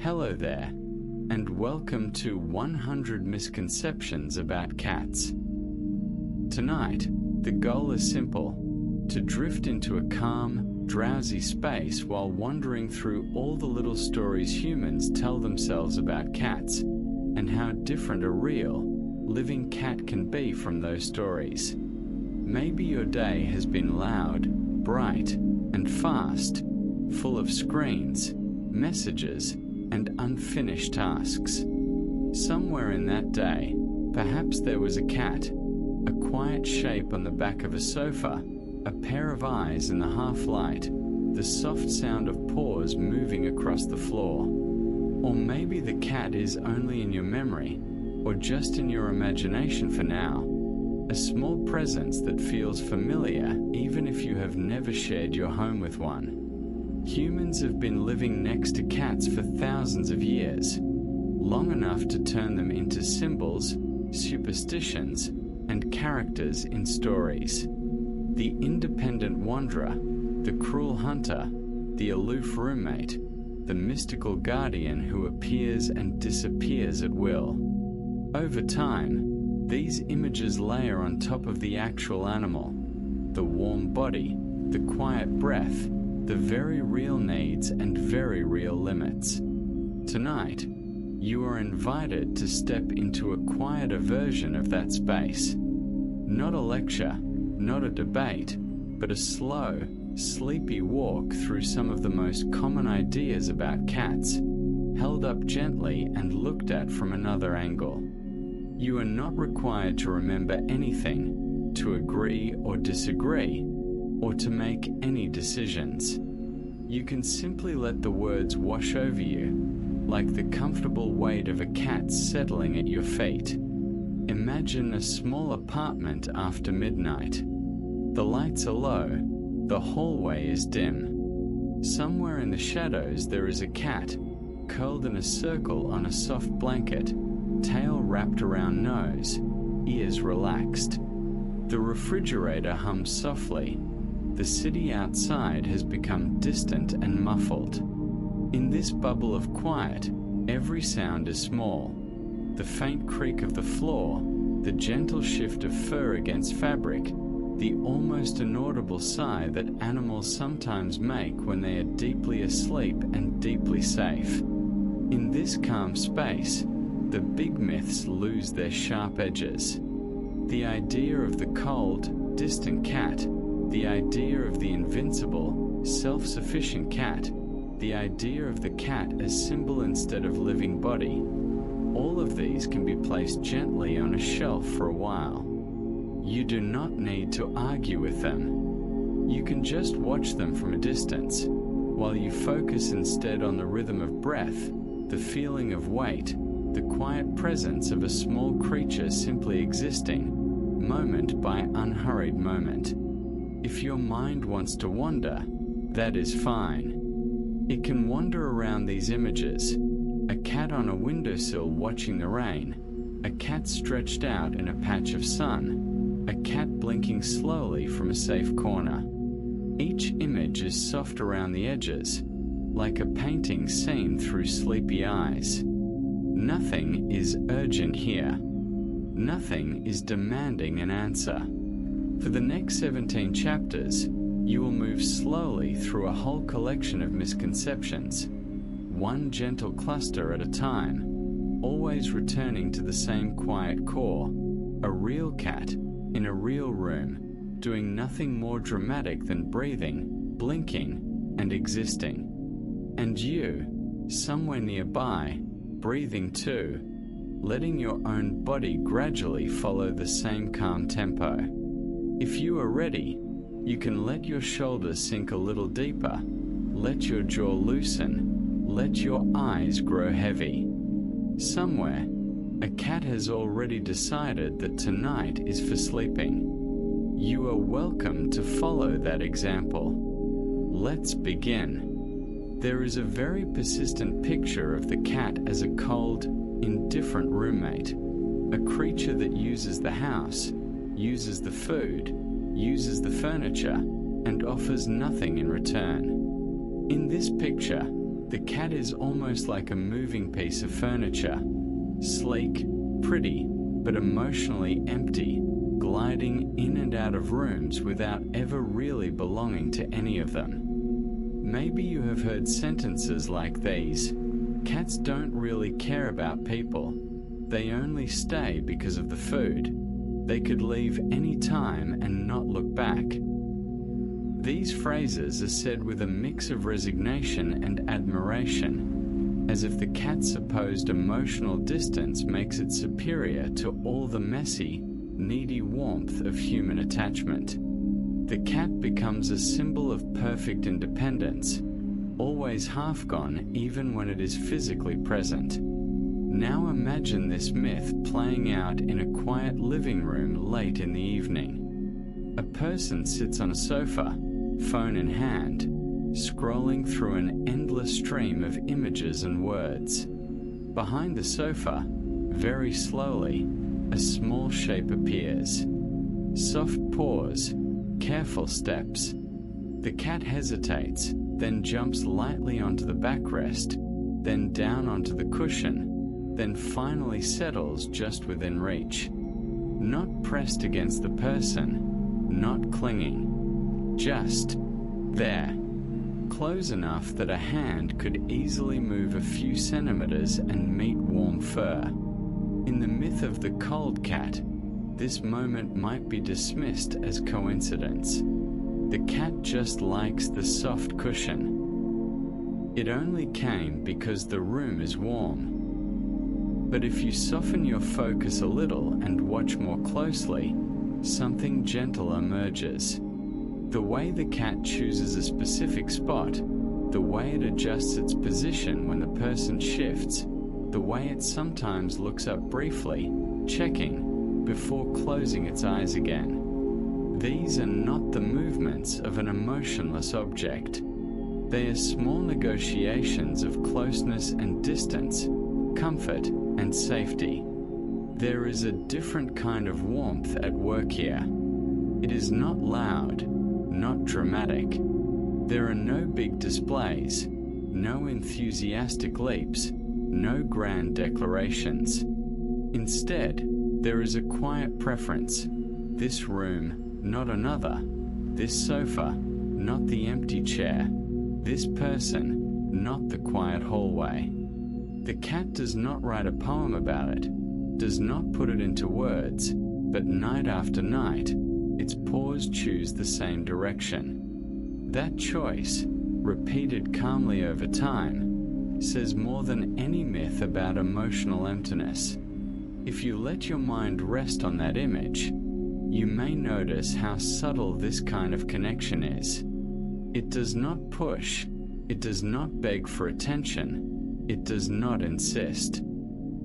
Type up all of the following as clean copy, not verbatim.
Hello there, and welcome to 100 Misconceptions About Cats. Tonight, the goal is simple: to drift into a calm, drowsy space while wandering through all the little stories humans tell themselves about cats, and how different a real, living cat can be from those stories. Maybe your day has been loud, bright, and fast, full of screens, messages, and unfinished tasks. Somewhere in that day, perhaps there was a cat, a quiet shape on the back of a sofa, a pair of eyes in the half-light, the soft sound of paws moving across the floor. Or maybe the cat is only in your memory, or just in your imagination for now, a small presence that feels familiar even if you have never shared your home with one. Humans have been living next to cats for thousands of years, long enough to turn them into symbols, superstitions, and characters in stories. The independent wanderer, the cruel hunter, the aloof roommate, the mystical guardian who appears and disappears at will. Over time, these images layer on top of the actual animal, the warm body, the quiet breath, the very real needs and very real limits. Tonight, you are invited to step into a quieter version of that space. Not a lecture, not a debate, but a slow, sleepy walk through some of the most common ideas about cats, held up gently and looked at from another angle. You are not required to remember anything, to agree or disagree, or to make any decisions. You can simply let the words wash over you, like the comfortable weight of a cat settling at your feet. Imagine a small apartment after midnight. The lights are low, the hallway is dim. Somewhere in the shadows there is a cat, curled in a circle on a soft blanket, tail wrapped around nose, ears relaxed. The refrigerator hums softly. The city outside has become distant and muffled. In this bubble of quiet, every sound is small. The faint creak of the floor, the gentle shift of fur against fabric, the almost inaudible sigh that animals sometimes make when they are deeply asleep and deeply safe. In this calm space, the big myths lose their sharp edges. The idea of the cold, distant cat, the idea of the invincible, self-sufficient cat, the idea of the cat as symbol instead of living body, all of these can be placed gently on a shelf for a while. You do not need to argue with them. You can just watch them from a distance, while you focus instead on the rhythm of breath, the feeling of weight, the quiet presence of a small creature simply existing, moment by unhurried moment. If your mind wants to wander, that is fine. It can wander around these images: a cat on a windowsill watching the rain, a cat stretched out in a patch of sun, a cat blinking slowly from a safe corner. Each image is soft around the edges, like a painting seen through sleepy eyes. Nothing is urgent here. Nothing is demanding an answer. For the next 17 chapters, you will move slowly through a whole collection of misconceptions, one gentle cluster at a time, always returning to the same quiet core: a real cat in a real room, doing nothing more dramatic than breathing, blinking, and existing. And you, somewhere nearby, breathing too, letting your own body gradually follow the same calm tempo. If you are ready, you can let your shoulders sink a little deeper, let your jaw loosen, let your eyes grow heavy. Somewhere, a cat has already decided that tonight is for sleeping. You are welcome to follow that example. Let's begin. There is a very persistent picture of the cat as a cold, indifferent roommate, a creature that uses the house, uses the food, uses the furniture, and offers nothing in return. In this picture, The cat is almost like a moving piece of furniture, sleek, pretty, but emotionally empty, gliding in and out of rooms without ever really belonging to any of them. Maybe you have heard sentences like these: "Cats don't really care about people. They only stay because of the food. They could leave any time and not look back." These phrases are said with a mix of resignation and admiration, as if the cat's supposed emotional distance makes it superior to all the messy, needy warmth of human attachment. The cat becomes a symbol of perfect independence, always half gone even when it is physically present. Now imagine this myth playing out in a quiet living room late in the evening. A person sits on a sofa, phone in hand, scrolling through an endless stream of images and words. Behind the sofa, very slowly, a small shape appears. Soft pause, careful steps. The cat hesitates, then jumps lightly onto the backrest, then down onto the cushion, then finally settles just within reach. Not pressed against the person, not clinging, just there. Close enough that a hand could easily move a few centimeters and meet warm fur. In the myth of the cold cat, this moment might be dismissed as coincidence. The cat just likes the soft cushion. It only came because the room is warm. But if you soften your focus a little and watch more closely, something gentle emerges. The way the cat chooses a specific spot, the way it adjusts its position when the person shifts, the way it sometimes looks up briefly, checking, before closing its eyes again. These are not the movements of an emotionless object. They are small negotiations of closeness and distance, comfort and safety. There is a different kind of warmth at work here. It is not loud, not dramatic. There are no big displays, no enthusiastic leaps, no grand declarations. Instead, there is a quiet preference. This room, not another. This sofa, not the empty chair. This person, not the quiet hallway. The cat does not write a poem about it, does not put it into words, but night after night, its paws choose the same direction. That choice, repeated calmly over time, says more than any myth about emotional emptiness. If you let your mind rest on that image, you may notice how subtle this kind of connection is. It does not push, it does not beg for attention, it does not insist.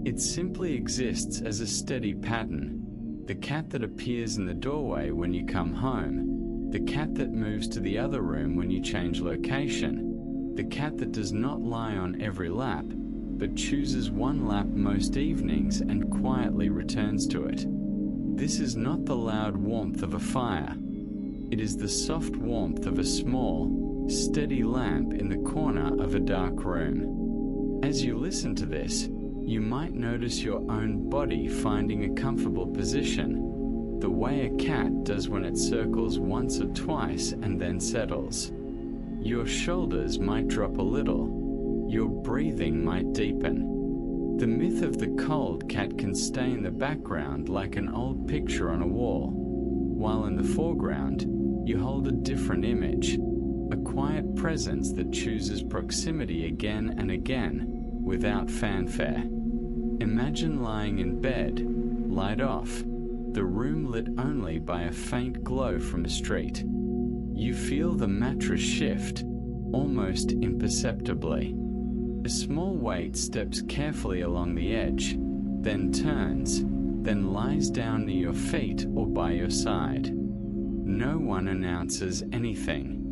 It simply exists as a steady pattern. The cat that appears in the doorway when you come home, the cat that moves to the other room when you change location, the cat that does not lie on every lap, but chooses one lap most evenings and quietly returns to it. This is not the loud warmth of a fire. It is the soft warmth of a small, steady lamp in the corner of a dark room. As you listen to this, you might notice your own body finding a comfortable position, the way a cat does when it circles once or twice and then settles. Your shoulders might drop a little. Your breathing might deepen. The myth of the cold cat can stay in the background like an old picture on a wall, while in the foreground, you hold a different image, a quiet presence that chooses proximity again and again, without fanfare. Imagine lying in bed, light off, the room lit only by a faint glow from a street. You feel the mattress shift, almost imperceptibly. A small weight steps carefully along the edge, then turns, then lies down near your feet or by your side. No one announces anything.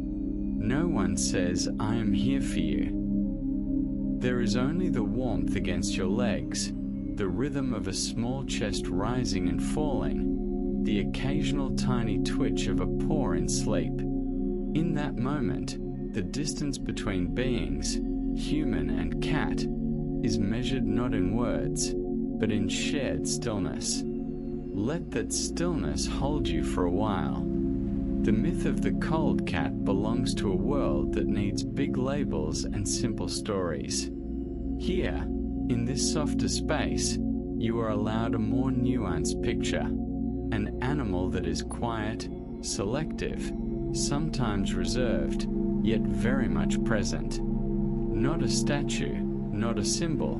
No one says, "I am here for you." There is only the warmth against your legs, the rhythm of a small chest rising and falling, the occasional tiny twitch of a paw in sleep. In that moment, the distance between beings, human and cat, is measured not in words, but in shared stillness. Let that stillness hold you for a while. The myth of the cold cat belongs to a world that needs big labels and simple stories. Here, in this softer space, you are allowed a more nuanced picture, an animal that is quiet, selective, sometimes reserved, yet very much present. Not a statue, not a symbol,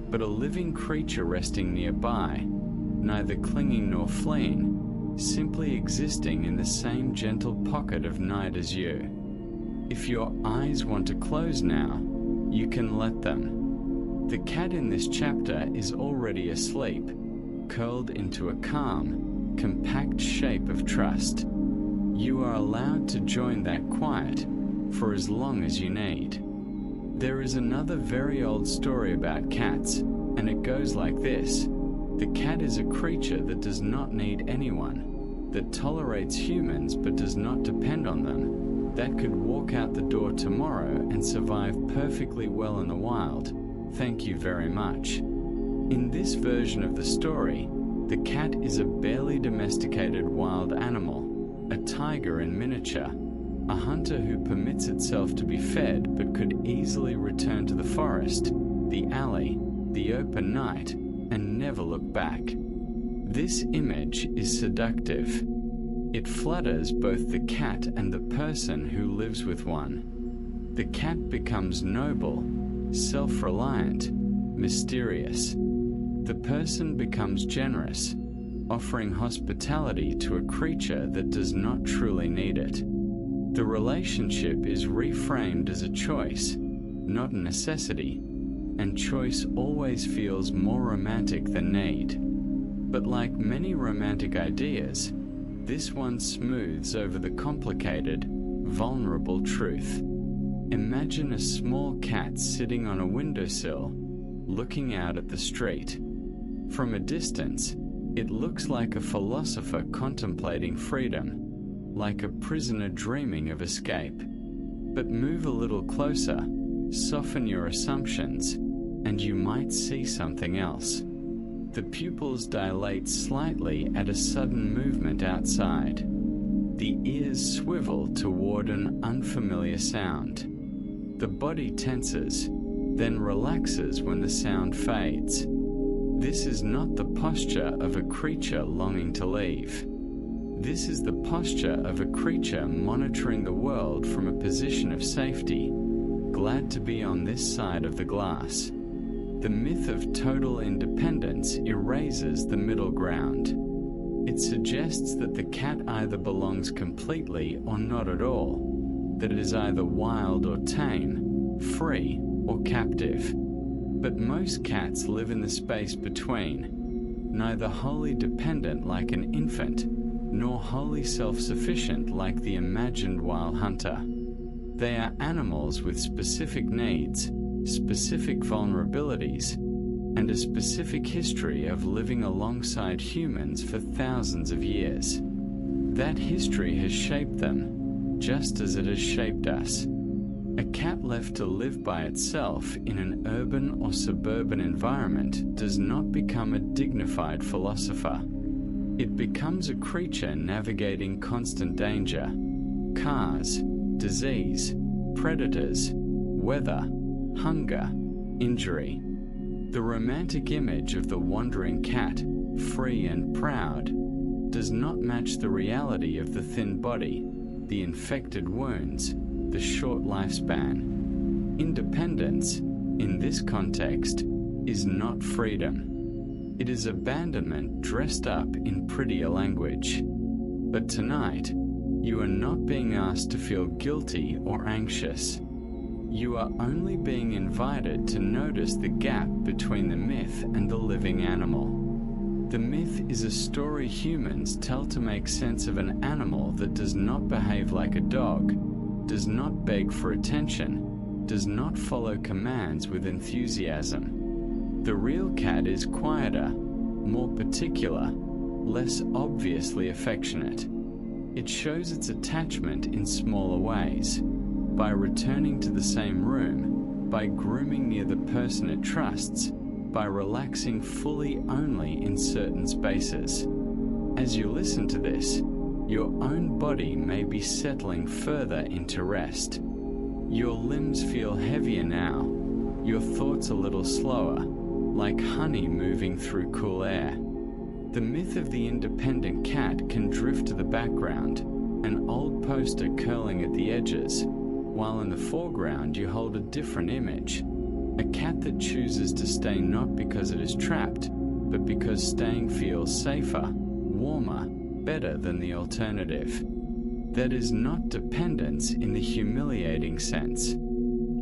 but a living creature resting nearby, neither clinging nor fleeing, simply existing in the same gentle pocket of night as you. If your eyes want to close now, you can let them. The cat in this chapter is already asleep, curled into a calm, compact shape of trust. You are allowed to join that quiet for as long as you need. There is another very old story about cats, and it goes like this. The cat is a creature that does not need anyone, that tolerates humans but does not depend on them, that could walk out the door tomorrow and survive perfectly well in the wild. Thank you very much. In this version of the story, the cat is a barely domesticated wild animal, a tiger in miniature, a hunter who permits itself to be fed but could easily return to the forest, the alley, the open night, and never look back. This image is seductive. It flatters both the cat and the person who lives with one. The cat becomes noble, self-reliant, mysterious. The person becomes generous, offering hospitality to a creature that does not truly need it. The relationship is reframed as a choice, not a necessity, and choice always feels more romantic than need. But like many romantic ideas, this one smooths over the complicated, vulnerable truth. Imagine a small cat sitting on a windowsill, looking out at the street. From a distance, it looks like a philosopher contemplating freedom, like a prisoner dreaming of escape. But move a little closer, soften your assumptions, and you might see something else. The pupils dilate slightly at a sudden movement outside. The ears swivel toward an unfamiliar sound. The body tenses, then relaxes when the sound fades. This is not the posture of a creature longing to leave. This is the posture of a creature monitoring the world from a position of safety, glad to be on this side of the glass. The myth of total independence erases the middle ground. It suggests that the cat either belongs completely or not at all, that it is either wild or tame, free or captive. But most cats live in the space between, neither wholly dependent like an infant, nor wholly self-sufficient like the imagined wild hunter. They are animals with specific needs, specific vulnerabilities, and a specific history of living alongside humans for thousands of years. That history has shaped them, just as it has shaped us. A cat left to live by itself in an urban or suburban environment does not become a dignified philosopher. It becomes a creature navigating constant danger, cars, disease, predators, weather, hunger, injury. The romantic image of the wandering cat, free and proud, does not match the reality of the thin body, the infected wounds, the short lifespan. Independence, in this context, is not freedom. It is abandonment dressed up in prettier language. But tonight, you are not being asked to feel guilty or anxious. You are only being invited to notice the gap between the myth and the living animal. The myth is a story humans tell to make sense of an animal that does not behave like a dog, does not beg for attention, does not follow commands with enthusiasm. The real cat is quieter, more particular, less obviously affectionate. It shows its attachment in smaller ways. By returning to the same room, by grooming near the person it trusts, by relaxing fully only in certain spaces. As you listen to this, your own body may be settling further into rest. Your limbs feel heavier now, your thoughts a little slower, like honey moving through cool air. The myth of the independent cat can drift to the background, an old poster curling at the edges, while in the foreground you hold a different image. A cat that chooses to stay not because it is trapped, but because staying feels safer, warmer, better than the alternative. That is not dependence in the humiliating sense.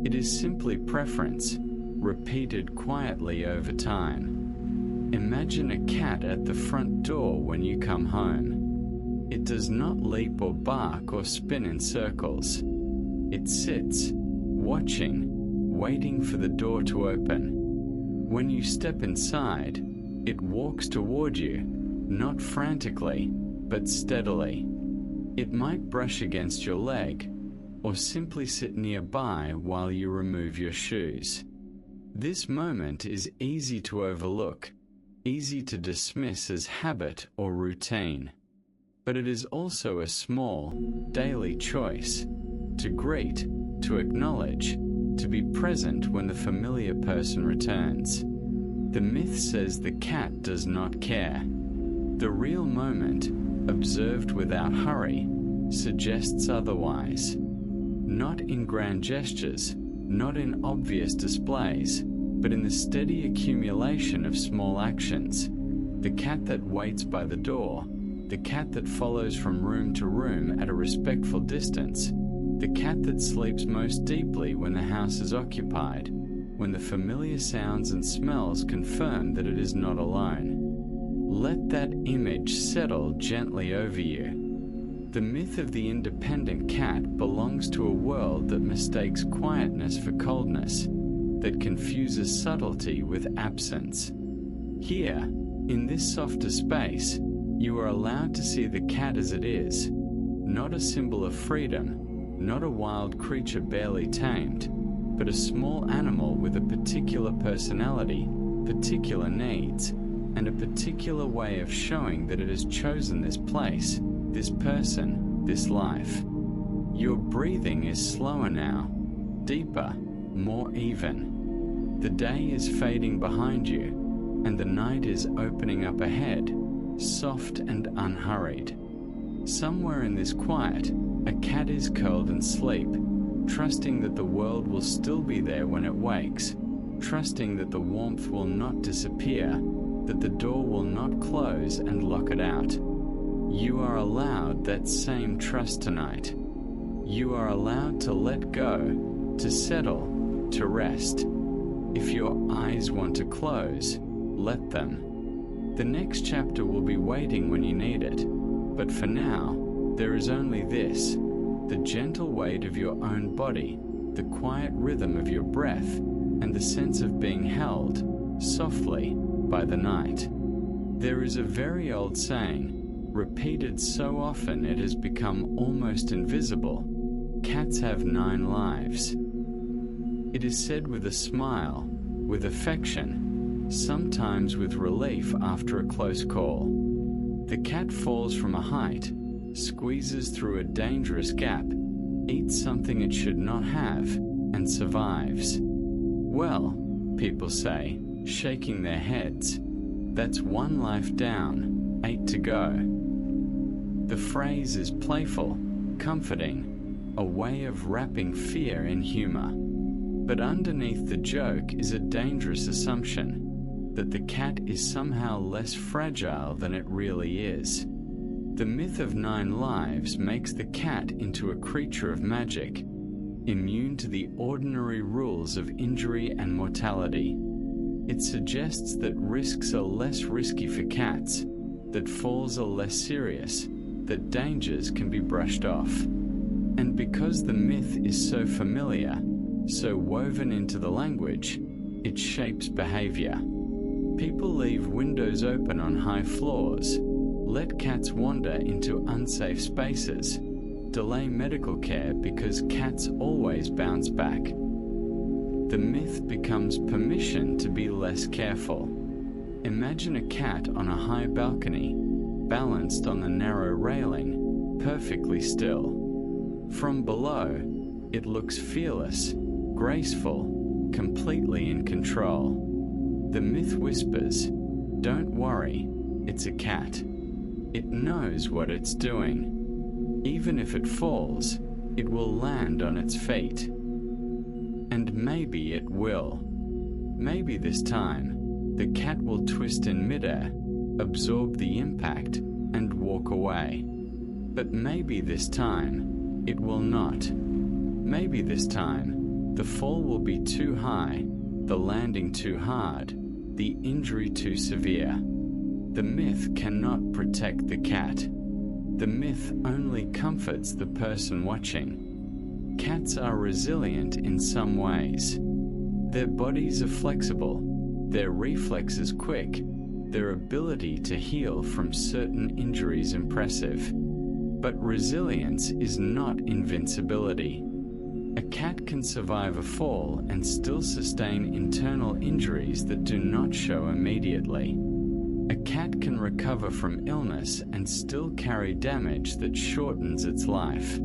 It is simply preference, repeated quietly over time. Imagine a cat at the front door when you come home. It does not leap or bark or spin in circles. It sits, watching, waiting for the door to open. When you step inside, it walks toward you, not frantically, but steadily. It might brush against your leg, or simply sit nearby while you remove your shoes. This moment is easy to overlook, easy to dismiss as habit or routine. But it is also a small, daily choice to greet, to acknowledge, to be present when the familiar person returns. The myth says the cat does not care. The real moment, observed without hurry, suggests otherwise. Not in grand gestures, not in obvious displays, but in the steady accumulation of small actions. The cat that waits by the door, the cat that follows from room to room at a respectful distance, the cat that sleeps most deeply when the house is occupied, when the familiar sounds and smells confirm that it is not alone. Let that image settle gently over you. The myth of the independent cat belongs to a world that mistakes quietness for coldness, that confuses subtlety with absence. Here, in this softer space, you are allowed to see the cat as it is, not a symbol of freedom, not a wild creature barely tamed, but a small animal with a particular personality, particular needs, and a particular way of showing that it has chosen this place, this person, this life. Your breathing is slower now, deeper, more even. The day is fading behind you, and the night is opening up ahead, soft and unhurried. Somewhere in this quiet, a cat is curled in sleep, trusting that the world will still be there when it wakes, trusting that the warmth will not disappear, that the door will not close and lock it out. You are allowed that same trust tonight. You are allowed to let go, to settle, to rest. If your eyes want to close, let them. The next chapter will be waiting when you need it, but for now, there is only this, the gentle weight of your own body, the quiet rhythm of your breath, and the sense of being held, softly, by the night. There is a very old saying, repeated so often it has become almost invisible: cats have 9 lives. It is said with a smile, with affection, sometimes with relief after a close call. The cat falls from a height, squeezes through a dangerous gap, eats something it should not have, and survives. Well, people say, shaking their heads, that's 1 life down, 8 to go. The phrase is playful, comforting, a way of wrapping fear in humor. But underneath the joke is a dangerous assumption that the cat is somehow less fragile than it really is. The myth of 9 lives makes the cat into a creature of magic, immune to the ordinary rules of injury and mortality. It suggests that risks are less risky for cats, that falls are less serious, that dangers can be brushed off. And because the myth is so familiar, so woven into the language, it shapes behavior. People leave windows open on high floors, let cats wander into unsafe spaces, delay medical care because cats always bounce back. the myth becomes permission to be less careful. Imagine a cat on a high balcony, balanced on the narrow railing, perfectly still. From below, it looks fearless, graceful, completely in control. The myth whispers, "Don't worry, it's a cat. It knows what it's doing. Even if it falls, it will land on its feet." And maybe it will. Maybe this time, the cat will twist in midair, absorb the impact, and walk away. But maybe this time, it will not. Maybe this time, the fall will be too high, the landing too hard, the injury too severe. The myth cannot protect the cat. The myth only comforts the person watching. Cats are resilient in some ways. Their bodies are flexible, their reflexes quick, their ability to heal from certain injuries impressive. But resilience is not invincibility. A cat can survive a fall and still sustain internal injuries that do not show immediately. A cat can recover from illness and still carry damage that shortens its life.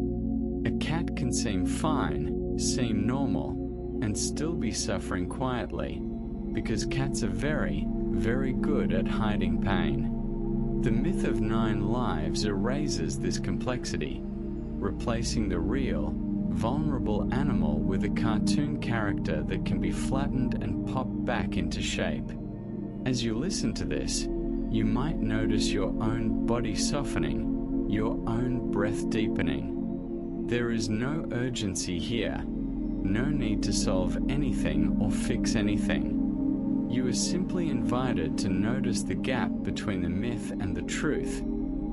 A cat can seem fine, seem normal, and still be suffering quietly, because cats are very, very good at hiding pain. The myth of 9 lives erases this complexity, replacing the real, vulnerable animal with a cartoon character that can be flattened and popped back into shape. As you listen to this, you might notice your own body softening, your own breath deepening. There is no urgency here, no need to solve anything or fix anything. You are simply invited to notice the gap between the myth and the truth,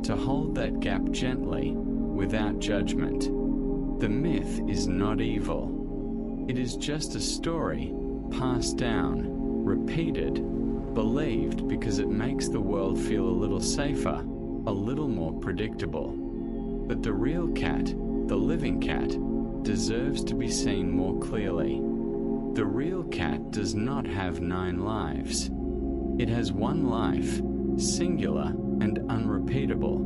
to hold that gap gently, without judgment. The myth is not evil. It is just a story, passed down, repeated, believed because it makes the world feel a little safer, a little more predictable. But the real cat, the living cat, deserves to be seen more clearly. The real cat does not have 9 lives. It has 1 life, singular and unrepeatable,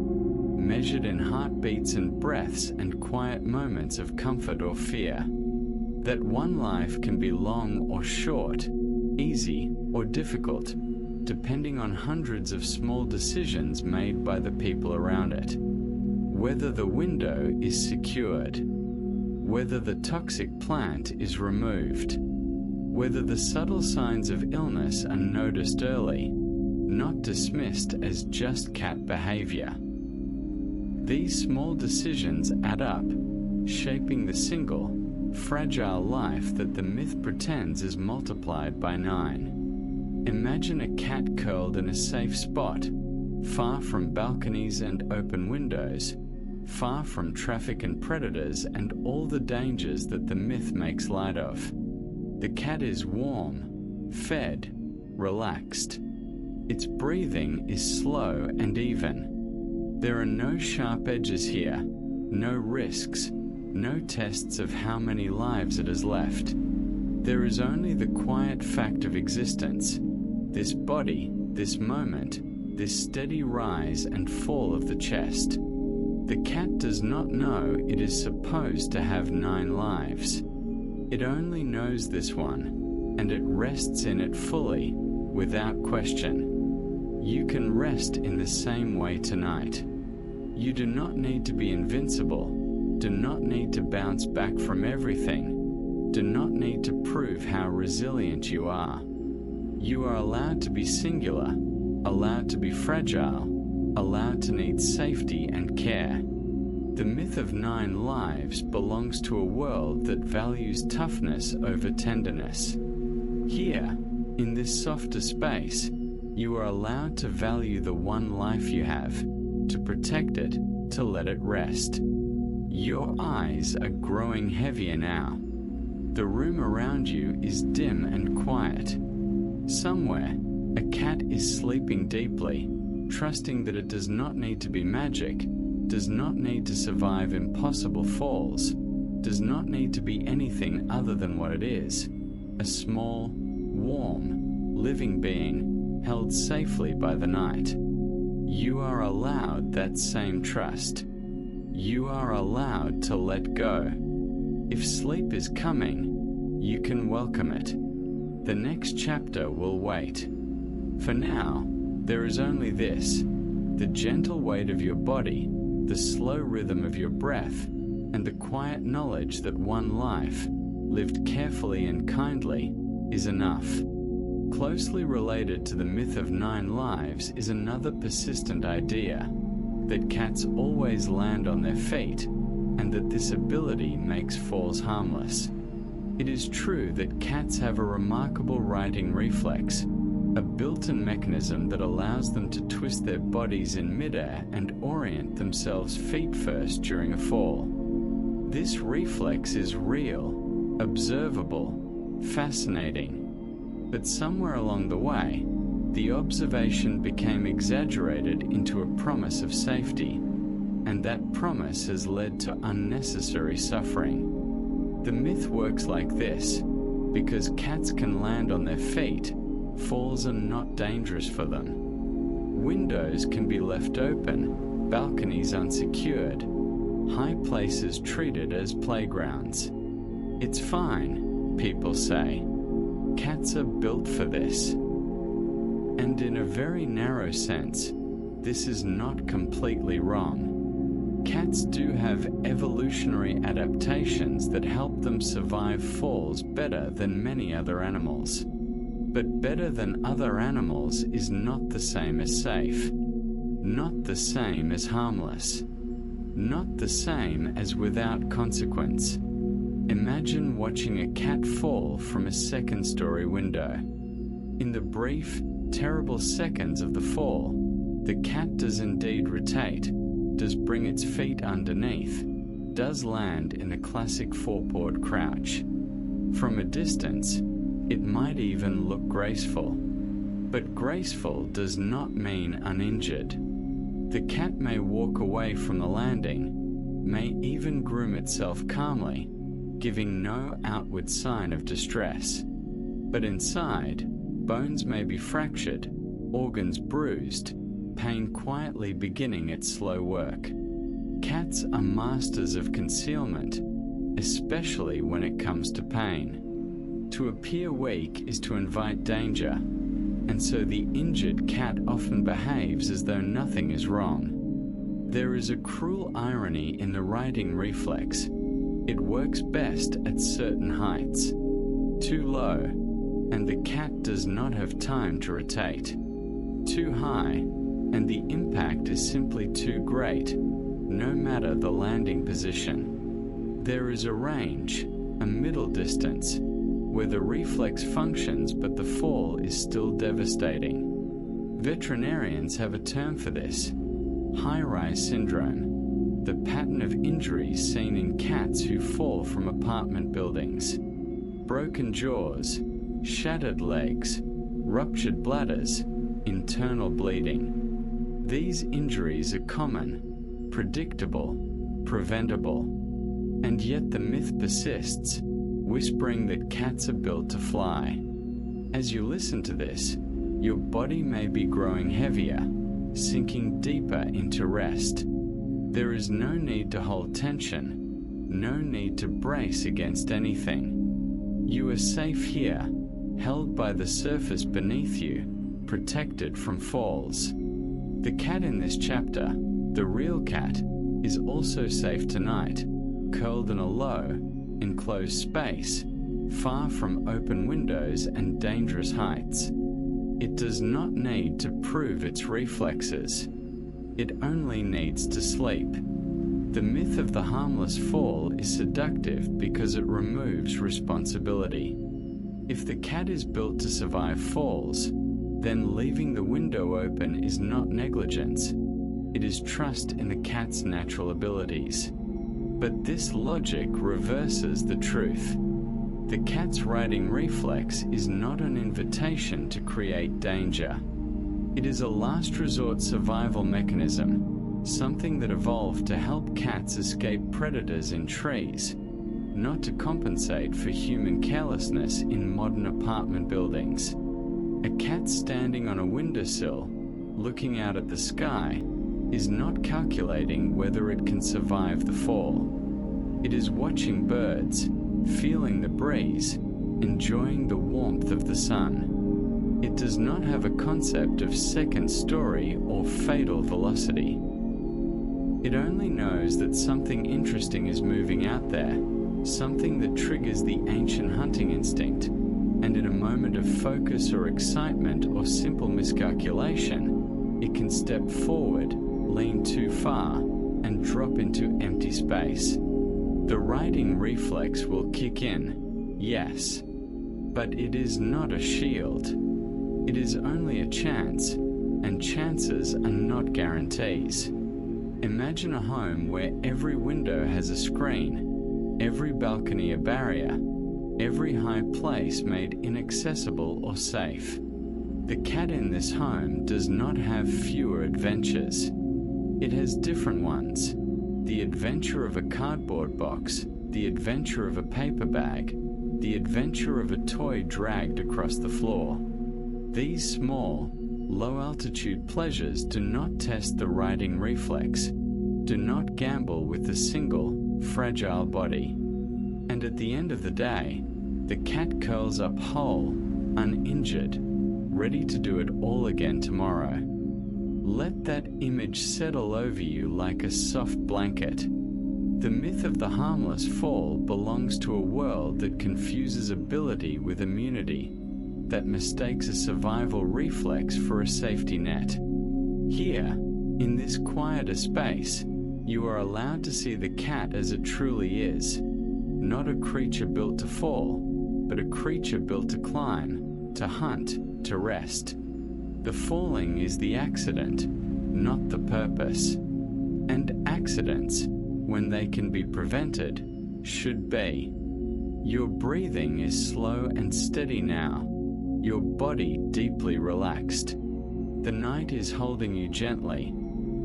measured in heartbeats and breaths and quiet moments of comfort or fear. That 1 life can be long or short, easy or difficult, depending on hundreds of small decisions made by the people around it. Whether the window is secured, whether the toxic plant is removed, whether the subtle signs of illness are noticed early, not dismissed as just cat behavior. These small decisions add up, shaping the single, fragile life that the myth pretends is multiplied by 9. Imagine a cat curled in a safe spot, far from balconies and open windows, far from traffic and predators and all the dangers that the myth makes light of. The cat is warm, fed, relaxed. Its breathing is slow and even. There are no sharp edges here, no risks, no tests of how many lives it has left. There is only the quiet fact of existence, this body, this moment, this steady rise and fall of the chest. The cat does not know it is supposed to have 9 lives. It only knows this one, and it rests in it fully, without question. You can rest in the same way tonight. You do not need to be invincible, do not need to bounce back from everything, do not need to prove how resilient you are. You are allowed to be singular, allowed to be fragile, allowed to need safety and care. The myth of 9 lives belongs to a world that values toughness over tenderness. Here, in this softer space, you are allowed to value the 1 life you have, to protect it, to let it rest. Your eyes are growing heavier now. The room around you is dim and quiet. Somewhere, a cat is sleeping deeply, trusting that it does not need to be magic, does not need to survive impossible falls, does not need to be anything other than what it is. a small, warm, living being held safely by the night. You are allowed that same trust. You are allowed to let go. If sleep is coming, you can welcome it. The next chapter will wait. For now, there is only this: the gentle weight of your body, the slow rhythm of your breath, and the quiet knowledge that one life, lived carefully and kindly, is enough. Closely related to the myth of 9 lives is another persistent idea, that cats always land on their feet, and that this ability makes falls harmless. It is true that cats have a remarkable righting reflex, a built-in mechanism that allows them to twist their bodies in midair and orient themselves feet first during a fall. This reflex is real, observable, fascinating. But somewhere along the way, the observation became exaggerated into a promise of safety, and that promise has led to unnecessary suffering. The myth works like this: because cats can land on their feet, falls are not dangerous for them. Windows can be left open, balconies unsecured, high places treated as playgrounds. It's fine, people say. Cats are built for this. And in a very narrow sense, this is not completely wrong. Cats do have evolutionary adaptations that help them survive falls better than many other animals. But better than other animals is not the same as safe, not the same as harmless, not the same as without consequence. Imagine watching a cat fall from a 2nd-story window. In the brief, terrible seconds of the fall, the cat does indeed rotate, does bring its feet underneath, does land in a classic 4-pawed crouch. From a distance, it might even look graceful. But graceful does not mean uninjured. The cat may walk away from the landing, may even groom itself calmly, giving no outward sign of distress. But inside, bones may be fractured, organs bruised, pain quietly beginning its slow work. Cats are masters of concealment, especially when it comes to pain. To appear weak is to invite danger, and so the injured cat often behaves as though nothing is wrong. There is a cruel irony in the righting reflex. It works best at certain heights. Too low, and the cat does not have time to rotate. Too high, and the impact is simply too great, no matter the landing position. There is a range, a middle distance, where the reflex functions but the fall is still devastating. Veterinarians have a term for this: high-rise syndrome, the pattern of injuries seen in cats who fall from apartment buildings. Broken jaws, shattered legs, ruptured bladders, internal bleeding. These injuries are common, predictable, preventable, and yet the myth persists, whispering that cats are built to fly. As you listen to this, your body may be growing heavier, sinking deeper into rest. There is no need to hold tension, no need to brace against anything. You are safe here, held by the surface beneath you, protected from falls. The cat in this chapter, the real cat, is also safe tonight, curled in a low, enclosed space, far from open windows and dangerous heights. It does not need to prove its reflexes. It only needs to sleep. The myth of the harmless fall is seductive because it removes responsibility. If the cat is built to survive falls, then leaving the window open is not negligence. It is trust in the cat's natural abilities. But this logic reverses the truth. The cat's righting reflex is not an invitation to create danger. It is a last resort survival mechanism, something that evolved to help cats escape predators in trees. not to compensate for human carelessness in modern apartment buildings. A cat standing on a windowsill, looking out at the sky, is not calculating whether it can survive the fall. It is watching birds, feeling the breeze, enjoying the warmth of the sun. It does not have a concept of second story or fatal velocity. It only knows that something interesting is moving out there, something that triggers the ancient hunting instinct, and in a moment of focus or excitement or simple miscalculation, it can step forward, lean too far, and drop into empty space. The righting reflex will kick in, yes, but it is not a shield. It is only a chance, and chances are not guarantees. Imagine a home where every window has a screen, every balcony a barrier, every high place made inaccessible or safe. The cat in this home does not have fewer adventures. It has different ones. The adventure of a cardboard box, the adventure of a paper bag, the adventure of a toy dragged across the floor. These small, low-altitude pleasures do not test the righting reflex, do not gamble with the single, fragile body. And at the end of the day, the cat curls up whole, uninjured, ready to do it all again tomorrow. Let that image settle over you like a soft blanket. The myth of the harmless fall belongs to a world that confuses ability with immunity, that mistakes a survival reflex for a safety net. Here, in this quieter space, you are allowed to see the cat as it truly is, not a creature built to fall, but a creature built to climb, to hunt, to rest. The falling is the accident, not the purpose. And accidents, when they can be prevented, should be. Your breathing is slow and steady now, your body deeply relaxed. The night is holding you gently,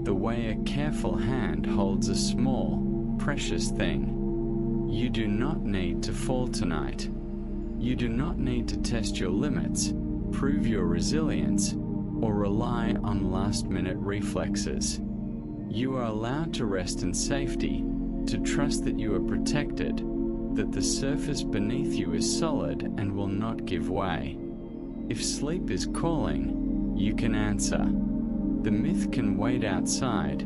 the way a careful hand holds a small, precious thing. You do not need to fall tonight. You do not need to test your limits, prove your resilience, or rely on last-minute reflexes. You are allowed to rest in safety, to trust that you are protected, that the surface beneath you is solid and will not give way. If sleep is calling, you can answer. The myth can wait outside,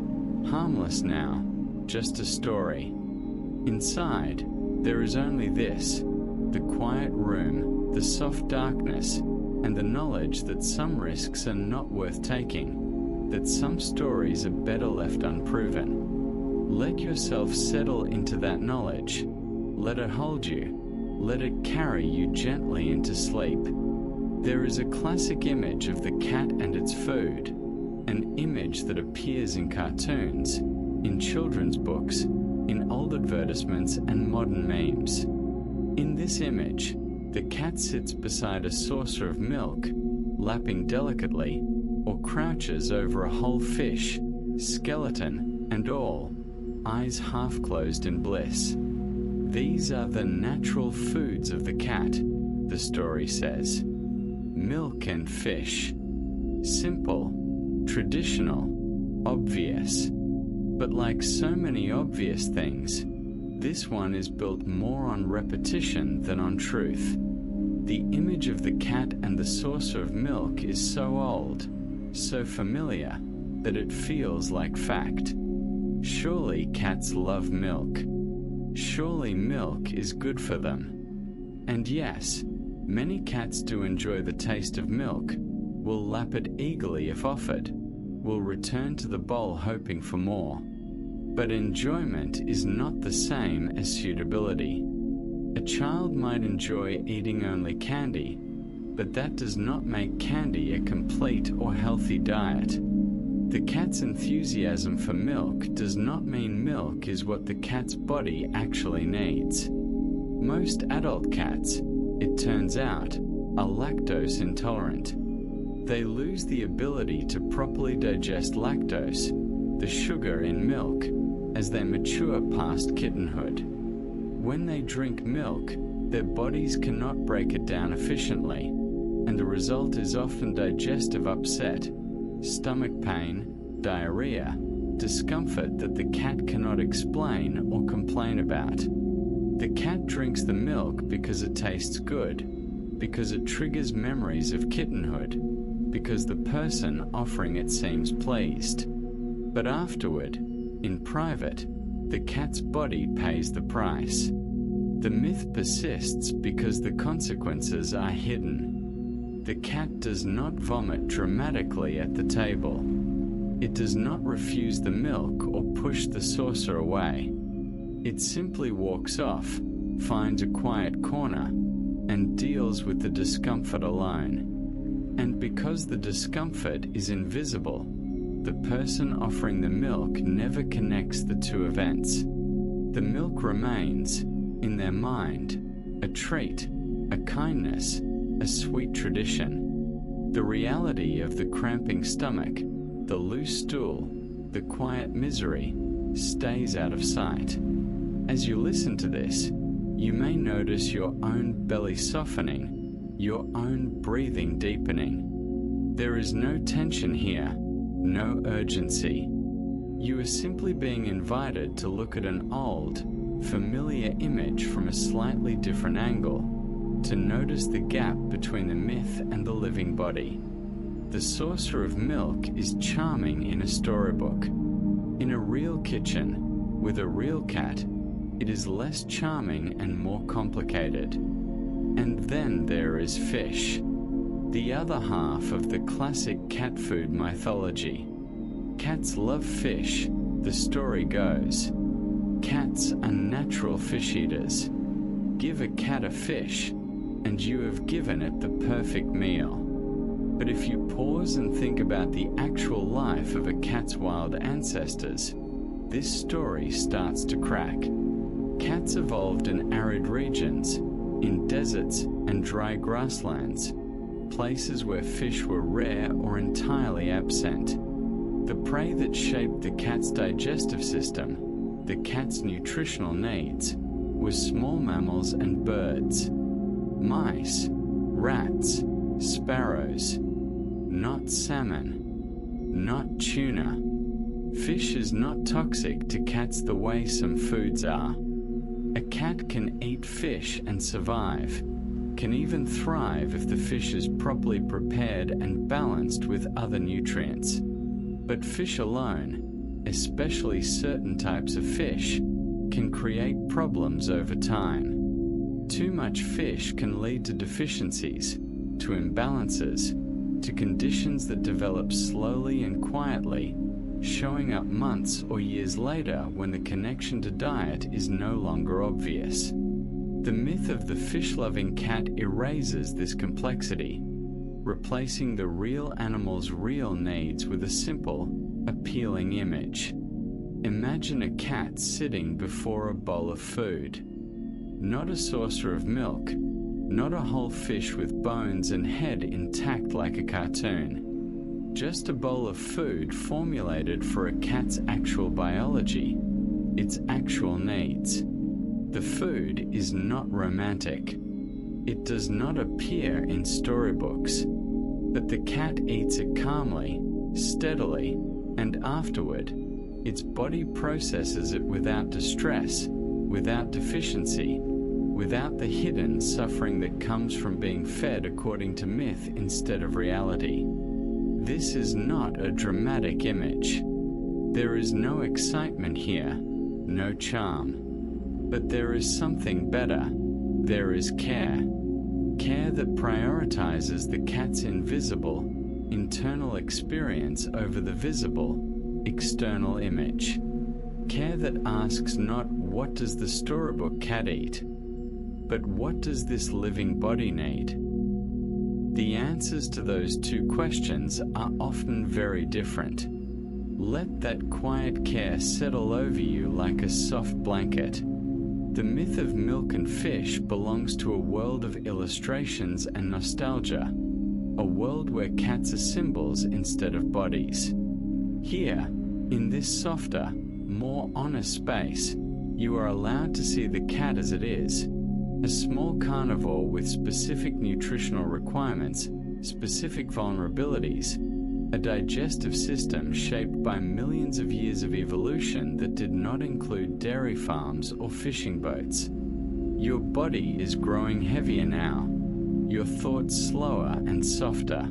harmless now, just a story. Inside, there is only this, the quiet room, the soft darkness, and the knowledge that some risks are not worth taking, that some stories are better left unproven. Let yourself settle into that knowledge. Let it hold you. Let it carry you gently into sleep. There is a classic image of the cat and its food, an image that appears in cartoons, in children's books, in old advertisements and modern memes. In this image, the cat sits beside a saucer of milk, lapping delicately, or crouches over a whole fish, skeleton and all, eyes half closed in bliss. These are the natural foods of the cat, the story says. Milk and fish. Simple, traditional, obvious. But like so many obvious things, this one is built more on repetition than on truth. The image of the cat and the saucer of milk is so old, so familiar, that it feels like fact. Surely cats love milk. Surely milk is good for them. And yes, many cats do enjoy the taste of milk, will lap it eagerly if offered, will return to the bowl hoping for more. But enjoyment is not the same as suitability. A child might enjoy eating only candy, but that does not make candy a complete or healthy diet. The cat's enthusiasm for milk does not mean milk is what the cat's body actually needs. Most adult cats, it turns out, are lactose intolerant. They lose the ability to properly digest lactose, the sugar in milk, as they mature past kittenhood. When they drink milk, their bodies cannot break it down efficiently, and the result is often digestive upset, stomach pain, diarrhea, discomfort that the cat cannot explain or complain about. The cat drinks the milk because it tastes good, because it triggers memories of kittenhood, because the person offering it seems pleased. But afterward, in private, the cat's body pays the price. The myth persists because the consequences are hidden. The cat does not vomit dramatically at the table. It does not refuse the milk or push the saucer away. It simply walks off, finds a quiet corner, and deals with the discomfort alone. And because the discomfort is invisible, the person offering the milk never connects the two events. The milk remains, in their mind, a treat, a kindness, a sweet tradition. The reality of the cramping stomach, the loose stool, the quiet misery, stays out of sight. As you listen to this, you may notice your own belly softening, your own breathing deepening. There is no tension here, no urgency. You are simply being invited to look at an old, familiar image from a slightly different angle, to notice the gap between the myth and the living body. The saucer of milk is charming in a storybook. In a real kitchen, with a real cat, it is less charming and more complicated. And then there is fish, the other half of the classic cat food mythology. Cats love fish, the story goes. Cats are natural fish eaters. Give a cat a fish, and you have given it the perfect meal. But if you pause and think about the actual life of a cat's wild ancestors, this story starts to crack. Cats evolved in arid regions, in deserts and dry grasslands, places where fish were rare or entirely absent. The prey that shaped the cat's digestive system, the cat's nutritional needs, was small mammals and birds. Mice, rats, sparrows, not salmon, not tuna. Fish is not toxic to cats the way some foods are. A cat can eat fish and survive, can even thrive if the fish is properly prepared and balanced with other nutrients. But fish alone, especially certain types of fish, can create problems over time. Too much fish can lead to deficiencies, to imbalances, to conditions that develop slowly and quietly, showing up months or years later when the connection to diet is no longer obvious. The myth of the fish-loving cat erases this complexity, replacing the real animal's real needs with a simple, appealing image. Imagine a cat sitting before a bowl of food. Not a saucer of milk, not a whole fish with bones and head intact like a cartoon. Just a bowl of food formulated for a cat's actual biology, its actual needs. The food is not romantic. It does not appear in storybooks, but the cat eats it calmly, steadily, and afterward, its body processes it without distress, without deficiency, without the hidden suffering that comes from being fed according to myth instead of reality. This is not a dramatic image. There is no excitement here, no charm. But there is something better. There is care. Care that prioritizes the cat's invisible, internal experience over the visible, external image. Care that asks not what does the storybook cat eat, but what does this living body need? The answers to those two questions are often very different. Let that quiet care settle over you like a soft blanket. The myth of milk and fish belongs to a world of illustrations and nostalgia, a world where cats are symbols instead of bodies. Here, in this softer, more honest space, You are allowed to see the cat as it is, a small carnivore with specific nutritional requirements, specific vulnerabilities, a digestive system shaped by millions of years of evolution that did not include dairy farms or fishing boats. Your body is growing heavier now, your thoughts slower and softer.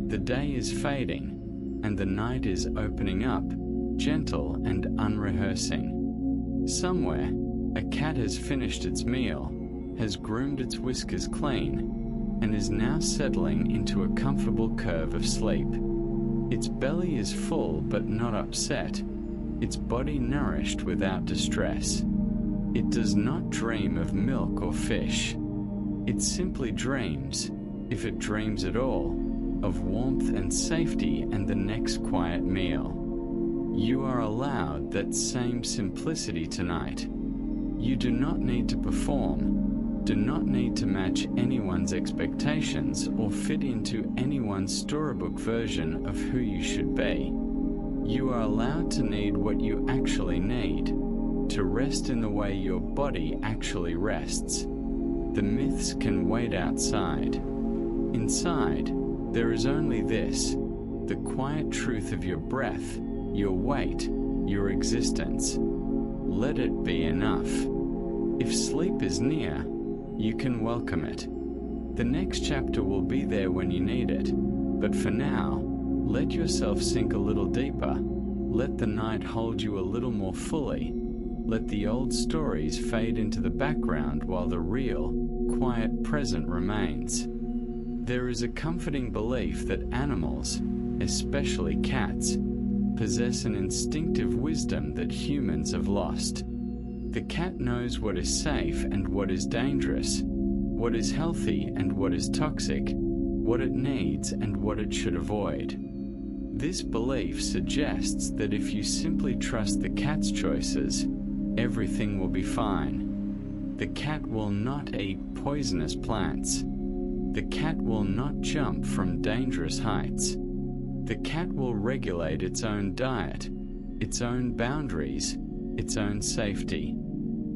The day is fading, and the night is opening up, gentle and unrehearsing. Somewhere, a cat has finished its meal, has groomed its whiskers clean, and is now settling into a comfortable curve of sleep. Its belly is full but not upset, its body nourished without distress. It does not dream of milk or fish. It simply dreams, if it dreams at all, of warmth and safety and the next quiet meal. You are allowed that same simplicity tonight. You do not need to perform, do not need to match anyone's expectations or fit into anyone's storybook version of who you should be. You are allowed to need what you actually need, to rest in the way your body actually rests. The myths can wait outside. Inside, there is only this, the quiet truth of your breath, your weight, your existence. Let it be enough. If sleep is near, you can welcome it. The next chapter will be there when you need it, but for now, let yourself sink a little deeper. Let the night hold you a little more fully. Let the old stories fade into the background while the real, quiet present remains. There is a comforting belief that animals, especially cats, possess an instinctive wisdom that humans have lost. The cat knows what is safe and what is dangerous, what is healthy and what is toxic, what it needs and what it should avoid. This belief suggests that if you simply trust the cat's choices, everything will be fine. The cat will not eat poisonous plants. The cat will not jump from dangerous heights. The cat will regulate its own diet, its own boundaries, its own safety.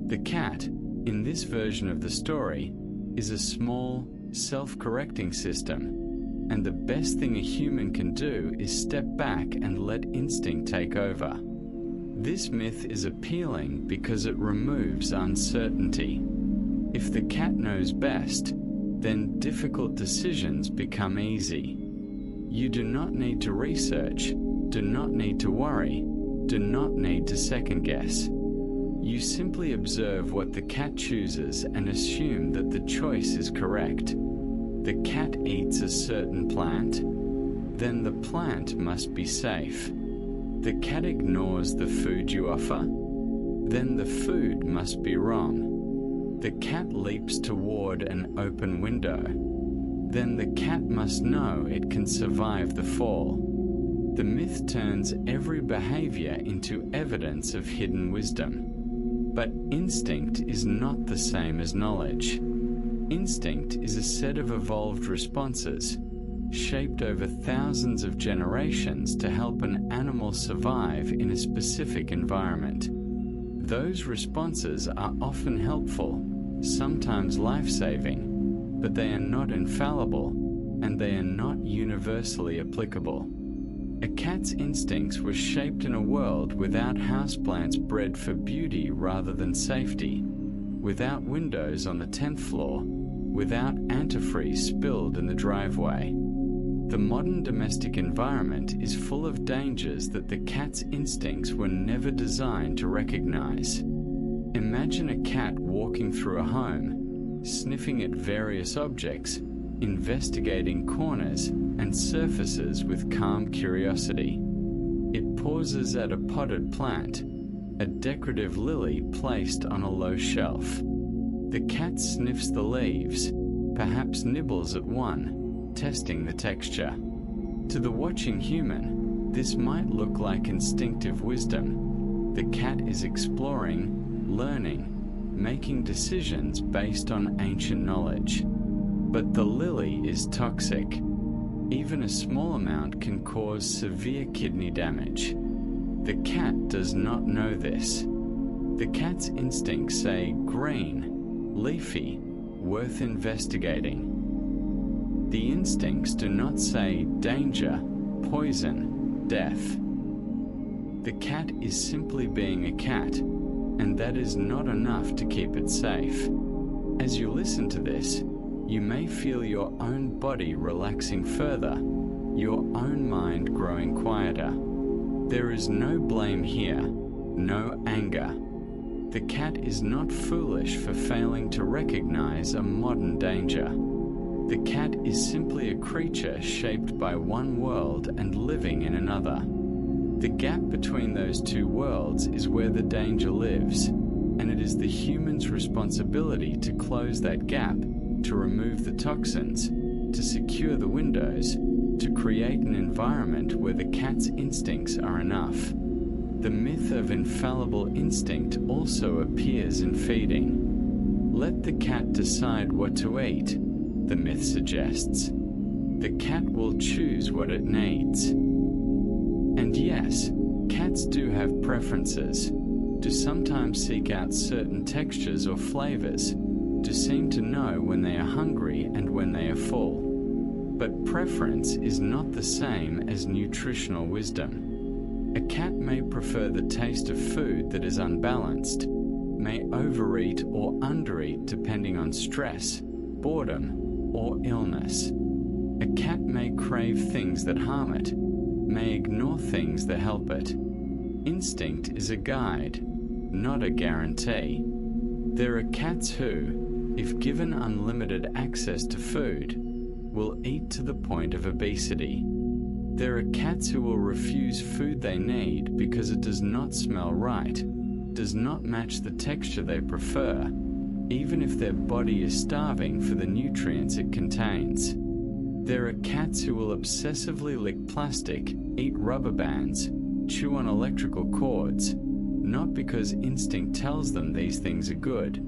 The cat, in this version of the story, is a small, self-correcting system, and the best thing a human can do is step back and let instinct take over. This myth is appealing because it removes uncertainty. If the cat knows best, then difficult decisions become easy. You do not need to research, do not need to worry, do not need to second guess. You simply observe what the cat chooses and assume that the choice is correct. The cat eats a certain plant, then the plant must be safe. The cat ignores the food you offer, then the food must be wrong. The cat leaps toward an open window, then the cat must know it can survive the fall. The myth turns every behavior into evidence of hidden wisdom. But instinct is not the same as knowledge. Instinct is a set of evolved responses, shaped over thousands of generations to help an animal survive in a specific environment. Those responses are often helpful, sometimes life-saving, but they are not infallible, and they are not universally applicable. A cat's instincts were shaped in a world without houseplants bred for beauty rather than safety, without windows on the 10th floor, without antifreeze spilled in the driveway. The modern domestic environment is full of dangers that the cat's instincts were never designed to recognize. Imagine a cat walking through a home, sniffing at various objects, investigating corners and surfaces with calm curiosity. It pauses at a potted plant, a decorative lily placed on a low shelf. The cat sniffs the leaves, perhaps nibbles at one, testing the texture. To the watching human, this might look like instinctive wisdom. The cat is exploring, learning, making decisions based on ancient knowledge. But the lily is toxic. Even a small amount can cause severe kidney damage. The cat does not know this. The cat's instincts say green, leafy, worth investigating. The instincts do not say danger, poison, death. The cat is simply being a cat, and that is not enough to keep it safe. As you listen to this, you may feel your own body relaxing further, your own mind growing quieter. There is no blame here, no anger. The cat is not foolish for failing to recognize a modern danger. The cat is simply a creature shaped by one world and living in another. The gap between those two worlds is where the danger lives, and it is the human's responsibility to close that gap, to remove the toxins, to secure the windows, to create an environment where the cat's instincts are enough. The myth of infallible instinct also appears in feeding. Let the cat decide what to eat, the myth suggests. The cat will choose what it needs. And yes, cats do have preferences, do sometimes seek out certain textures or flavors, do seem to know when they are hungry and when they are full. But preference is not the same as nutritional wisdom. A cat may prefer the taste of food that is unbalanced, may overeat or undereat depending on stress, boredom, or illness. A cat may crave things that harm it, may ignore things that help it. Instinct is a guide, not a guarantee. There are cats who, if given unlimited access to food, will eat to the point of obesity. There are cats who will refuse food they need because it does not smell right, does not match the texture they prefer, even if their body is starving for the nutrients it contains. There are cats who will obsessively lick plastic, eat rubber bands, chew on electrical cords, not because instinct tells them these things are good,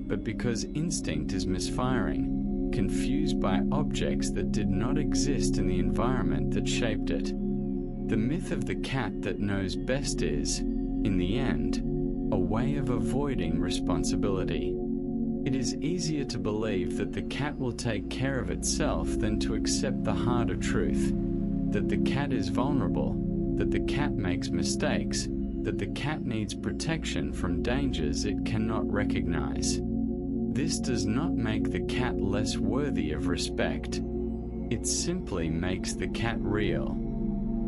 but because instinct is misfiring, confused by objects that did not exist in the environment that shaped it. The myth of the cat that knows best is, in the end, a way of avoiding responsibility. It is easier to believe that the cat will take care of itself than to accept the harder truth, that the cat is vulnerable, that the cat makes mistakes, that the cat needs protection from dangers it cannot recognize. This does not make the cat less worthy of respect. It simply makes the cat real.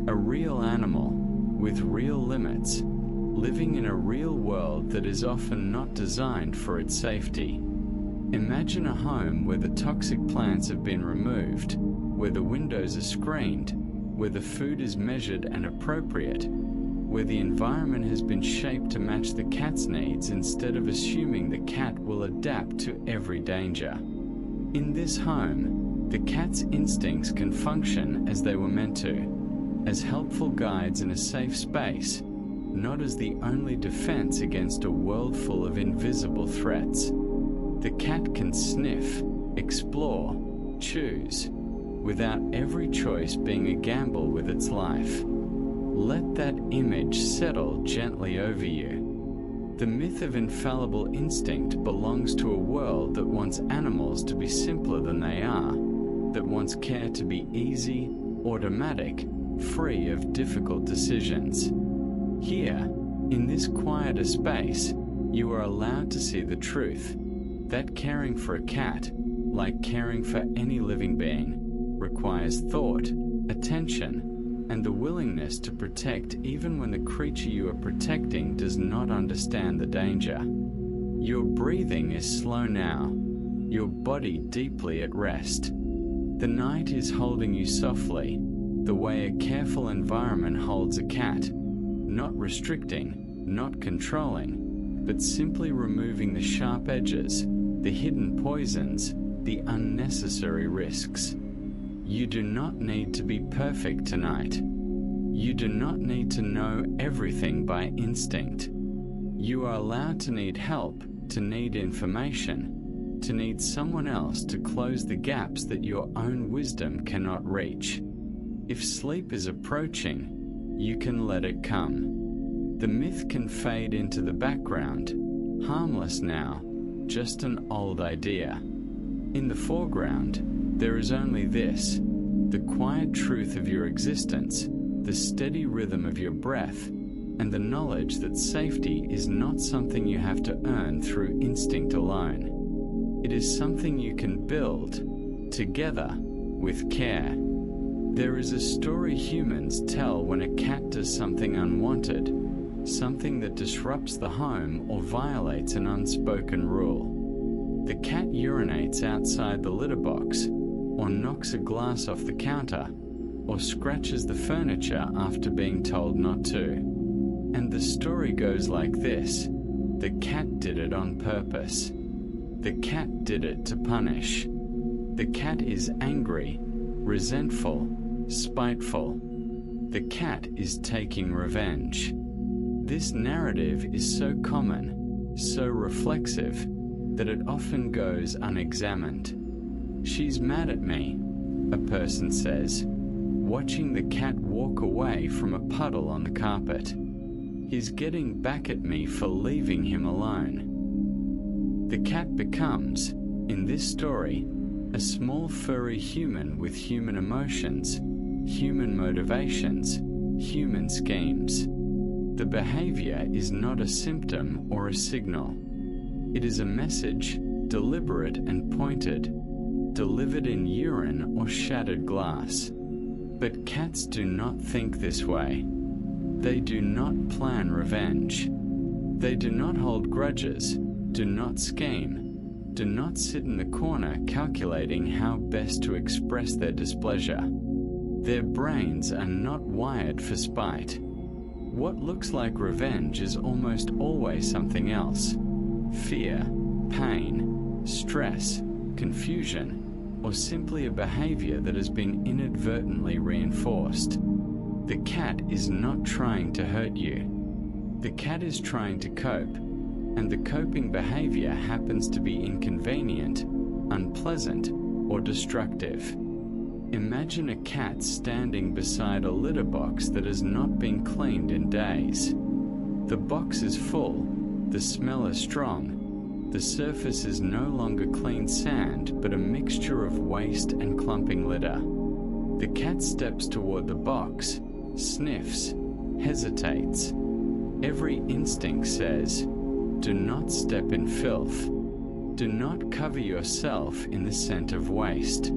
A real animal, with real limits, living in a real world that is often not designed for its safety. Imagine a home where the toxic plants have been removed, where the windows are screened, where the food is measured and appropriate, where the environment has been shaped to match the cat's needs instead of assuming the cat will adapt to every danger. In this home, the cat's instincts can function as they were meant to, as helpful guides in a safe space, not as the only defense against a world full of invisible threats. The cat can sniff, explore, choose, without every choice being a gamble with its life. Let that image settle gently over you. The myth of infallible instinct belongs to a world that wants animals to be simpler than they are, that wants care to be easy, automatic, free of difficult decisions. Here, in this quieter space, you are allowed to see the truth, that caring for a cat, like caring for any living being, requires thought, attention, and the willingness to protect even when the creature you are protecting does not understand the danger. Your breathing is slow now, your body deeply at rest. The night is holding you softly, the way a careful environment holds a cat, not restricting, not controlling, but simply removing the sharp edges, the hidden poisons, the unnecessary risks. You do not need to be perfect tonight. You do not need to know everything by instinct. You are allowed to need help, to need information, to need someone else to close the gaps that your own wisdom cannot reach. If sleep is approaching, you can let it come. The myth can fade into the background, harmless now, just an old idea. In the foreground, there is only this, the quiet truth of your existence, the steady rhythm of your breath, and the knowledge that safety is not something you have to earn through instinct alone. It is something you can build, together, with care. There is a story humans tell when a cat does something unwanted, something that disrupts the home or violates an unspoken rule. The cat urinates outside the litter box, or knocks a glass off the counter, or scratches the furniture after being told not to. And the story goes like this: the cat did it on purpose. The cat did it to punish. The cat is angry, resentful, spiteful. The cat is taking revenge. This narrative is so common, so reflexive, that it often goes unexamined. "She's mad at me," a person says, watching the cat walk away from a puddle on the carpet. "He's getting back at me for leaving him alone." The cat becomes, in this story, a small furry human with human emotions, human motivations, human schemes. The behavior is not a symptom or a signal. It is a message, deliberate and pointed, delivered in urine or shattered glass. But cats do not think this way. They do not plan revenge. They do not hold grudges, do not scheme, do not sit in the corner calculating how best to express their displeasure. Their brains are not wired for spite. What looks like revenge is almost always something else: fear, pain, stress, confusion, or simply a behavior that has been inadvertently reinforced. The cat is not trying to hurt you. The cat is trying to cope, and the coping behavior happens to be inconvenient, unpleasant, or destructive. Imagine a cat standing beside a litter box that has not been cleaned in days. The box is full, the smell is strong, the surface is no longer clean sand but a mixture of waste and clumping litter. The cat steps toward the box, sniffs, hesitates. Every instinct says, "Do not step in filth. Do not cover yourself in the scent of waste.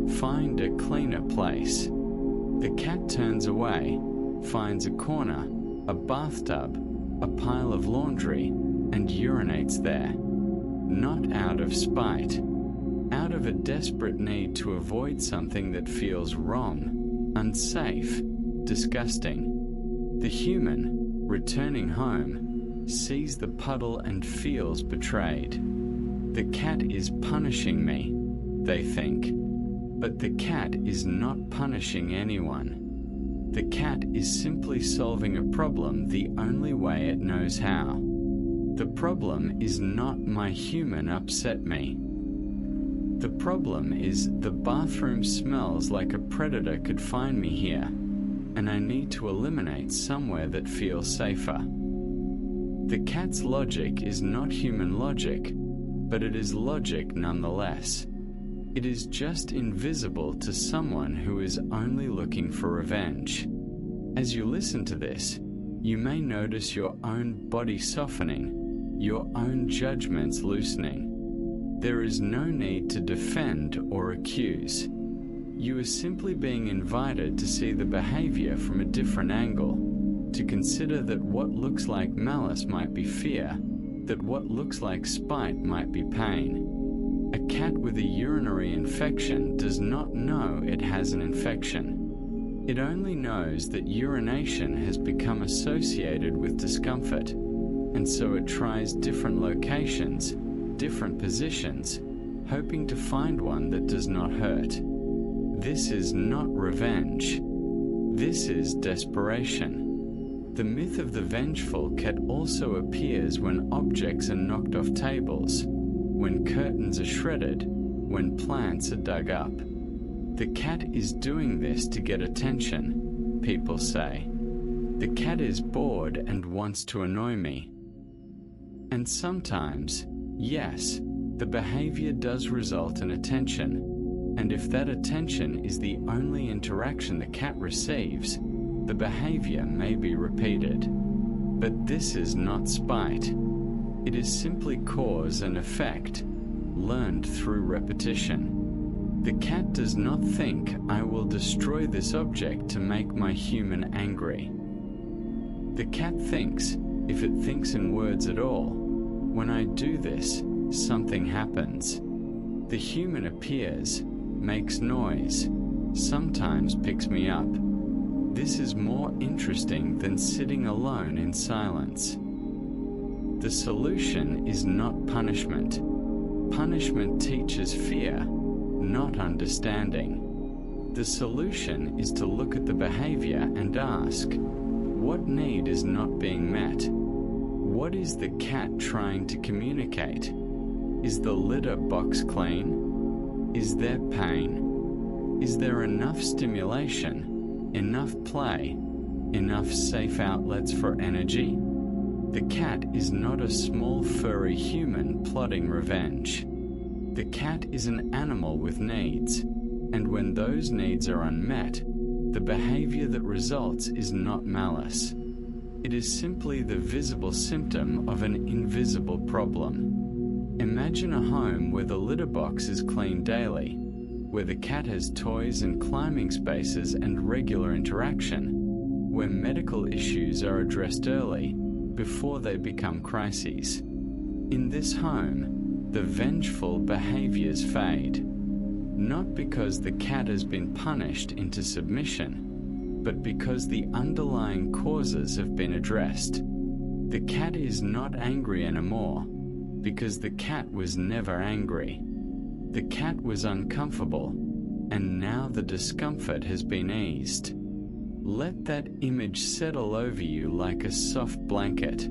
Find a cleaner place." The cat turns away, finds a corner, a bathtub, a pile of laundry, and urinates there. Not out of spite, out of a desperate need to avoid something that feels wrong, unsafe, disgusting. The human, returning home, sees the puddle and feels betrayed. The cat is punishing me, they think. But the cat is not punishing anyone. The cat is simply solving a problem the only way it knows how. The problem is not my human upset me. The problem is the bathroom smells like a predator could find me here, and I need to eliminate somewhere that feels safer. The cat's logic is not human logic, but it is logic nonetheless. It is just invisible to someone who is only looking for revenge. As you listen to this, you may notice your own body softening, your own judgments loosening. There is no need to defend or accuse. You are simply being invited to see the behavior from a different angle, to consider that what looks like malice might be fear, that what looks like spite might be pain. A cat with a urinary infection does not know it has an infection. It only knows that urination has become associated with discomfort, and so it tries different locations, different positions, hoping to find one that does not hurt. This is not revenge. This is desperation. The myth of the vengeful cat also appears when objects are knocked off tables, when curtains are shredded, when plants are dug up. The cat is doing this to get attention, people say. The cat is bored and wants to annoy me. And sometimes, yes, the behavior does result in attention, and if that attention is the only interaction the cat receives, the behavior may be repeated. But this is not spite. It is simply cause and effect, learned through repetition. The cat does not think, I will destroy this object to make my human angry. The cat thinks, if it thinks in words at all, when I do this, something happens. The human appears, makes noise, sometimes picks me up. This is more interesting than sitting alone in silence. The solution is not punishment. Punishment teaches fear, not understanding. The solution is to look at the behavior and ask, what need is not being met? What is the cat trying to communicate? Is the litter box clean? Is there pain? Is there enough stimulation, enough play, enough safe outlets for energy? The cat is not a small furry human plotting revenge. The cat is an animal with needs, and when those needs are unmet, the behavior that results is not malice. It is simply the visible symptom of an invisible problem. Imagine a home where the litter box is cleaned daily, where the cat has toys and climbing spaces and regular interaction, where medical issues are addressed early, before they become crises. In this home, the vengeful behaviors fade, not because the cat has been punished into submission, but because the underlying causes have been addressed. The cat is not angry anymore, because the cat was never angry. The cat was uncomfortable, and now the discomfort has been eased. Let that image settle over you like a soft blanket.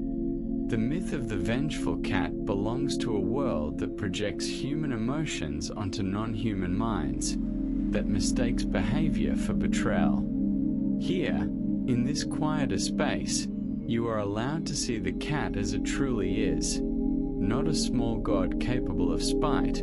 The myth of the vengeful cat belongs to a world that projects human emotions onto non-human minds, that mistakes behavior for betrayal. Here, in this quieter space, you are allowed to see the cat as it truly is, not a small god capable of spite,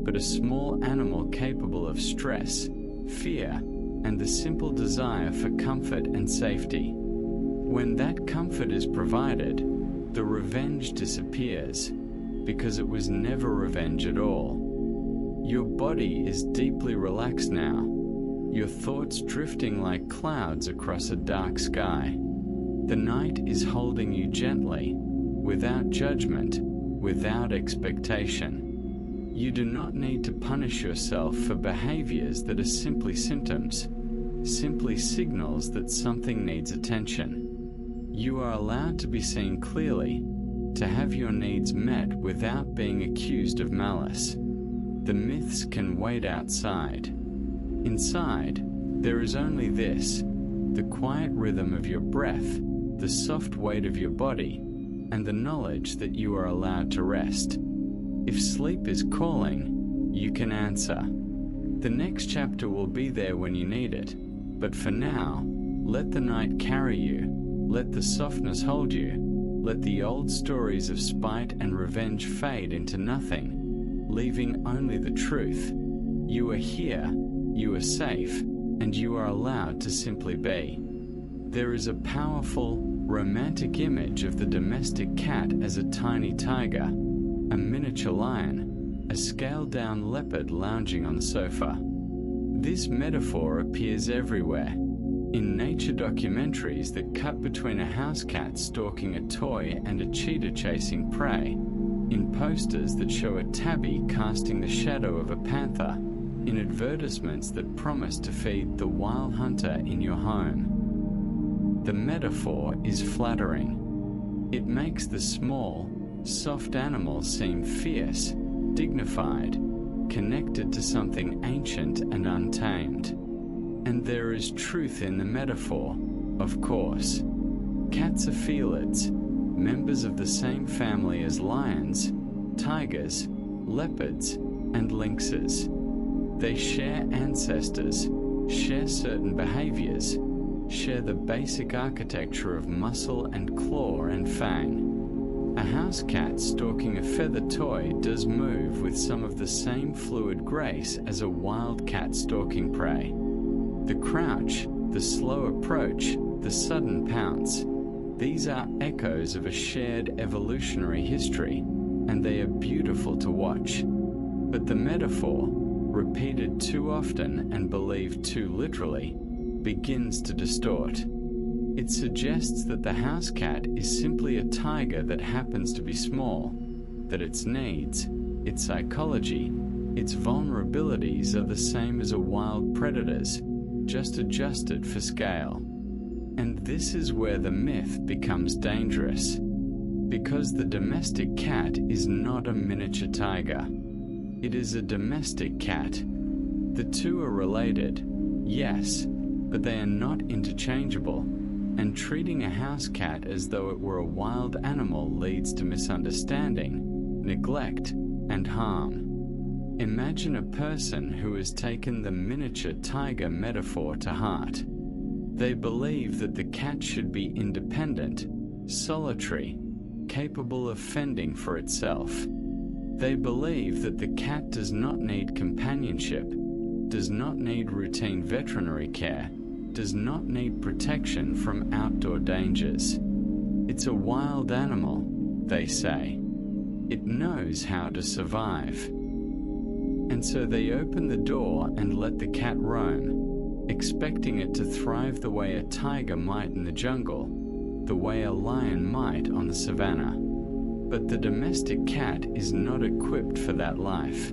but a small animal capable of stress, fear, and the simple desire for comfort and safety. When that comfort is provided, the revenge disappears, because it was never revenge at all. Your body is deeply relaxed now, your thoughts drifting like clouds across a dark sky. The night is holding you gently, without judgment, without expectation. You do not need to punish yourself for behaviors that are simply symptoms, simply signals that something needs attention. You are allowed to be seen clearly, to have your needs met without being accused of malice. The myths can wait outside. Inside, there is only this, the quiet rhythm of your breath, the soft weight of your body, and the knowledge that you are allowed to rest. If sleep is calling, you can answer. The next chapter will be there when you need it, but for now, let the night carry you, let the softness hold you, let the old stories of spite and revenge fade into nothing, leaving only the truth. You are here, you are safe, and you are allowed to simply be. There is a powerful, romantic image of the domestic cat as a tiny tiger, a miniature lion, a scaled-down leopard lounging on the sofa. This metaphor appears everywhere, in nature documentaries that cut between a house cat stalking a toy and a cheetah chasing prey, in posters that show a tabby casting the shadow of a panther, in advertisements that promise to feed the wild hunter in your home. The metaphor is flattering. It makes the small, soft animal seem fierce, dignified, connected to something ancient and untamed. And there is truth in the metaphor, of course. Cats are felids, members of the same family as lions, tigers, leopards, and lynxes. They share ancestors, share certain behaviors, share the basic architecture of muscle and claw and fang. A house cat stalking a feather toy does move with some of the same fluid grace as a wild cat stalking prey. The crouch, the slow approach, the sudden pounce, these are echoes of a shared evolutionary history, and they are beautiful to watch. But the metaphor, repeated too often and believed too literally, begins to distort. It suggests that the house cat is simply a tiger that happens to be small, that its needs, its psychology, its vulnerabilities are the same as a wild predator's, just adjusted for scale. And this is where the myth becomes dangerous, because the domestic cat is not a miniature tiger. It is a domestic cat. The two are related, yes, but they are not interchangeable. And treating a house cat as though it were a wild animal leads to misunderstanding, neglect, and harm. Imagine a person who has taken the miniature tiger metaphor to heart. They believe that the cat should be independent, solitary, capable of fending for itself. They believe that the cat does not need companionship, does not need routine veterinary care, does not need protection from outdoor dangers. It's a wild animal, they say. It knows how to survive. And so they open the door and let the cat roam, expecting it to thrive the way a tiger might in the jungle, the way a lion might on the savannah. But the domestic cat is not equipped for that life.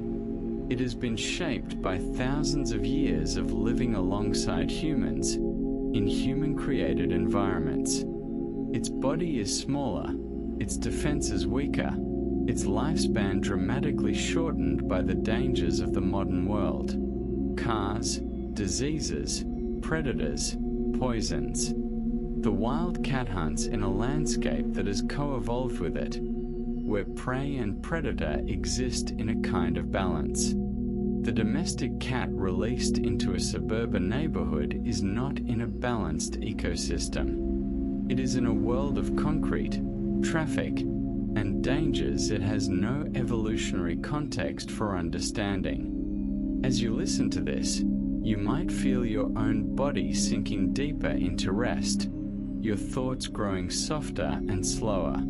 It has been shaped by thousands of years of living alongside humans in human-created environments. Its body is smaller, its defenses weaker, its lifespan dramatically shortened by the dangers of the modern world. Cars, diseases, predators, poisons. The wild cat hunts in a landscape that has co-evolved with it, where prey and predator exist in a kind of balance. The domestic cat released into a suburban neighborhood is not in a balanced ecosystem. It is in a world of concrete, traffic, and dangers it has no evolutionary context for understanding. As you listen to this, you might feel your own body sinking deeper into rest, your thoughts growing softer and slower.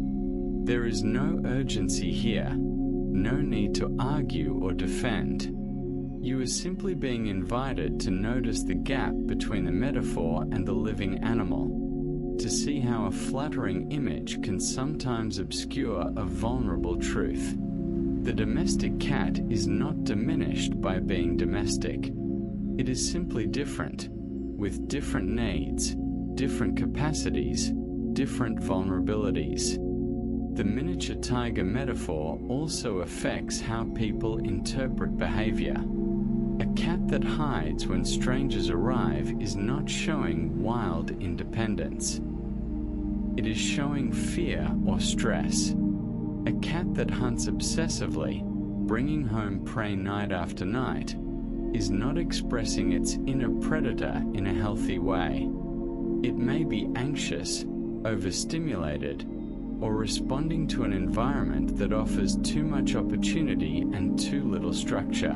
There is no urgency here, no need to argue or defend. You are simply being invited to notice the gap between the metaphor and the living animal, to see how a flattering image can sometimes obscure a vulnerable truth. The domestic cat is not diminished by being domestic. It is simply different, with different needs, different capacities, different vulnerabilities. The miniature tiger metaphor also affects how people interpret behavior. A cat that hides when strangers arrive is not showing wild independence. It is showing fear or stress. A cat that hunts obsessively, bringing home prey night after night, is not expressing its inner predator in a healthy way. It may be anxious, overstimulated, or responding to an environment that offers too much opportunity and too little structure.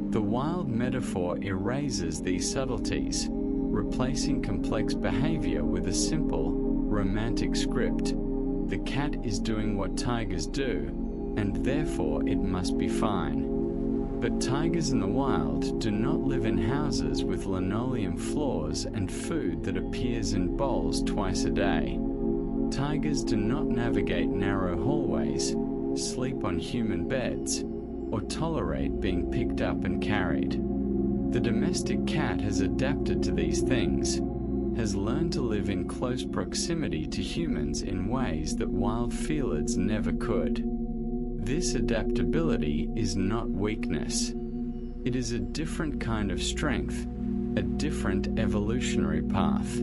The wild metaphor erases these subtleties, replacing complex behavior with a simple, romantic script. The cat is doing what tigers do, and therefore it must be fine. But tigers in the wild do not live in houses with linoleum floors and food that appears in bowls twice a day. Tigers do not navigate narrow hallways, sleep on human beds, or tolerate being picked up and carried. The domestic cat has adapted to these things, has learned to live in close proximity to humans in ways that wild felids never could. This adaptability is not weakness. It is a different kind of strength, a different evolutionary path.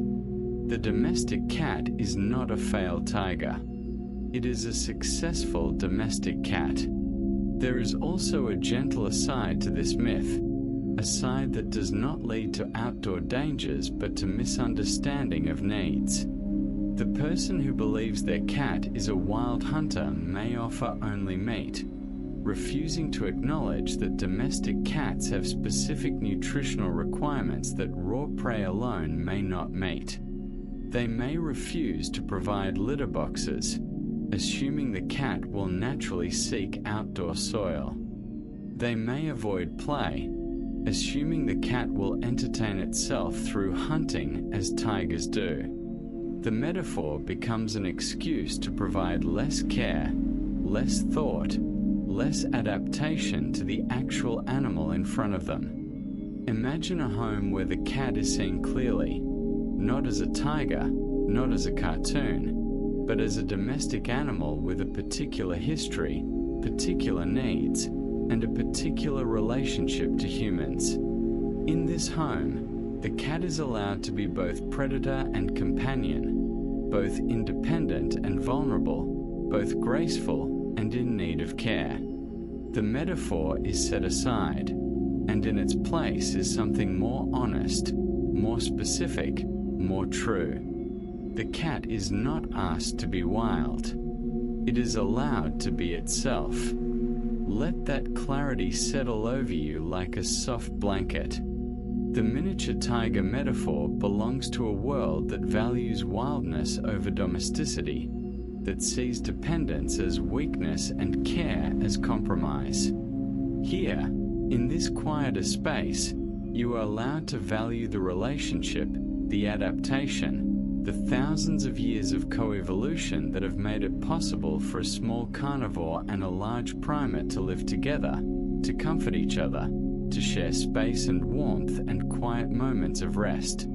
The domestic cat is not a failed tiger. It is a successful domestic cat. There is also a gentler side to this myth. a side that does not lead to outdoor dangers but to misunderstanding of needs. The person who believes their cat is a wild hunter may offer only meat, refusing to acknowledge that domestic cats have specific nutritional requirements that raw prey alone may not meet. They may refuse to provide litter boxes, assuming the cat will naturally seek outdoor soil. They may avoid play, assuming the cat will entertain itself through hunting as tigers do. The metaphor becomes an excuse to provide less care, less thought, less adaptation to the actual animal in front of them. Imagine a home where the cat is seen clearly, not as a tiger, not as a cartoon, but as a domestic animal with a particular history, particular needs, and a particular relationship to humans. In this home, the cat is allowed to be both predator and companion, both independent and vulnerable, both graceful and in need of care. The metaphor is set aside, and in its place is something more honest, more specific, more true. The cat is not asked to be wild. It is allowed to be itself. Let that clarity settle over you like a soft blanket. The miniature tiger metaphor belongs to a world that values wildness over domesticity, that sees dependence as weakness and care as compromise. Here, in this quieter space, you are allowed to value the relationship, the adaptation, the thousands of years of coevolution that have made it possible for a small carnivore and a large primate to live together, to comfort each other, to share space and warmth and quiet moments of rest.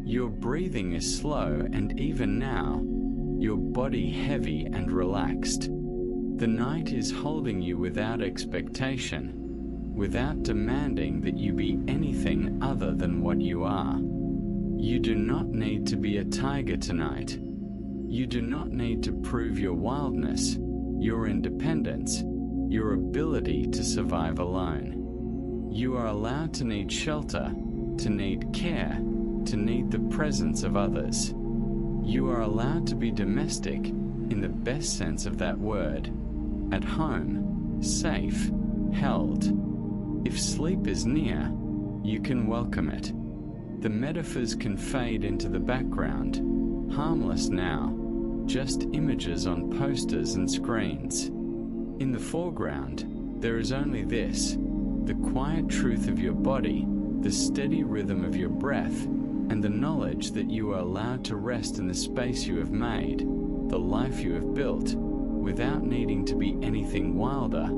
Your breathing is slow, and even now, your body heavy and relaxed. The night is holding you without expectation, without demanding that you be anything other than what you are. You do not need to be a tiger tonight. You do not need to prove your wildness, your independence, your ability to survive alone. You are allowed to need shelter, to need care, to need the presence of others. You are allowed to be domestic in the best sense of that word. At home, safe, held. If sleep is near, you can welcome it. The metaphors can fade into the background, harmless now, just images on posters and screens. In the foreground, there is only this: the quiet truth of your body, the steady rhythm of your breath, and the knowledge that you are allowed to rest in the space you have made, the life you have built, without needing to be anything wilder,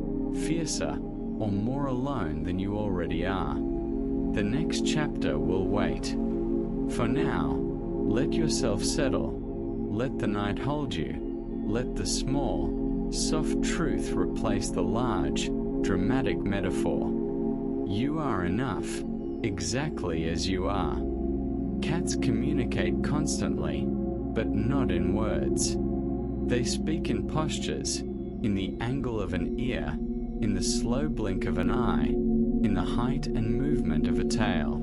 fiercer, or more alone than you already are. The next chapter will wait. For now, let yourself settle. Let the night hold you. Let the small, soft truth replace the large, dramatic metaphor. You are enough, exactly as you are. Cats communicate constantly, but not in words. They speak in postures, in the angle of an ear, in the slow blink of an eye, in the height and movement of a tail.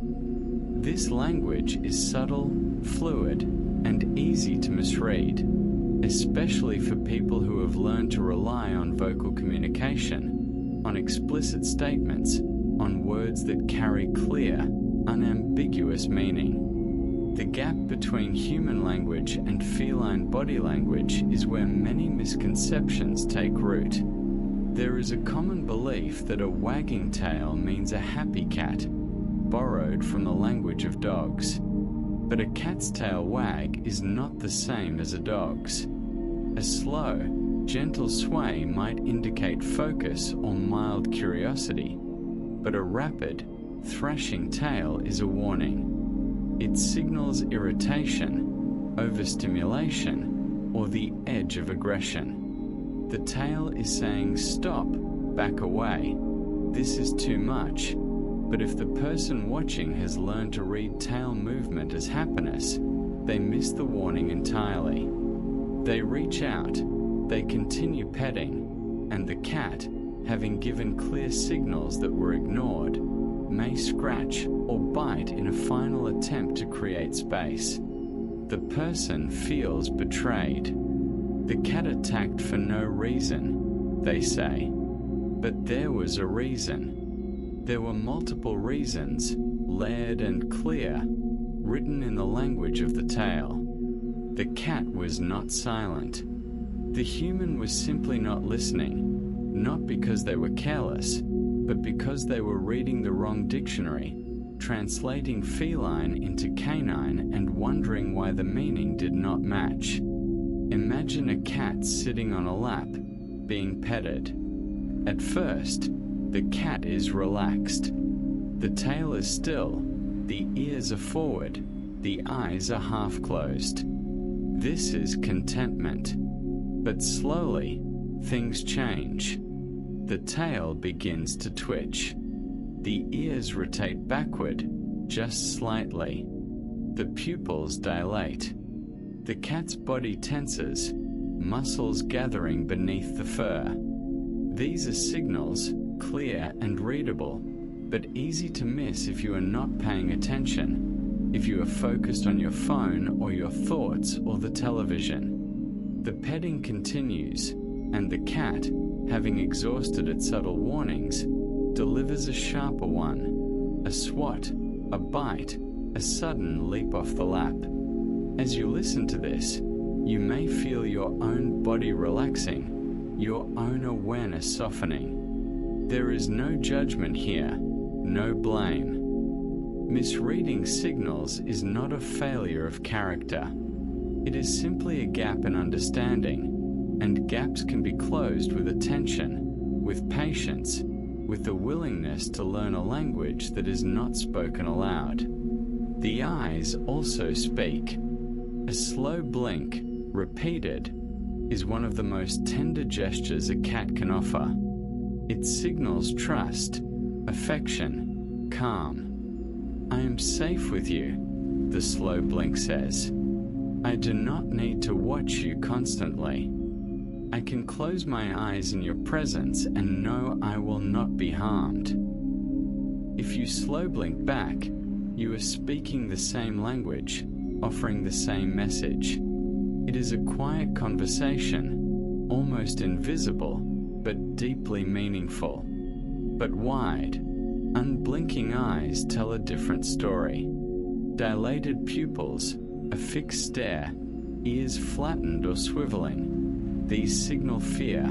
This language is subtle, fluid, and easy to misread, especially for people who have learned to rely on vocal communication, on explicit statements, on words that carry clear, unambiguous meaning. The gap between human language and feline body language is where many misconceptions take root. There is a common belief that a wagging tail means a happy cat, borrowed from the language of dogs. But a cat's tail wag is not the same as a dog's. A slow, gentle sway might indicate focus or mild curiosity, but a rapid, thrashing tail is a warning. It signals irritation, overstimulation, or the edge of aggression. The tail is saying, "Stop, back away. This is too much." But if the person watching has learned to read tail movement as happiness, they miss the warning entirely. They reach out, they continue petting, and the cat, having given clear signals that were ignored, may scratch or bite in a final attempt to create space. The person feels betrayed. The cat attacked for no reason, they say. But there was a reason. There were multiple reasons, layered and clear, written in the language of the tale. The cat was not silent. The human was simply not listening, not because they were careless, but because they were reading the wrong dictionary, translating feline into canine and wondering why the meaning did not match. Imagine a cat sitting on a lap, being petted. At first, the cat is relaxed. The tail is still, the ears are forward, the eyes are half closed. This is contentment. But slowly, things change. The tail begins to twitch. The ears rotate backward, just slightly. The pupils dilate. The cat's body tenses, muscles gathering beneath the fur. These are signals, clear and readable, but easy to miss if you are not paying attention, if you are focused on your phone or your thoughts or the television. The petting continues, and the cat, having exhausted its subtle warnings, delivers a sharper one, a swat, a bite, a sudden leap off the lap. As you listen to this, you may feel your own body relaxing, your own awareness softening. There is no judgment here, no blame. Misreading signals is not a failure of character. It is simply a gap in understanding, and gaps can be closed with attention, with patience, with the willingness to learn a language that is not spoken aloud. The eyes also speak. A slow blink, repeated, is one of the most tender gestures a cat can offer. It signals trust, affection, calm. I am safe with you, the slow blink says. I do not need to watch you constantly. I can close my eyes in your presence and know I will not be harmed. If you slow blink back, you are speaking the same language, offering the same message. It is a quiet conversation, almost invisible, but deeply meaningful. But wide, unblinking eyes tell a different story. Dilated pupils, a fixed stare, ears flattened or swiveling. These signal fear,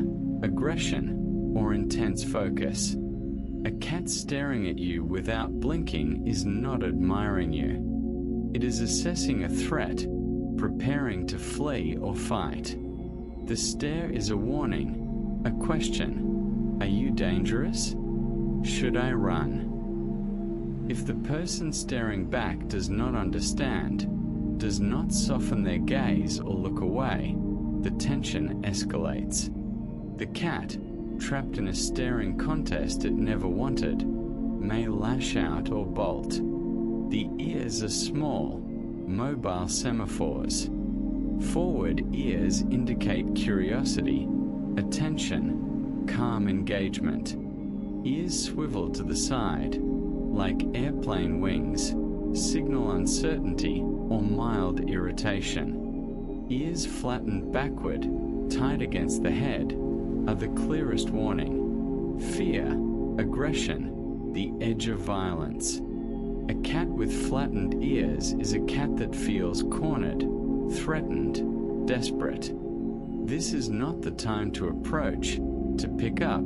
aggression, or intense focus. A cat staring at you without blinking is not admiring you. It is assessing a threat, preparing to flee or fight. The stare is a warning, a question. Are you dangerous? Should I run? If the person staring back does not understand, does not soften their gaze or look away, the tension escalates. The cat, trapped in a staring contest it never wanted, may lash out or bolt. The ears are small, mobile semaphores. Forward ears indicate curiosity, attention, calm engagement. Ears swivel to the side, like airplane wings, signal uncertainty or mild irritation. Ears flattened backward, tight against the head, are the clearest warning. Fear, aggression, the edge of violence. A cat with flattened ears is a cat that feels cornered, threatened, desperate. This is not the time to approach, to pick up,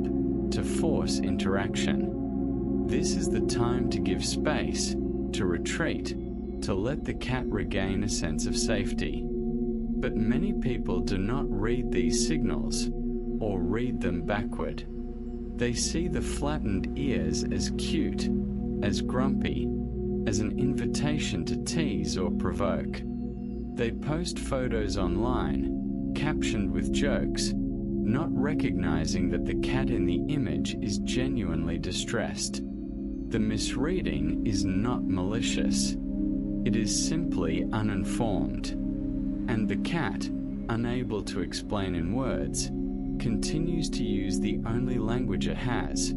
to force interaction. This is the time to give space, to retreat, to let the cat regain a sense of safety. But many people do not read these signals, or read them backward. They see the flattened ears as cute, as grumpy, as an invitation to tease or provoke. They post photos online, captioned with jokes, not recognizing that the cat in the image is genuinely distressed. The misreading is not malicious. It is simply uninformed. And the cat, unable to explain in words, continues to use the only language it has,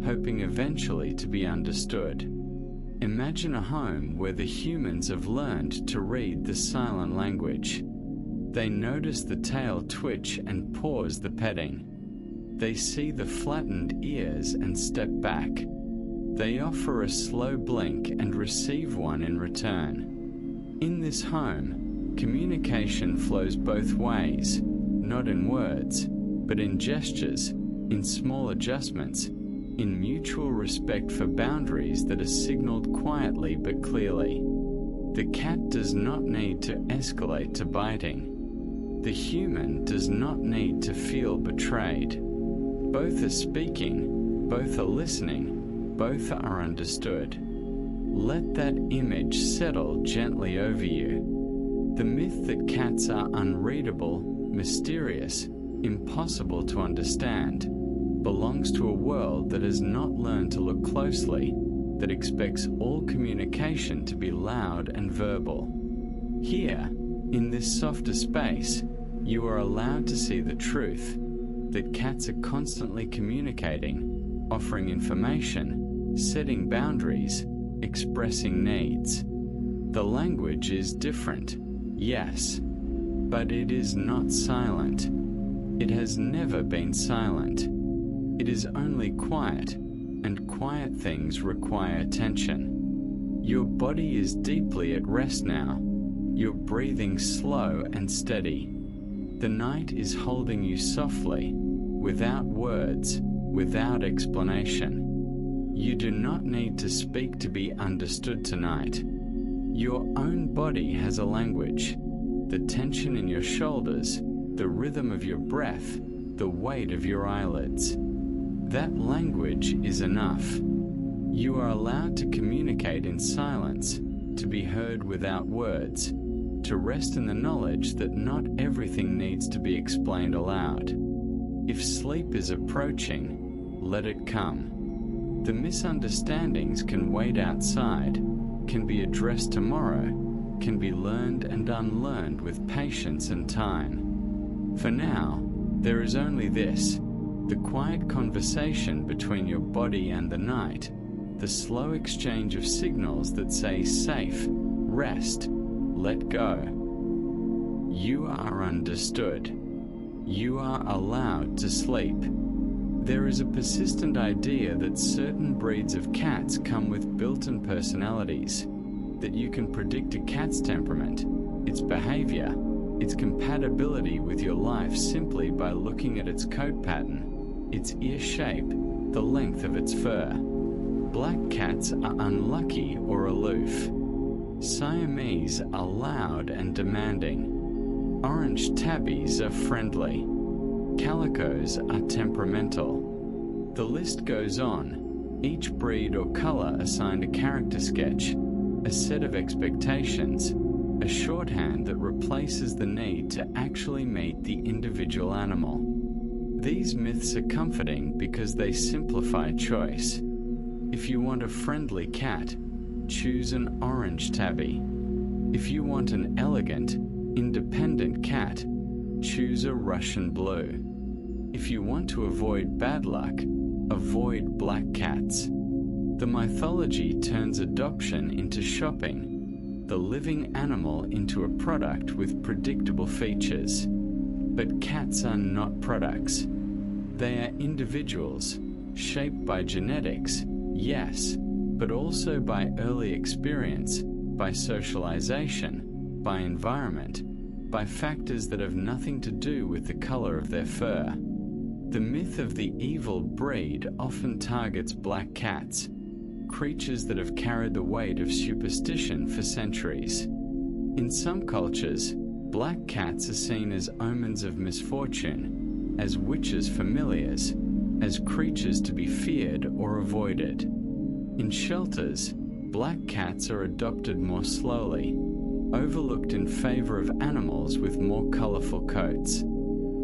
hoping eventually to be understood. Imagine a home where the humans have learned to read the silent language. They notice the tail twitch and pause the petting. They see the flattened ears and step back. They offer a slow blink and receive one in return. In this home, communication flows both ways, not in words, but in gestures, in small adjustments, in mutual respect for boundaries that are signaled quietly but clearly. The cat does not need to escalate to biting. The human does not need to feel betrayed. Both are speaking, both are listening, both are understood. Let that image settle gently over you. The myth that cats are unreadable, mysterious, impossible to understand, belongs to a world that has not learned to look closely, that expects all communication to be loud and verbal. Here, in this softer space, you are allowed to see the truth, that cats are constantly communicating, offering information, setting boundaries, expressing needs. The language is different, yes, but it is not silent. It has never been silent. It is only quiet, and quiet things require attention. Your body is deeply at rest now. You're breathing slow and steady. The night is holding you softly, without words, without explanation. You do not need to speak to be understood tonight. Your own body has a language. The tension in your shoulders, the rhythm of your breath, the weight of your eyelids. That language is enough. You are allowed to communicate in silence, to be heard without words, to rest in the knowledge that not everything needs to be explained aloud. If sleep is approaching, let it come. The misunderstandings can wait outside, can be addressed tomorrow, can be learned and unlearned with patience and time. For now, there is only this: the quiet conversation between your body and the night, the slow exchange of signals that say safe, rest, let go. You are understood. You are allowed to sleep. There is a persistent idea that certain breeds of cats come with built-in personalities, that you can predict a cat's temperament, its behavior, its compatibility with your life simply by looking at its coat pattern, its ear shape, the length of its fur. Black cats are unlucky or aloof. Siamese are loud and demanding. Orange tabbies are friendly. Calicos are temperamental. The list goes on. Each breed or color assigned a character sketch, a set of expectations, a shorthand that replaces the need to actually meet the individual animal. These myths are comforting because they simplify choice. If you want a friendly cat, choose an orange tabby. If you want an elegant, independent cat, choose a Russian blue. If you want to avoid bad luck, avoid black cats. The mythology turns adoption into shopping, the living animal into a product with predictable features. But cats are not products. They are individuals, shaped by genetics, yes, but also by early experience, by socialization, by environment, by factors that have nothing to do with the color of their fur. The myth of the evil breed often targets black cats, creatures that have carried the weight of superstition for centuries. In some cultures, black cats are seen as omens of misfortune, as witches' familiars, as creatures to be feared or avoided. In shelters, black cats are adopted more slowly, overlooked in favor of animals with more colorful coats.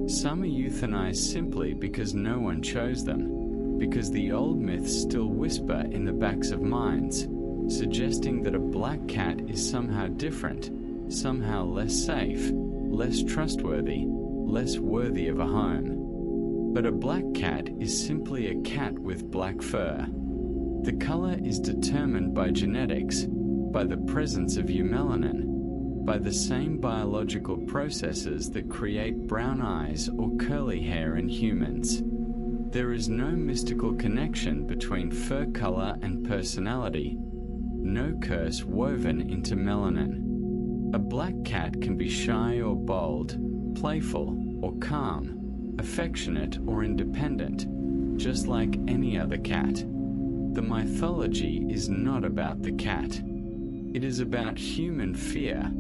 Some are euthanized simply because no one chose them, because the old myths still whisper in the backs of minds, suggesting that a black cat is somehow different, somehow less safe, less trustworthy, less worthy of a home. But a black cat is simply a cat with black fur. The color is determined by genetics, by the presence of eumelanin, by the same biological processes that create brown eyes or curly hair in humans. There is no mystical connection between fur color and personality, no curse woven into melanin. A black cat can be shy or bold, playful or calm, affectionate or independent, just like any other cat. The mythology is not about the cat. It is about human fear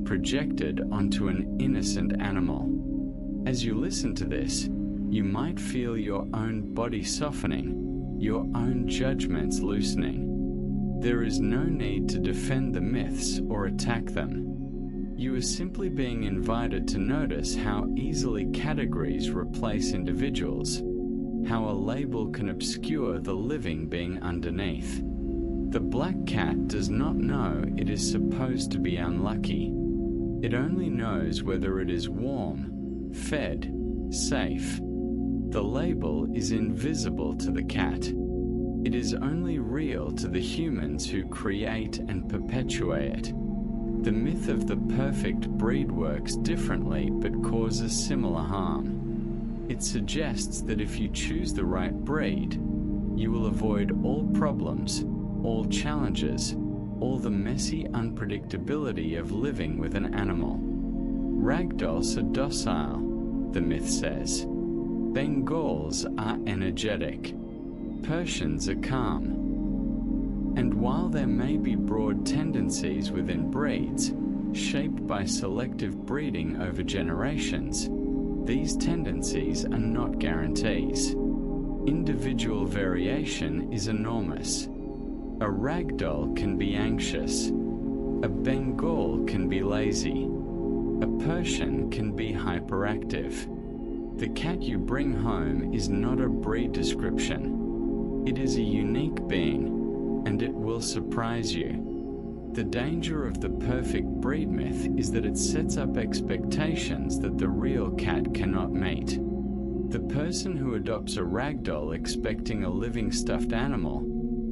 projected onto an innocent animal. As you listen to this, you might feel your own body softening, your own judgments loosening. There is no need to defend the myths or attack them. You are simply being invited to notice how easily categories replace individuals, how a label can obscure the living being underneath. The black cat does not know it is supposed to be unlucky. It only knows whether it is warm, fed, safe. The label is invisible to the cat. It is only real to the humans who create and perpetuate it. The myth of the perfect breed works differently but causes similar harm. It suggests that if you choose the right breed, you will avoid all problems, all challenges, all the messy unpredictability of living with an animal. Ragdolls are docile, the myth says. Bengals are energetic. Persians are calm. And while there may be broad tendencies within breeds, shaped by selective breeding over generations, these tendencies are not guarantees. Individual variation is enormous. A ragdoll can be anxious. A Bengal can be lazy. A Persian can be hyperactive. The cat you bring home is not a breed description. It is a unique being, and it will surprise you. The danger of the perfect breed myth is that it sets up expectations that the real cat cannot meet. The person who adopts a ragdoll expecting a living stuffed animal,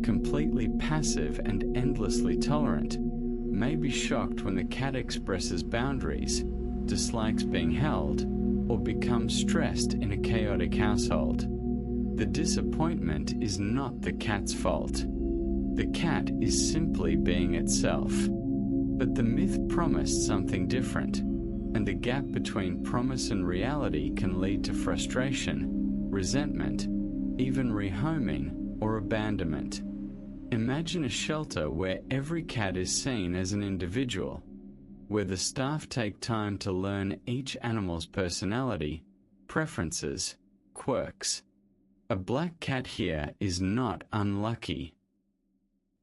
completely passive and endlessly tolerant, may be shocked when the cat expresses boundaries, dislikes being held, or becomes stressed in a chaotic household. The disappointment is not the cat's fault. The cat is simply being itself. But the myth promised something different, and the gap between promise and reality can lead to frustration, resentment, even rehoming or abandonment. Imagine a shelter where every cat is seen as an individual, where the staff take time to learn each animal's personality, preferences, quirks. A black cat here is not unlucky.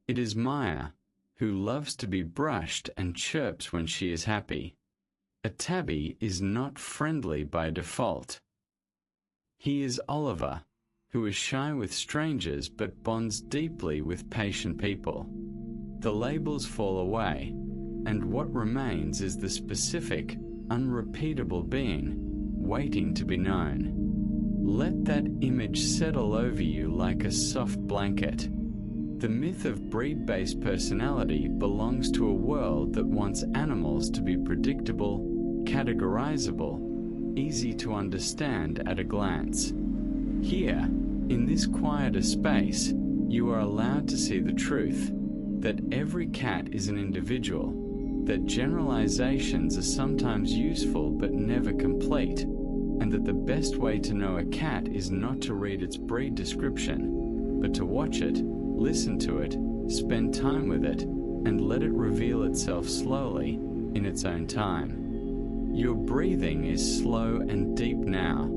It is Maya, who loves to be brushed and chirps when she is happy. A tabby is not friendly by default. He is Oliver, who is shy with strangers but bonds deeply with patient people. The labels fall away, and what remains is the specific, unrepeatable being, waiting to be known. Let that image settle over you like a soft blanket. The myth of breed-based personality belongs to a world that wants animals to be predictable, categorizable, easy to understand at a glance. Here, in this quieter space, you are allowed to see the truth, that every cat is an individual, that generalizations are sometimes useful but never complete, and that the best way to know a cat is not to read its breed description, but to watch it, listen to it, spend time with it, and let it reveal itself slowly in its own time. Your breathing is slow and deep now,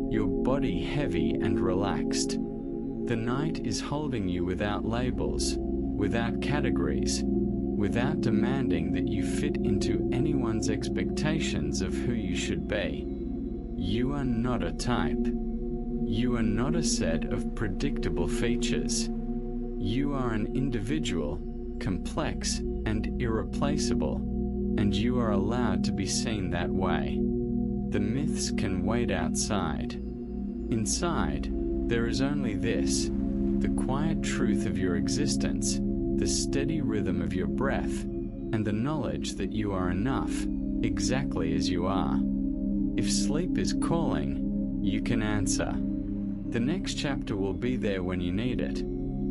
your body heavy and relaxed. The night is holding you without labels, without categories, without demanding that you fit into anyone's expectations of who you should be. You are not a type. You are not a set of predictable features. You are an individual, complex and irreplaceable, and you are allowed to be seen that way. The myths can wait outside. Inside, there is only this: the quiet truth of your existence, the steady rhythm of your breath, and the knowledge that you are enough, exactly as you are. If sleep is calling, you can answer. The next chapter will be there when you need it,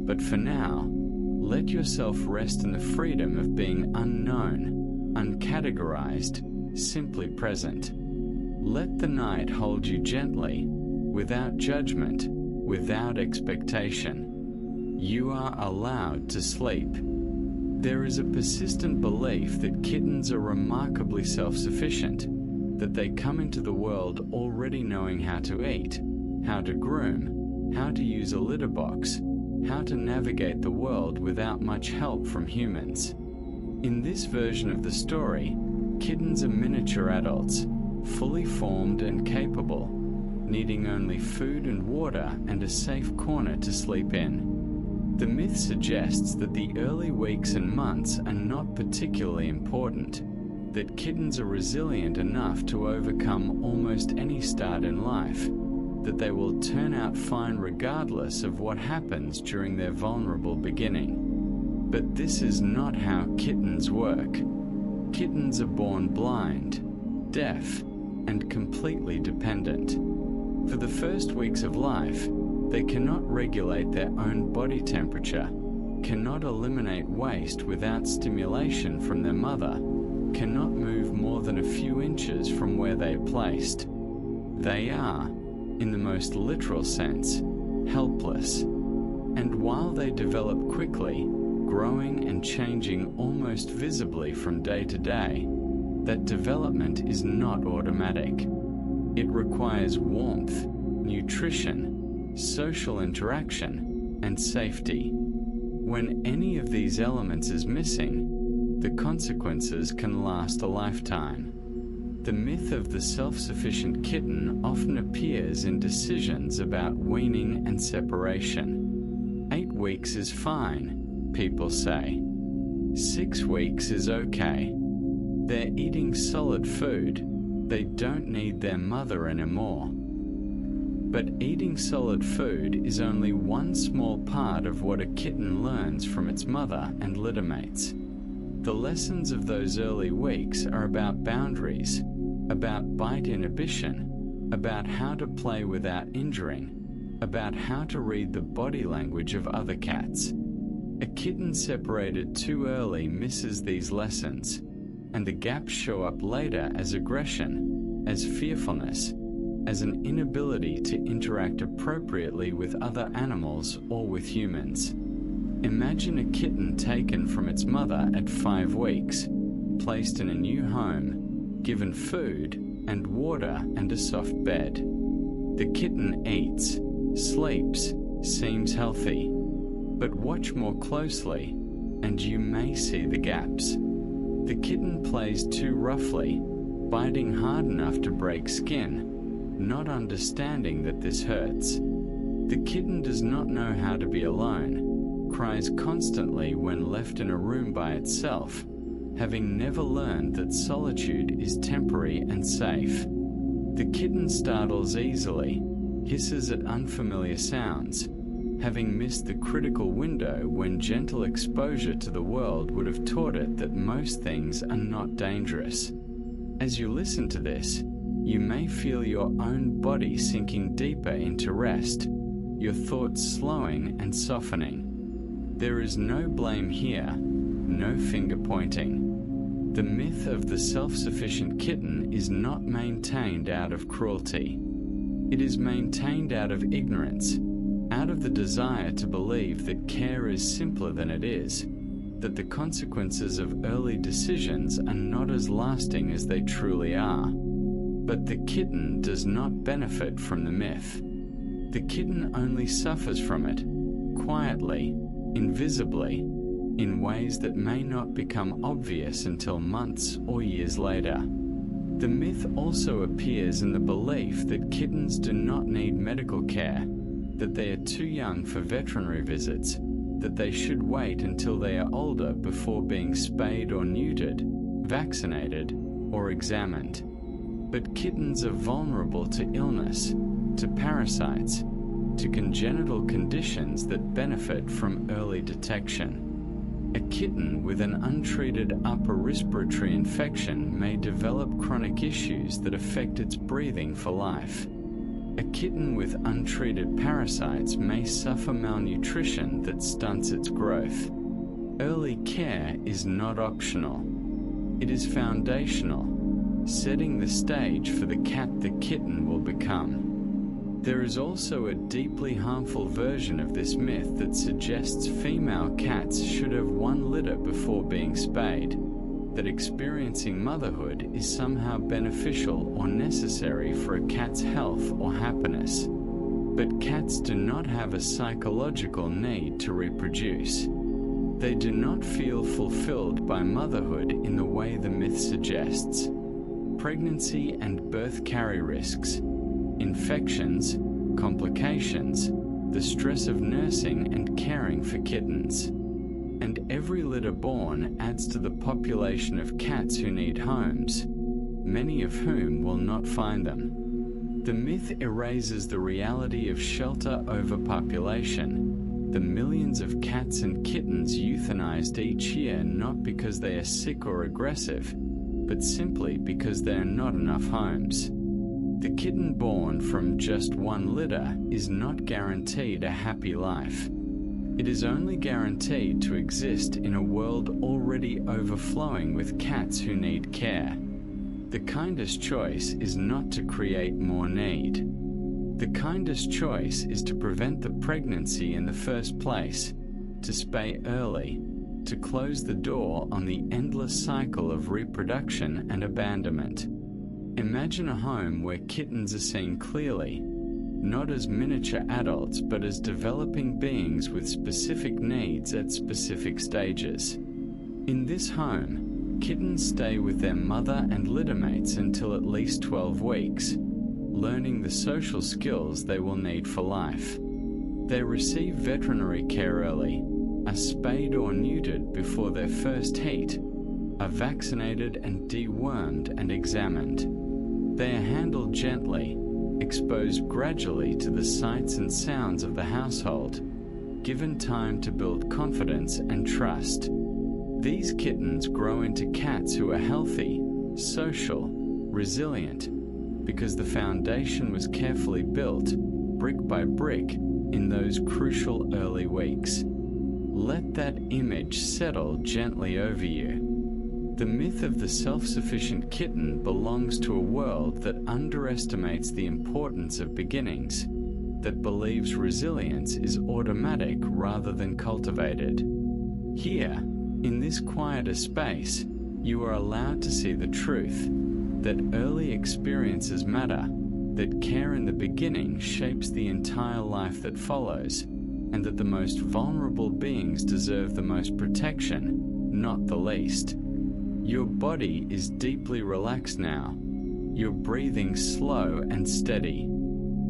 but for now, let yourself rest in the freedom of being unknown, uncategorized, simply present. Let the night hold you gently, without judgment, without expectation. You are allowed to sleep. There is a persistent belief that kittens are remarkably self-sufficient, that they come into the world already knowing how to eat, how to groom, how to use a litter box, how to navigate the world without much help from humans. In this version of the story, kittens are miniature adults, fully formed and capable, needing only food and water and a safe corner to sleep in. The myth suggests that the early weeks and months are not particularly important, that kittens are resilient enough to overcome almost any start in life, that they will turn out fine regardless of what happens during their vulnerable beginning. But this is not how kittens work. Kittens are born blind, deaf, and completely dependent. For the first weeks of life, they cannot regulate their own body temperature, cannot eliminate waste without stimulation from their mother, cannot move more than a few inches from where they are placed. They are, in the most literal sense, helpless. And while they develop quickly, growing and changing almost visibly from day to day, that development is not automatic. It requires warmth, nutrition, social interaction, and safety. When any of these elements is missing, the consequences can last a lifetime. The myth of the self-sufficient kitten often appears in decisions about weaning and separation. 8 weeks is fine, people say. 6 weeks is okay. They're eating solid food. They don't need their mother anymore. But eating solid food is only one small part of what a kitten learns from its mother and littermates. The lessons of those early weeks are about boundaries, about bite inhibition, about how to play without injuring, about how to read the body language of other cats. A kitten separated too early misses these lessons, and the gaps show up later as aggression, as fearfulness, as an inability to interact appropriately with other animals or with humans. Imagine a kitten taken from its mother at 5 weeks, placed in a new home, given food and water and a soft bed. The kitten eats, sleeps, seems healthy. But watch more closely, and you may see the gaps. The kitten plays too roughly, biting hard enough to break skin, not understanding that this hurts. The kitten does not know how to be alone, cries constantly when left in a room by itself, having never learned that solitude is temporary and safe. The kitten startles easily, hisses at unfamiliar sounds, having missed the critical window when gentle exposure to the world would have taught it that most things are not dangerous. As you listen to this, you may feel your own body sinking deeper into rest, your thoughts slowing and softening. There is no blame here, no finger pointing. The myth of the self-sufficient kitten is not maintained out of cruelty. It is maintained out of ignorance, out of the desire to believe that care is simpler than it is, that the consequences of early decisions are not as lasting as they truly are. But the kitten does not benefit from the myth. The kitten only suffers from it, quietly, invisibly, in ways that may not become obvious until months or years later. The myth also appears in the belief that kittens do not need medical care, that they are too young for veterinary visits, that they should wait until they are older before being spayed or neutered, vaccinated, or examined. But kittens are vulnerable to illness, to parasites, to congenital conditions that benefit from early detection. A kitten with an untreated upper respiratory infection may develop chronic issues that affect its breathing for life. A kitten with untreated parasites may suffer malnutrition that stunts its growth. Early care is not optional. It is foundational, setting the stage for the cat the kitten will become. There is also a deeply harmful version of this myth that suggests female cats should have one litter before being spayed, that experiencing motherhood is somehow beneficial or necessary for a cat's health or happiness. But cats do not have a psychological need to reproduce. They do not feel fulfilled by motherhood in the way the myth suggests. Pregnancy and birth carry risks, infections, complications, the stress of nursing and caring for kittens. And every litter born adds to the population of cats who need homes, many of whom will not find them. The myth erases the reality of shelter overpopulation, the millions of cats and kittens euthanized each year not because they are sick or aggressive, but simply because there are not enough homes. The kitten born from just one litter is not guaranteed a happy life. It is only guaranteed to exist in a world already overflowing with cats who need care. The kindest choice is not to create more need. The kindest choice is to prevent the pregnancy in the first place, to spay early, to close the door on the endless cycle of reproduction and abandonment. Imagine a home where kittens are seen clearly, not as miniature adults but as developing beings with specific needs at specific stages. In this home, kittens stay with their mother and littermates until at least 12 weeks, learning the social skills they will need for life. They receive veterinary care early, are spayed or neutered before their first heat, are vaccinated and dewormed and examined. They are handled gently, exposed gradually to the sights and sounds of the household, given time to build confidence and trust. These kittens grow into cats who are healthy, social, resilient, because the foundation was carefully built, brick by brick, in those crucial early weeks. Let that image settle gently over you. The myth of the self-sufficient kitten belongs to a world that underestimates the importance of beginnings, that believes resilience is automatic rather than cultivated. Here, in this quieter space, you are allowed to see the truth, that early experiences matter, that care in the beginning shapes the entire life that follows, and that the most vulnerable beings deserve the most protection, not the least. Your body is deeply relaxed now. You're breathing slow and steady.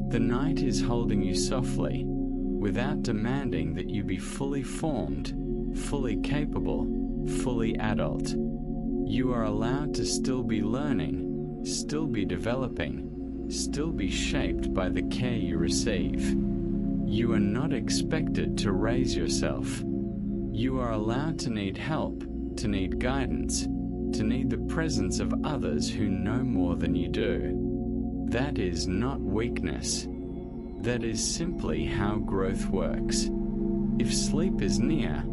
The night is holding you softly, without demanding that you be fully formed, fully capable, fully adult. You are allowed to still be learning, still be developing, still be shaped by the care you receive. You are not expected to raise yourself. You are allowed to need help, to need guidance, to need the presence of others who know more than you do. That is not weakness. That is simply how growth works. If sleep is near,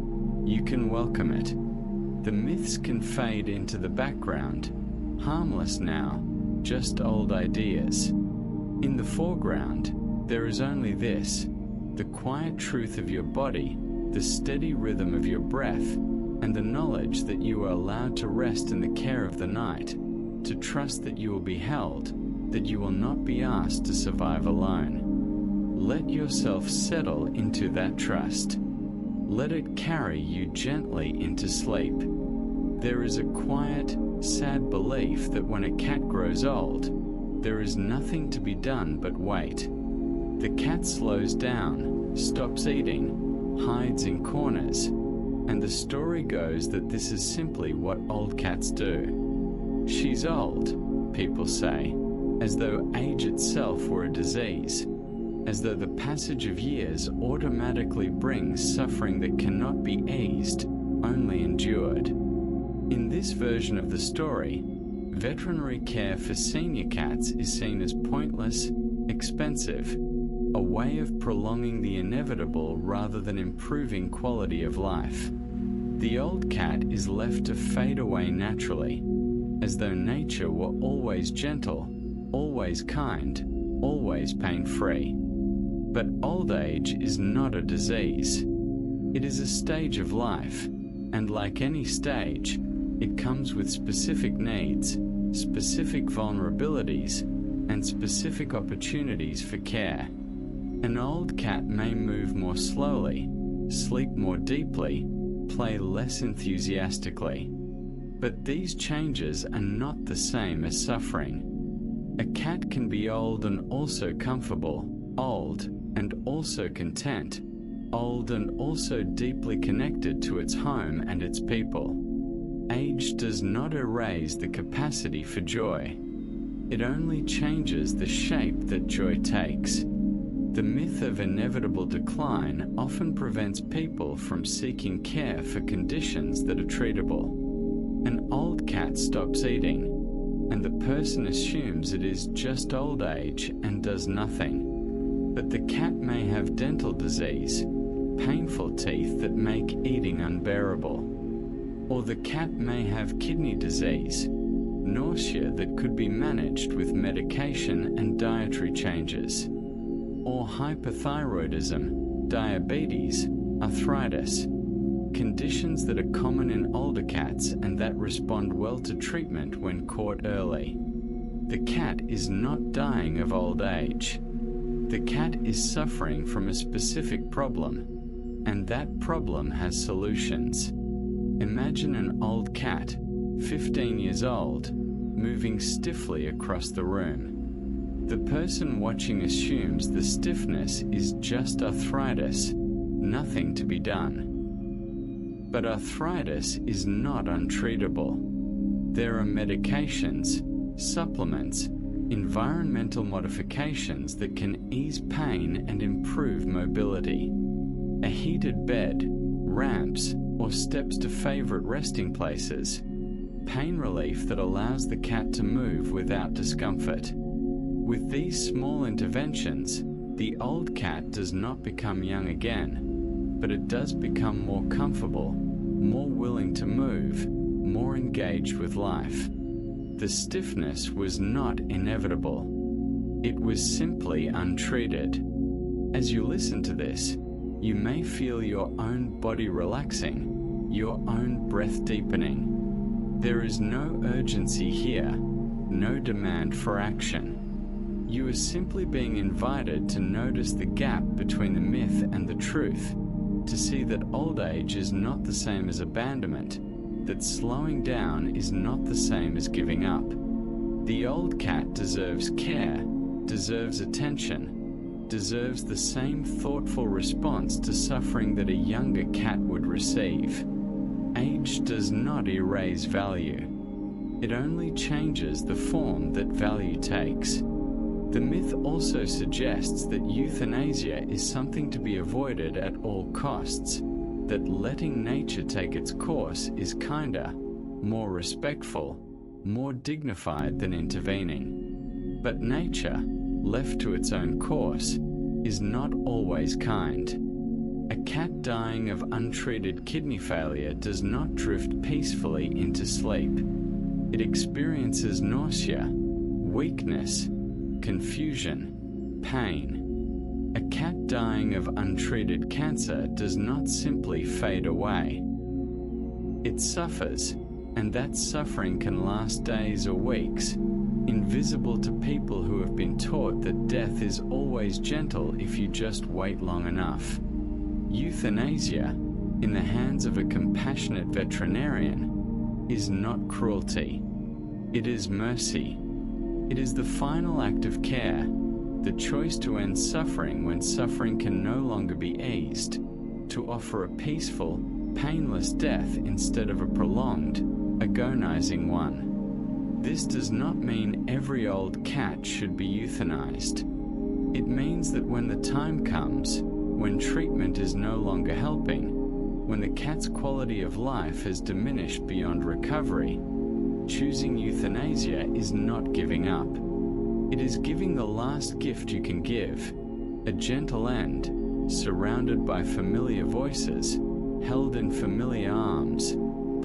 you can welcome it. The myths can fade into the background, harmless now, just old ideas. In the foreground, there is only this, the quiet truth of your body, the steady rhythm of your breath, and the knowledge that you are allowed to rest in the care of the night, to trust that you will be held, that you will not be asked to survive alone. Let yourself settle into that trust. Let it carry you gently into sleep. There is a quiet, sad belief that when a cat grows old, there is nothing to be done but wait. The cat slows down, stops eating, hides in corners, and the story goes that this is simply what old cats do. She's old, people say. as though age itself were a disease, as though the passage of years automatically brings suffering that cannot be eased, only endured. In this version of the story, veterinary care for senior cats is seen as pointless, expensive, a way of prolonging the inevitable rather than improving quality of life. The old cat is left to fade away naturally, as though nature were always gentle, always kind, always pain-free. But old age is not a disease. It is a stage of life, and like any stage, it comes with specific needs, specific vulnerabilities, and specific opportunities for care. An old cat may move more slowly, sleep more deeply, play less enthusiastically. But these changes are not the same as suffering. A cat can be old and also comfortable, old and also content, old and also deeply connected to its home and its people. Age does not erase the capacity for joy. It only changes the shape that joy takes. The myth of inevitable decline often prevents people from seeking care for conditions that are treatable. An old cat stops eating, and the person assumes it is just old age and does nothing. But the cat may have dental disease, painful teeth that make eating unbearable. Or the cat may have kidney disease, nausea that could be managed with medication and dietary changes. Or hypothyroidism, diabetes, arthritis, conditions that are common in older cats and that respond well to treatment when caught early. The cat is not dying of old age. The cat is suffering from a specific problem, and that problem has solutions. Imagine an old cat, 15 years old, moving stiffly across the room. The person watching assumes the stiffness is just arthritis, nothing to be done. But arthritis is not untreatable. There are medications, supplements, environmental modifications that can ease pain and improve mobility. A heated bed, ramps, or steps to favorite resting places. Pain relief that allows the cat to move without discomfort. With these small interventions, the old cat does not become young again, but it does become more comfortable, more willing to move, more engaged with life. The stiffness was not inevitable. It was simply untreated. As you listen to this, you may feel your own body relaxing, your own breath deepening. There is no urgency here, no demand for action. You are simply being invited to notice the gap between the myth and the truth, to see that old age is not the same as abandonment, that slowing down is not the same as giving up. The old cat deserves care, deserves attention, deserves the same thoughtful response to suffering that a younger cat would receive. Age does not erase value. It only changes the form that value takes. The myth also suggests that euthanasia is something to be avoided at all costs, that letting nature take its course is kinder, more respectful, more dignified than intervening. But nature, left to its own course, is not always kind. A cat dying of untreated kidney failure does not drift peacefully into sleep. It experiences nausea, weakness, confusion, pain. A cat dying of untreated cancer does not simply fade away. It suffers, and that suffering can last days or weeks, invisible to people who have been taught that death is always gentle if you just wait long enough. Euthanasia, in the hands of a compassionate veterinarian, is not cruelty. It is mercy. It is the final act of care, the choice to end suffering when suffering can no longer be eased, to offer a peaceful, painless death instead of a prolonged, agonizing one. This does not mean every old cat should be euthanized. It means that when the time comes, when treatment is no longer helping, when the cat's quality of life has diminished beyond recovery, choosing euthanasia is not giving up. It is giving the last gift you can give, a gentle end, surrounded by familiar voices, held in familiar arms,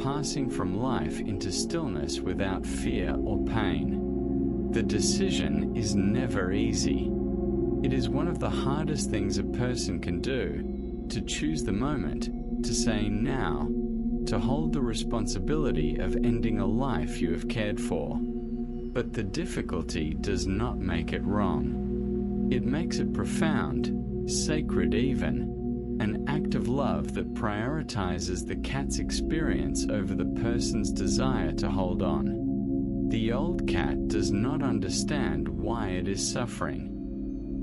passing from life into stillness without fear or pain. The decision is never easy. It is one of the hardest things a person can do, to choose the moment, to say now, to hold the responsibility of ending a life you have cared for. But the difficulty does not make it wrong. It makes it profound, sacred even, an act of love that prioritizes the cat's experience over the person's desire to hold on. The old cat does not understand why it is suffering.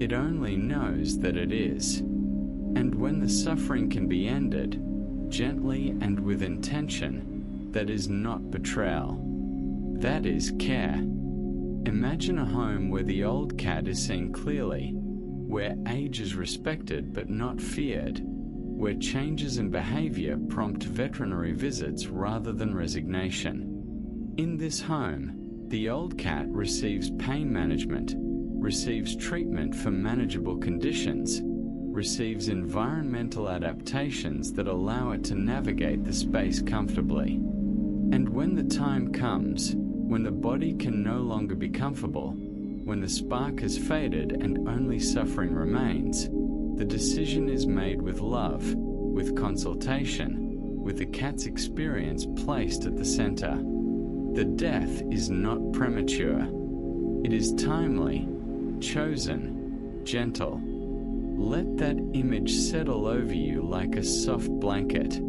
It only knows that it is. And when the suffering can be ended, gently and with intention, that is not betrayal. That is care. Imagine a home where the old cat is seen clearly, where age is respected but not feared, where changes in behavior prompt veterinary visits rather than resignation. In this home, the old cat receives pain management, receives treatment for manageable conditions, receives environmental adaptations that allow it to navigate the space comfortably. And when the time comes, when the body can no longer be comfortable, when the spark has faded and only suffering remains, the decision is made with love, with consultation, with the cat's experience placed at the center. The death is not premature. It is timely, chosen, gentle. Let that image settle over you like a soft blanket.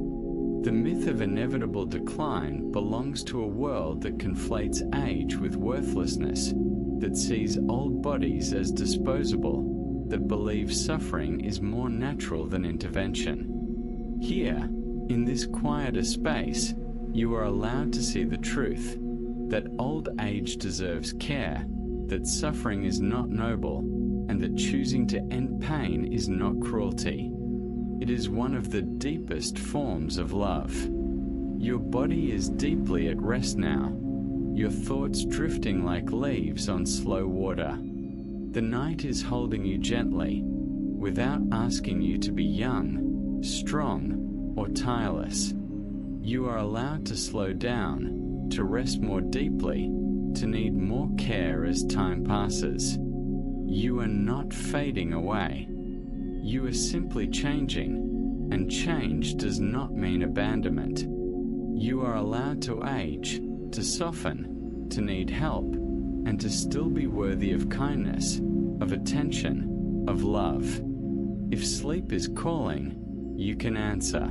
The myth of inevitable decline belongs to a world that conflates age with worthlessness, that sees old bodies as disposable, that believes suffering is more natural than intervention. Here, in this quieter space, you are allowed to see the truth, that old age deserves care, that suffering is not noble, and that choosing to end pain is not cruelty. It is one of the deepest forms of love. Your body is deeply at rest now, your thoughts drifting like leaves on slow water. The night is holding you gently, without asking you to be young, strong, or tireless. You are allowed to slow down, to rest more deeply, to need more care as time passes. You are not fading away. You are simply changing, and change does not mean abandonment. You are allowed to age, to soften, to need help, and to still be worthy of kindness, of attention, of love. If sleep is calling, you can answer.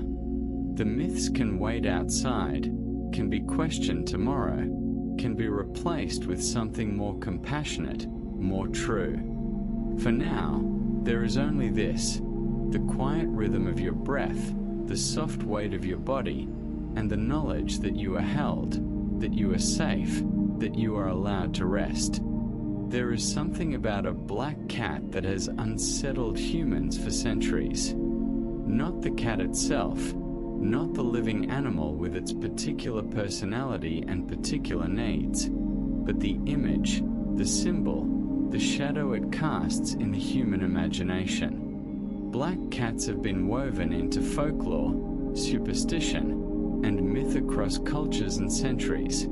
The myths can wait outside, can be questioned tomorrow, can be replaced with something more compassionate, more true. For now, there is only this, the quiet rhythm of your breath, the soft weight of your body, and the knowledge that you are held, that you are safe, that you are allowed to rest. There is something about a black cat that has unsettled humans for centuries. Not the cat itself, not the living animal with its particular personality and particular needs, but the image, the symbol, the shadow it casts in the human imagination. Black cats have been woven into folklore, superstition, and myth across cultures and centuries,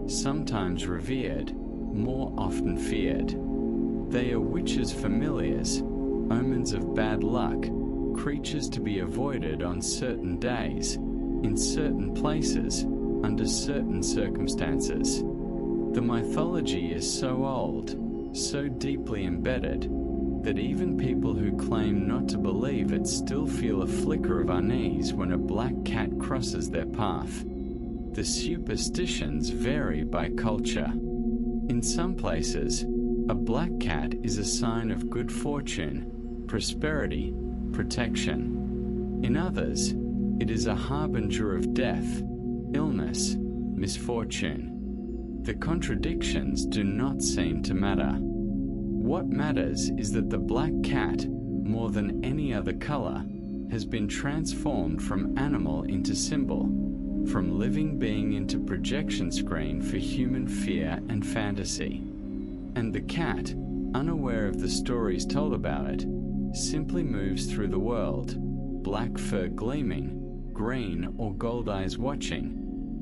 sometimes revered, more often feared. They are witches' familiars, omens of bad luck, creatures to be avoided on certain days, in certain places, under certain circumstances. The mythology is so old, so deeply embedded, that even people who claim not to believe it still feel a flicker of unease when a black cat crosses their path. The superstitions vary by culture. In some places, a black cat is a sign of good fortune, prosperity, protection. In others, it is a harbinger of death, illness, misfortune. The contradictions do not seem to matter. What matters is that the black cat, more than any other color, has been transformed from animal into symbol, from living being into projection screen for human fear and fantasy. And the cat, unaware of the stories told about it, simply moves through the world, black fur gleaming, green or gold eyes watching,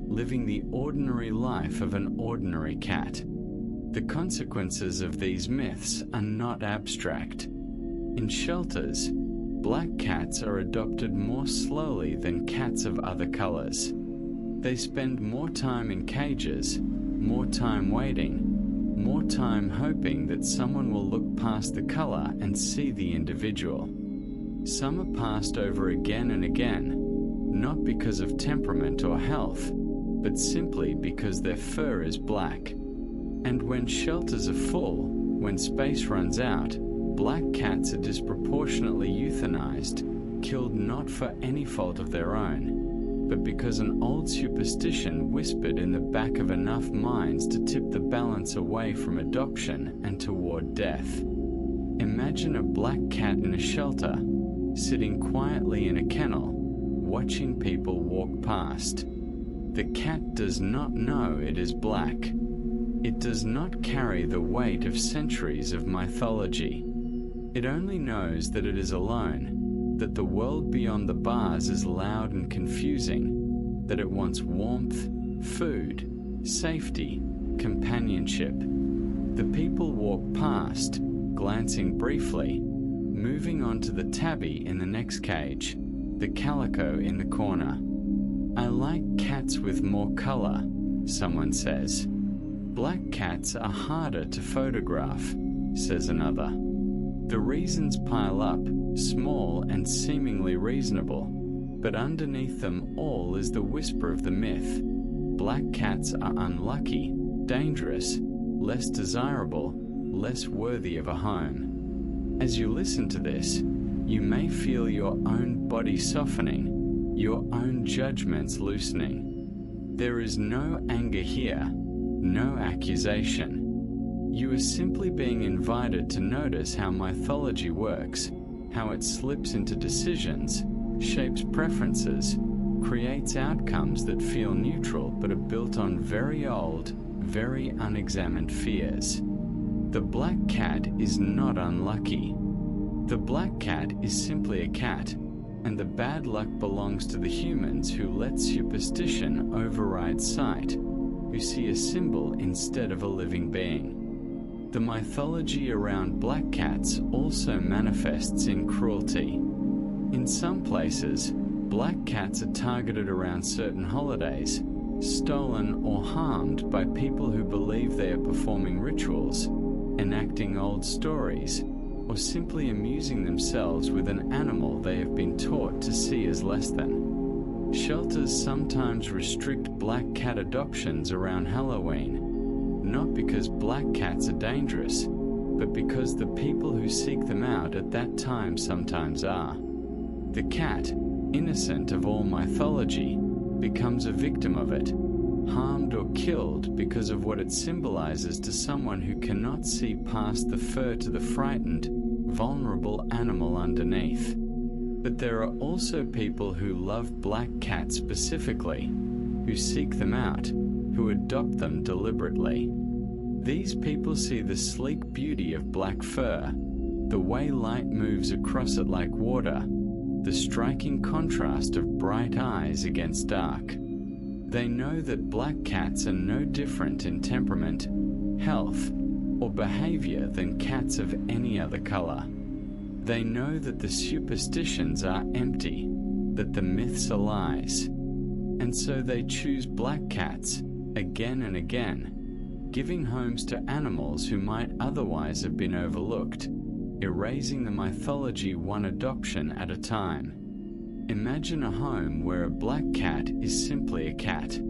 living the ordinary life of an ordinary cat. The consequences of these myths are not abstract. In shelters, black cats are adopted more slowly than cats of other colors. They spend more time in cages, more time waiting, more time hoping that someone will look past the color and see the individual. Some are passed over again and again, not because of temperament or health, but simply because their fur is black. And when shelters are full, when space runs out, black cats are disproportionately euthanized, killed not for any fault of their own, but because an old superstition whispered in the back of enough minds to tip the balance away from adoption and toward death. Imagine a black cat in a shelter, sitting quietly in a kennel, watching people walk past. The cat does not know it is black. It does not carry the weight of centuries of mythology. It only knows that it is alone, that the world beyond the bars is loud and confusing, that it wants warmth, food, safety, companionship. The people walk past, glancing briefly, moving on to the tabby in the next cage, the calico in the corner. I like cats with more color, someone says. Black cats are harder to photograph, says another. The reasons pile up, small and seemingly reasonable, but underneath them all is the whisper of the myth. Black cats are unlucky, dangerous, less desirable, less worthy of a home. As you listen to this, you may feel your own body softening, your own judgments loosening. There is no anger here, no accusation. You are simply being invited to notice how mythology works, how it slips into decisions, shapes preferences, creates outcomes that feel neutral but are built on very old, very unexamined fears. The black cat is not unlucky. The black cat is simply a cat, and the bad luck belongs to the humans who let superstition override sight, who see a symbol instead of a living being. The mythology around black cats also manifests in cruelty. In some places, black cats are targeted around certain holidays, stolen or harmed by people who believe they are performing rituals, enacting old stories, or simply amusing themselves with an animal they have been taught to see as less than. Shelters sometimes restrict black cat adoptions around Halloween, not because black cats are dangerous, but because the people who seek them out at that time sometimes are. The cat, innocent of all mythology, becomes a victim of it, harmed or killed because of what it symbolizes to someone who cannot see past the fur to the frightened, vulnerable animal underneath. But there are also people who love black cats specifically, who seek them out, who adopt them deliberately. These people see the sleek beauty of black fur, the way light moves across it like water, the striking contrast of bright eyes against dark. They know that black cats are no different in temperament, health, or behavior than cats of any other color. They know that the superstitions are empty, that the myths are lies, and so they choose black cats again and again, giving homes to animals who might otherwise have been overlooked, erasing the mythology one adoption at a time. Imagine a home where a black cat is simply a cat.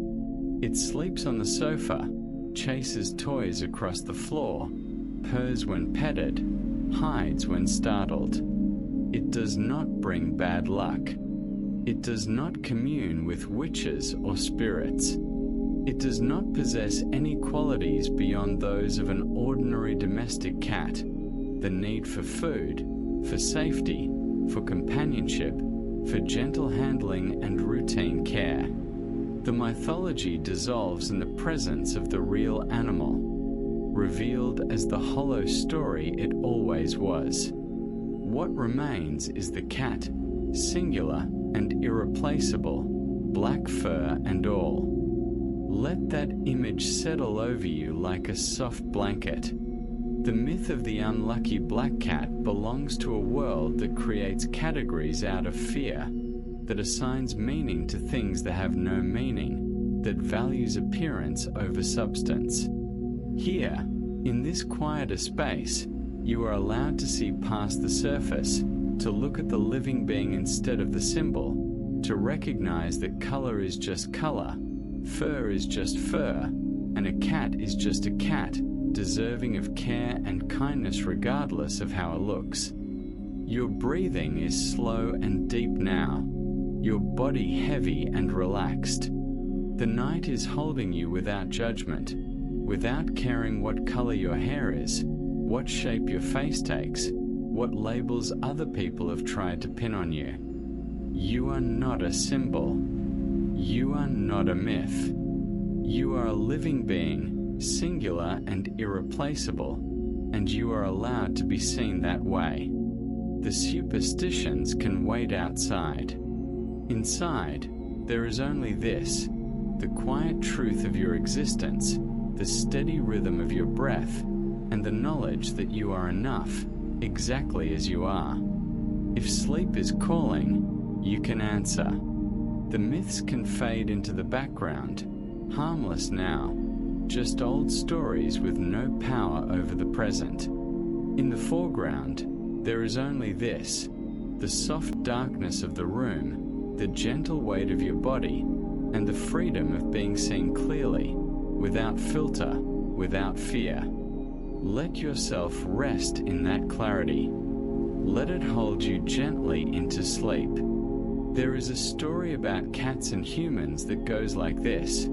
It sleeps on the sofa, chases toys across the floor, purrs when petted, hides when startled. It does not bring bad luck. It does not commune with witches or spirits. It does not possess any qualities beyond those of an ordinary domestic cat: the need for food, for safety, for companionship, for gentle handling and routine care. The mythology dissolves in the presence of the real animal, revealed as the hollow story it always was. What remains is the cat, singular and irreplaceable, black fur and all. Let that image settle over you like a soft blanket. The myth of the unlucky black cat belongs to a world that creates categories out of fear, that assigns meaning to things that have no meaning, that values appearance over substance. Here, in this quieter space, you are allowed to see past the surface, to look at the living being instead of the symbol, to recognize that color is just color, fur is just fur, and a cat is just a cat, deserving of care and kindness regardless of how it looks. Your breathing is slow and deep now, your body heavy and relaxed. The night is holding you without judgment, without caring what color your hair is, what shape your face takes, what labels other people have tried to pin on you. You are not a symbol. You are not a myth. You are a living being, singular and irreplaceable, and you are allowed to be seen that way. The superstitions can wait outside. Inside, there is only this: the quiet truth of your existence, the steady rhythm of your breath, and the knowledge that you are enough, exactly as you are. If sleep is calling, you can answer. The myths can fade into the background, harmless now, just old stories with no power over the present. In the foreground, there is only this: the soft darkness of the room, the gentle weight of your body, and the freedom of being seen clearly, without filter, without fear. Let yourself rest in that clarity. Let it hold you gently into sleep. There is a story about cats and humans that goes like this: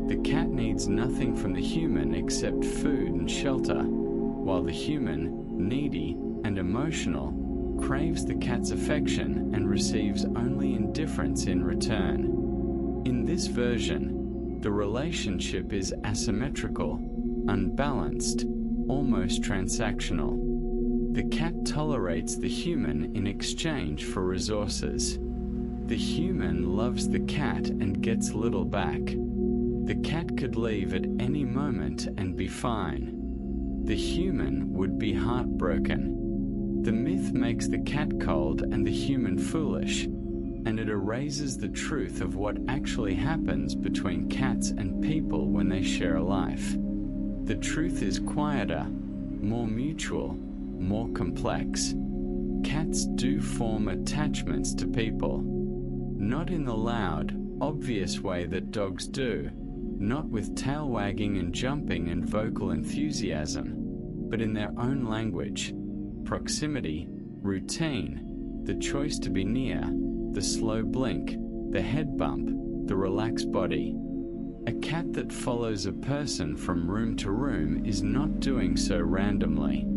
the cat needs nothing from the human except food and shelter, while the human, needy and emotional, craves the cat's affection and receives only indifference in return. In this version, the relationship is asymmetrical, unbalanced, almost transactional. The cat tolerates the human in exchange for resources. The human loves the cat and gets little back. The cat could leave at any moment and be fine. The human would be heartbroken. The myth makes the cat cold and the human foolish, and it erases the truth of what actually happens between cats and people when they share a life. The truth is quieter, more mutual, more complex. Cats do form attachments to people, not in the loud, obvious way that dogs do, not with tail wagging and jumping and vocal enthusiasm, but in their own language: proximity, routine, the choice to be near, the slow blink, the head bump, the relaxed body. A cat that follows a person from room to room is not doing so randomly.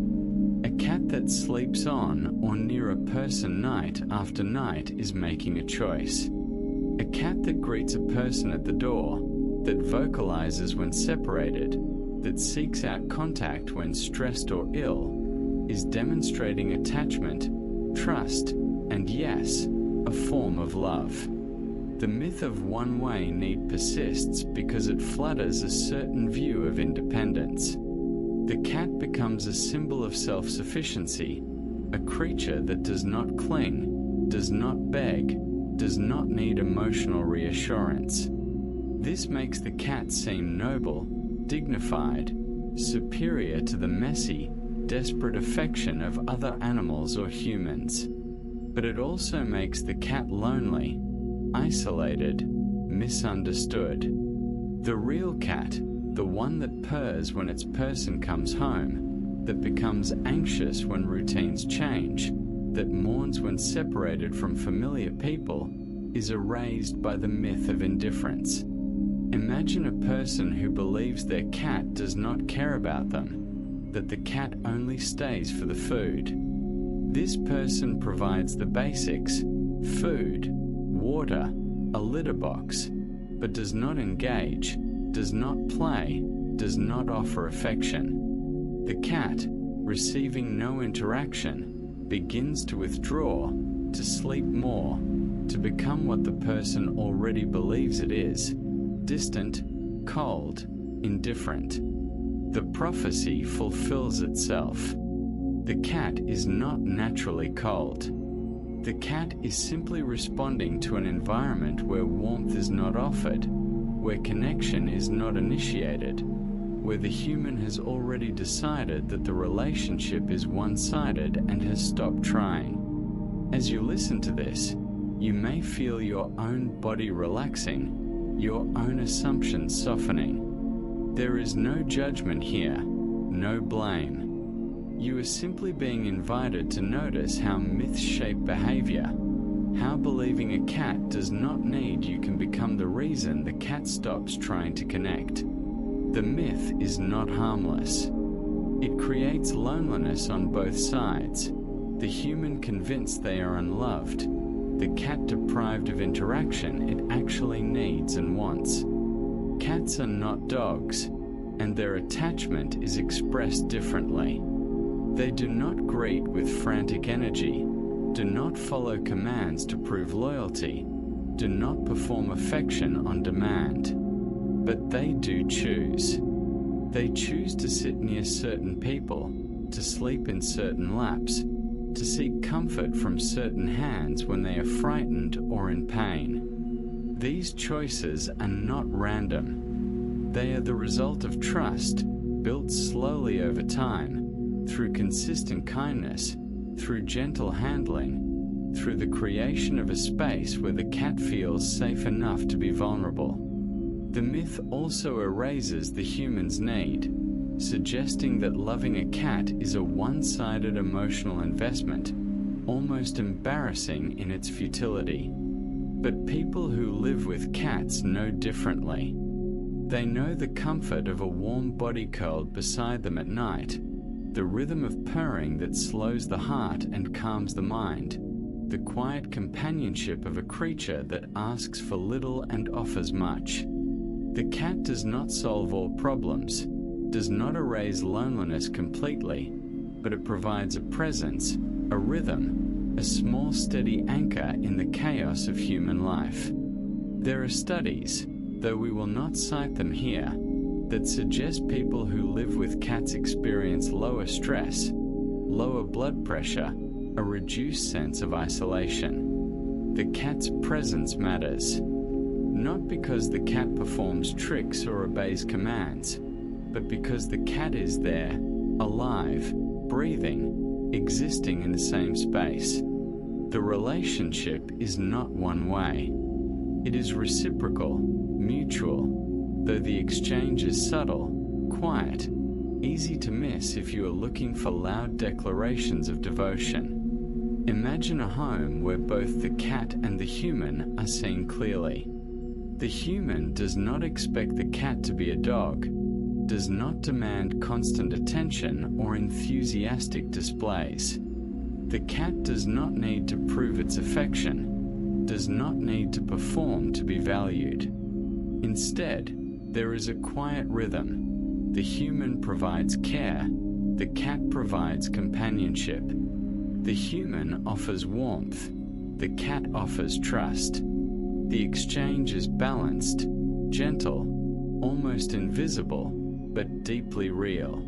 A cat that sleeps on or near a person night after night is making a choice. A cat that greets a person at the door, that vocalizes when separated, that seeks out contact when stressed or ill, is demonstrating attachment, trust, and yes, a form of love. The myth of one-way need persists because it flatters a certain view of independence. The cat becomes a symbol of self-sufficiency, a creature that does not cling, does not beg, does not need emotional reassurance. This makes the cat seem noble, dignified, superior to the messy, desperate affection of other animals or humans. But it also makes the cat lonely, isolated, misunderstood. The real cat, the one that purrs when its person comes home, that becomes anxious when routines change, that mourns when separated from familiar people, is erased by the myth of indifference. Imagine a person who believes their cat does not care about them, that the cat only stays for the food. This person provides the basics: food, water, a litter box, but does not engage, does not play, does not offer affection. The cat, receiving no interaction, begins to withdraw, to sleep more, to become what the person already believes it is: distant, cold, indifferent. The prophecy fulfills itself. The cat is not naturally cold. The cat is simply responding to an environment where warmth is not offered, where connection is not initiated, where the human has already decided that the relationship is one-sided and has stopped trying. As you listen to this, you may feel your own body relaxing, your own assumptions softening. There is no judgment here, no blame. You are simply being invited to notice how myths shape behavior, how believing a cat does not need you can become the reason the cat stops trying to connect. The myth is not harmless. It creates loneliness on both sides. The human convinced they are unloved, the cat deprived of interaction it actually needs and wants. Cats are not dogs, and their attachment is expressed differently. They do not greet with frantic energy, do not follow commands to prove loyalty, do not perform affection on demand. But they do choose. They choose to sit near certain people, to sleep in certain laps, to seek comfort from certain hands when they are frightened or in pain. These choices are not random. They are the result of trust, built slowly over time, through consistent kindness, through gentle handling, through the creation of a space where the cat feels safe enough to be vulnerable. The myth also erases the human's need, suggesting that loving a cat is a one-sided emotional investment, almost embarrassing in its futility. But people who live with cats know differently. They know the comfort of a warm body curled beside them at night, the rhythm of purring that slows the heart and calms the mind, the quiet companionship of a creature that asks for little and offers much. The cat does not solve all problems, does not erase loneliness completely, but it provides a presence, a rhythm, a small steady anchor in the chaos of human life. There are studies, though we will not cite them here, that suggest people who live with cats experience lower stress, lower blood pressure, a reduced sense of isolation. The cat's presence matters. Not because the cat performs tricks or obeys commands, but because the cat is there, alive, breathing, existing in the same space. The relationship is not one way. It is reciprocal, mutual, though the exchange is subtle, quiet, easy to miss if you are looking for loud declarations of devotion. Imagine a home where both the cat and the human are seen clearly. The human does not expect the cat to be a dog, does not demand constant attention or enthusiastic displays. The cat does not need to prove its affection, does not need to perform to be valued. Instead, there is a quiet rhythm. The human provides care, the cat provides companionship. The human offers warmth, the cat offers trust. The exchange is balanced, gentle, almost invisible, but deeply real.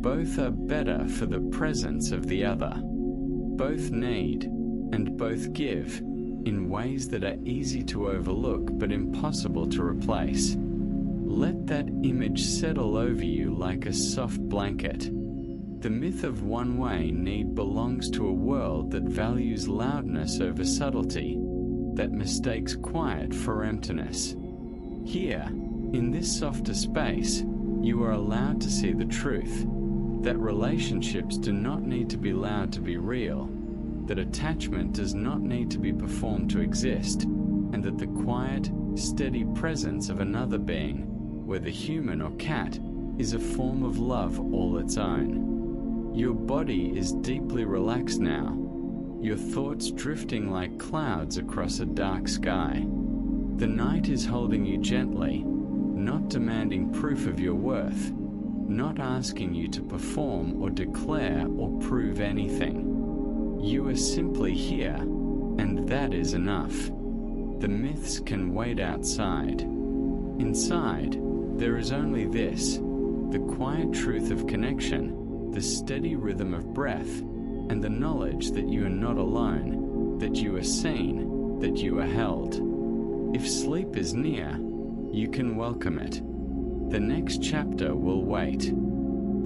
Both are better for the presence of the other. Both need and both give in ways that are easy to overlook but impossible to replace. Let that image settle over you like a soft blanket. The myth of one-way need belongs to a world that values loudness over subtlety, that mistakes quiet for emptiness. Here, in this softer space, you are allowed to see the truth, that relationships do not need to be loud to be real, that attachment does not need to be performed to exist, and that the quiet, steady presence of another being, whether human or cat, is a form of love all its own. Your body is deeply relaxed now, your thoughts drifting like clouds across a dark sky. The night is holding you gently, not demanding proof of your worth, not asking you to perform or declare or prove anything. You are simply here, and that is enough. The myths can wait outside. Inside, there is only this: the quiet truth of connection, the steady rhythm of breath, and the knowledge that you are not alone, that you are seen, that you are held. If sleep is near, you can welcome it. The next chapter will wait.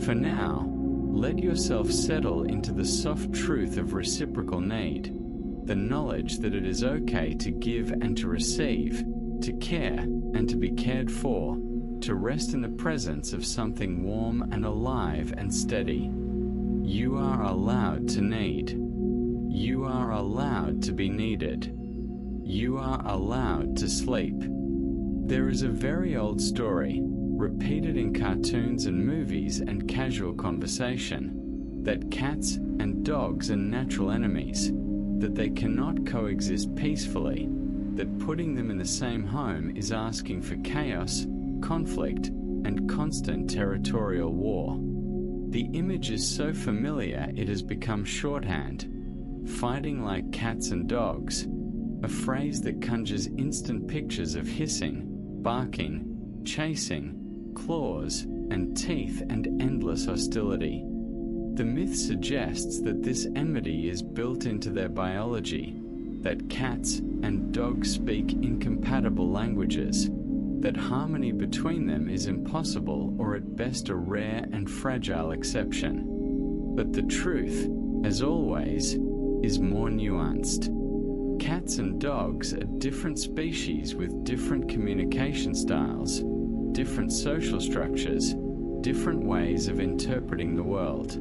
For now, let yourself settle into the soft truth of reciprocal need, the knowledge that it is okay to give and to receive, to care and to be cared for, to rest in the presence of something warm and alive and steady. You are allowed to need. You are allowed to be needed. You are allowed to sleep. There is a very old story, repeated in cartoons and movies and casual conversation, that cats and dogs are natural enemies, that they cannot coexist peacefully, that putting them in the same home is asking for chaos, conflict, and constant territorial war. The image is so familiar it has become shorthand. Fighting like cats and dogs, a phrase that conjures instant pictures of hissing, barking, chasing, claws, and teeth and endless hostility. The myth suggests that this enmity is built into their biology, that cats and dogs speak incompatible languages, that harmony between them is impossible or at best a rare and fragile exception. But the truth, as always, is more nuanced. Cats and dogs are different species with different communication styles, different social structures, different ways of interpreting the world.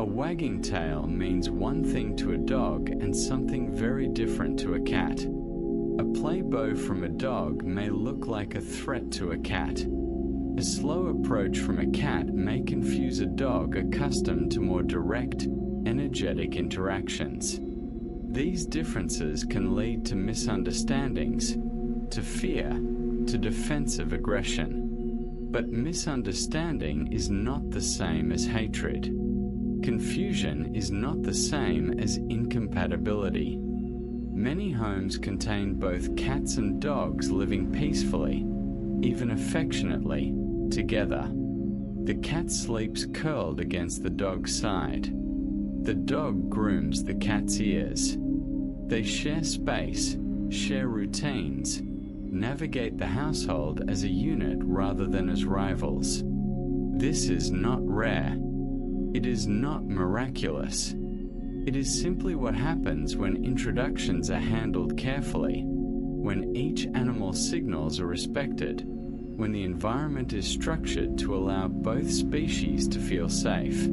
A wagging tail means one thing to a dog and something very different to a cat. A play bow from a dog may look like a threat to a cat. A slow approach from a cat may confuse a dog accustomed to more direct, energetic interactions. These differences can lead to misunderstandings, to fear, to defensive aggression. But misunderstanding is not the same as hatred. Confusion is not the same as incompatibility. Many homes contain both cats and dogs living peacefully, even affectionately, together. The cat sleeps curled against the dog's side. The dog grooms the cat's ears. They share space, share routines, navigate the household as a unit rather than as rivals. This is not rare. It is not miraculous. It is simply what happens when introductions are handled carefully, when each animal's signals are respected, when the environment is structured to allow both species to feel safe.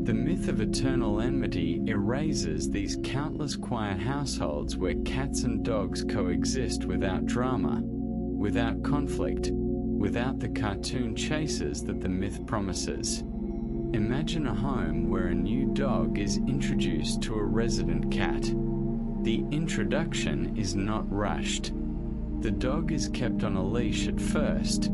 The myth of eternal enmity erases these countless quiet households where cats and dogs coexist without drama, without conflict, without the cartoon chases that the myth promises. Imagine a home where a new dog is introduced to a resident cat. The introduction is not rushed. The dog is kept on a leash at first,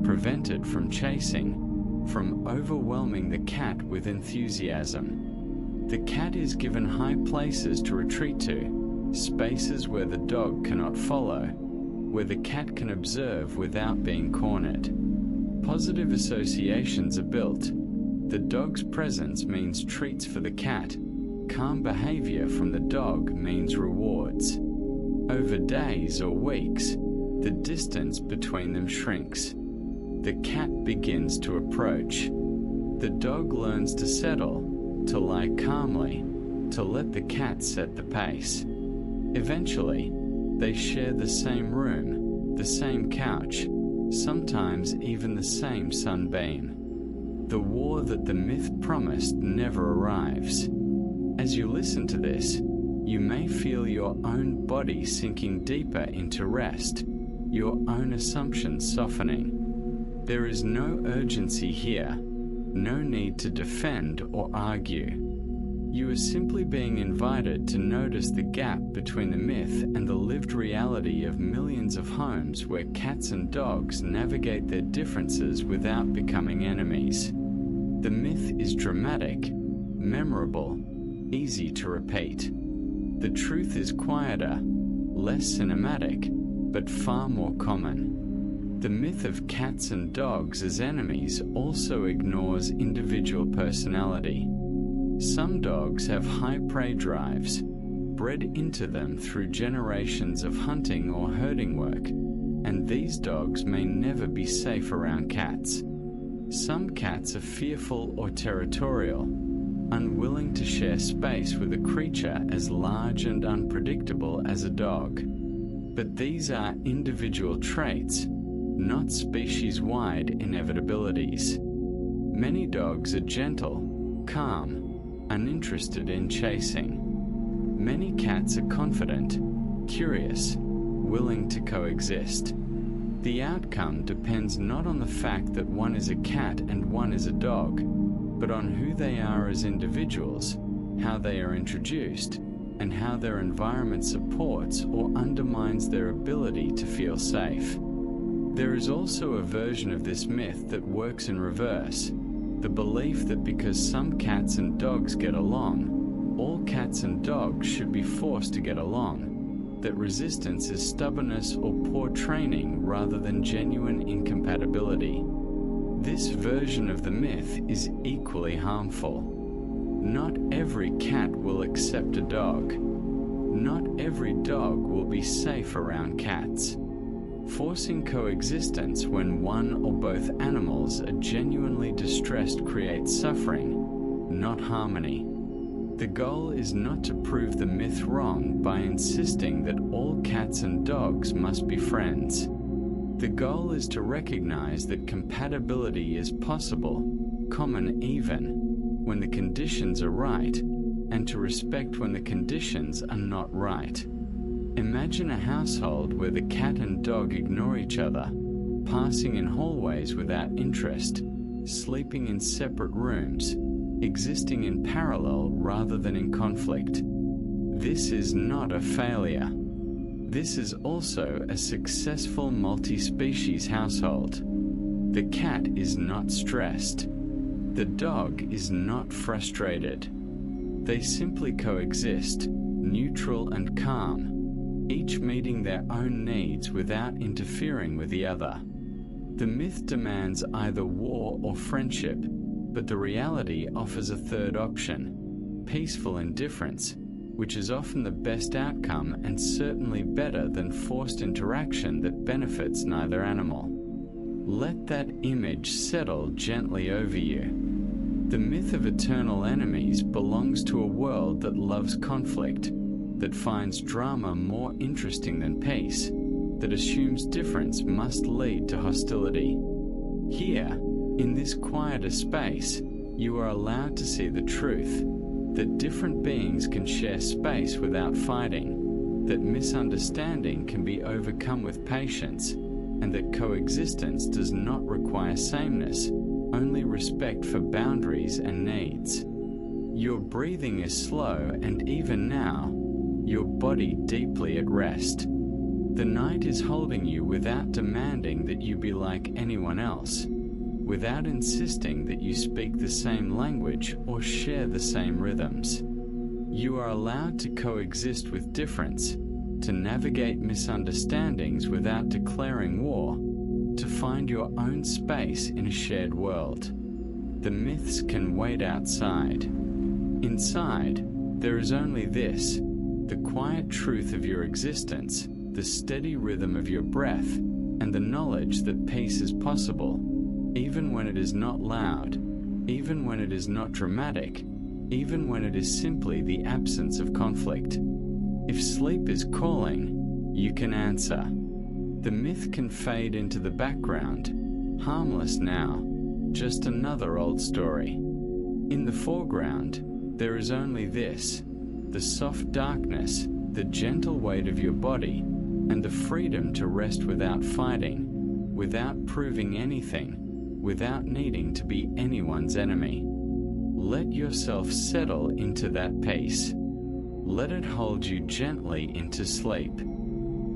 prevented from chasing, from overwhelming the cat with enthusiasm. The cat is given high places to retreat to, spaces where the dog cannot follow, where the cat can observe without being cornered. Positive associations are built. The dog's presence means treats for the cat. Calm behavior from the dog means rewards. Over days or weeks, the distance between them shrinks. The cat begins to approach. The dog learns to settle, to lie calmly, to let the cat set the pace. Eventually, they share the same room, the same couch, sometimes even the same sunbeam. The war that the myth promised never arrives. As you listen to this, you may feel your own body sinking deeper into rest, your own assumptions softening. There is no urgency here, no need to defend or argue. You are simply being invited to notice the gap between the myth and the lived reality of millions of homes where cats and dogs navigate their differences without becoming enemies. The myth is dramatic, memorable, easy to repeat. The truth is quieter, less cinematic, but far more common. The myth of cats and dogs as enemies also ignores individual personality. Some dogs have high prey drives, bred into them through generations of hunting or herding work, and these dogs may never be safe around cats. Some cats are fearful or territorial, unwilling to share space with a creature as large and unpredictable as a dog. But these are individual traits, not species-wide inevitabilities. Many dogs are gentle, calm, uninterested in chasing. Many cats are confident, curious, willing to coexist. The outcome depends not on the fact that one is a cat and one is a dog, but on who they are as individuals, how they are introduced, and how their environment supports or undermines their ability to feel safe. There is also a version of this myth that works in reverse, the belief that because some cats and dogs get along, all cats and dogs should be forced to get along, that resistance is stubbornness or poor training rather than genuine incompatibility. This version of the myth is equally harmful. Not every cat will accept a dog. Not every dog will be safe around cats. Forcing coexistence when one or both animals are genuinely distressed creates suffering, not harmony. The goal is not to prove the myth wrong by insisting that all cats and dogs must be friends. The goal is to recognize that compatibility is possible, common even, when the conditions are right, and to respect when the conditions are not right. Imagine a household where the cat and dog ignore each other, passing in hallways without interest, sleeping in separate rooms, existing in parallel rather than in conflict. This is not a failure. This is also a successful multi-species household. The cat is not stressed. The dog is not frustrated. They simply coexist, neutral and calm, each meeting their own needs without interfering with the other. The myth demands either war or friendship, but the reality offers a third option, peaceful indifference, which is often the best outcome and certainly better than forced interaction that benefits neither animal. Let that image settle gently over you. The myth of eternal enemies belongs to a world that loves conflict, that finds drama more interesting than peace, that assumes difference must lead to hostility. Here, in this quieter space, you are allowed to see the truth, that different beings can share space without fighting, that misunderstanding can be overcome with patience, and that coexistence does not require sameness, only respect for boundaries and needs. Your breathing is slow, and even now, your body deeply at rest. The night is holding you without demanding that you be like anyone else, without insisting that you speak the same language or share the same rhythms. You are allowed to coexist with difference, to navigate misunderstandings without declaring war, to find your own space in a shared world. The myths can wait outside. Inside, there is only this, the quiet truth of your existence, the steady rhythm of your breath, and the knowledge that peace is possible, even when it is not loud, even when it is not dramatic, even when it is simply the absence of conflict. If sleep is calling, you can answer. The myth can fade into the background, harmless now, just another old story. In the foreground, there is only this, the soft darkness, the gentle weight of your body, and the freedom to rest without fighting, without proving anything, without needing to be anyone's enemy. Let yourself settle into that peace. Let it hold you gently into sleep.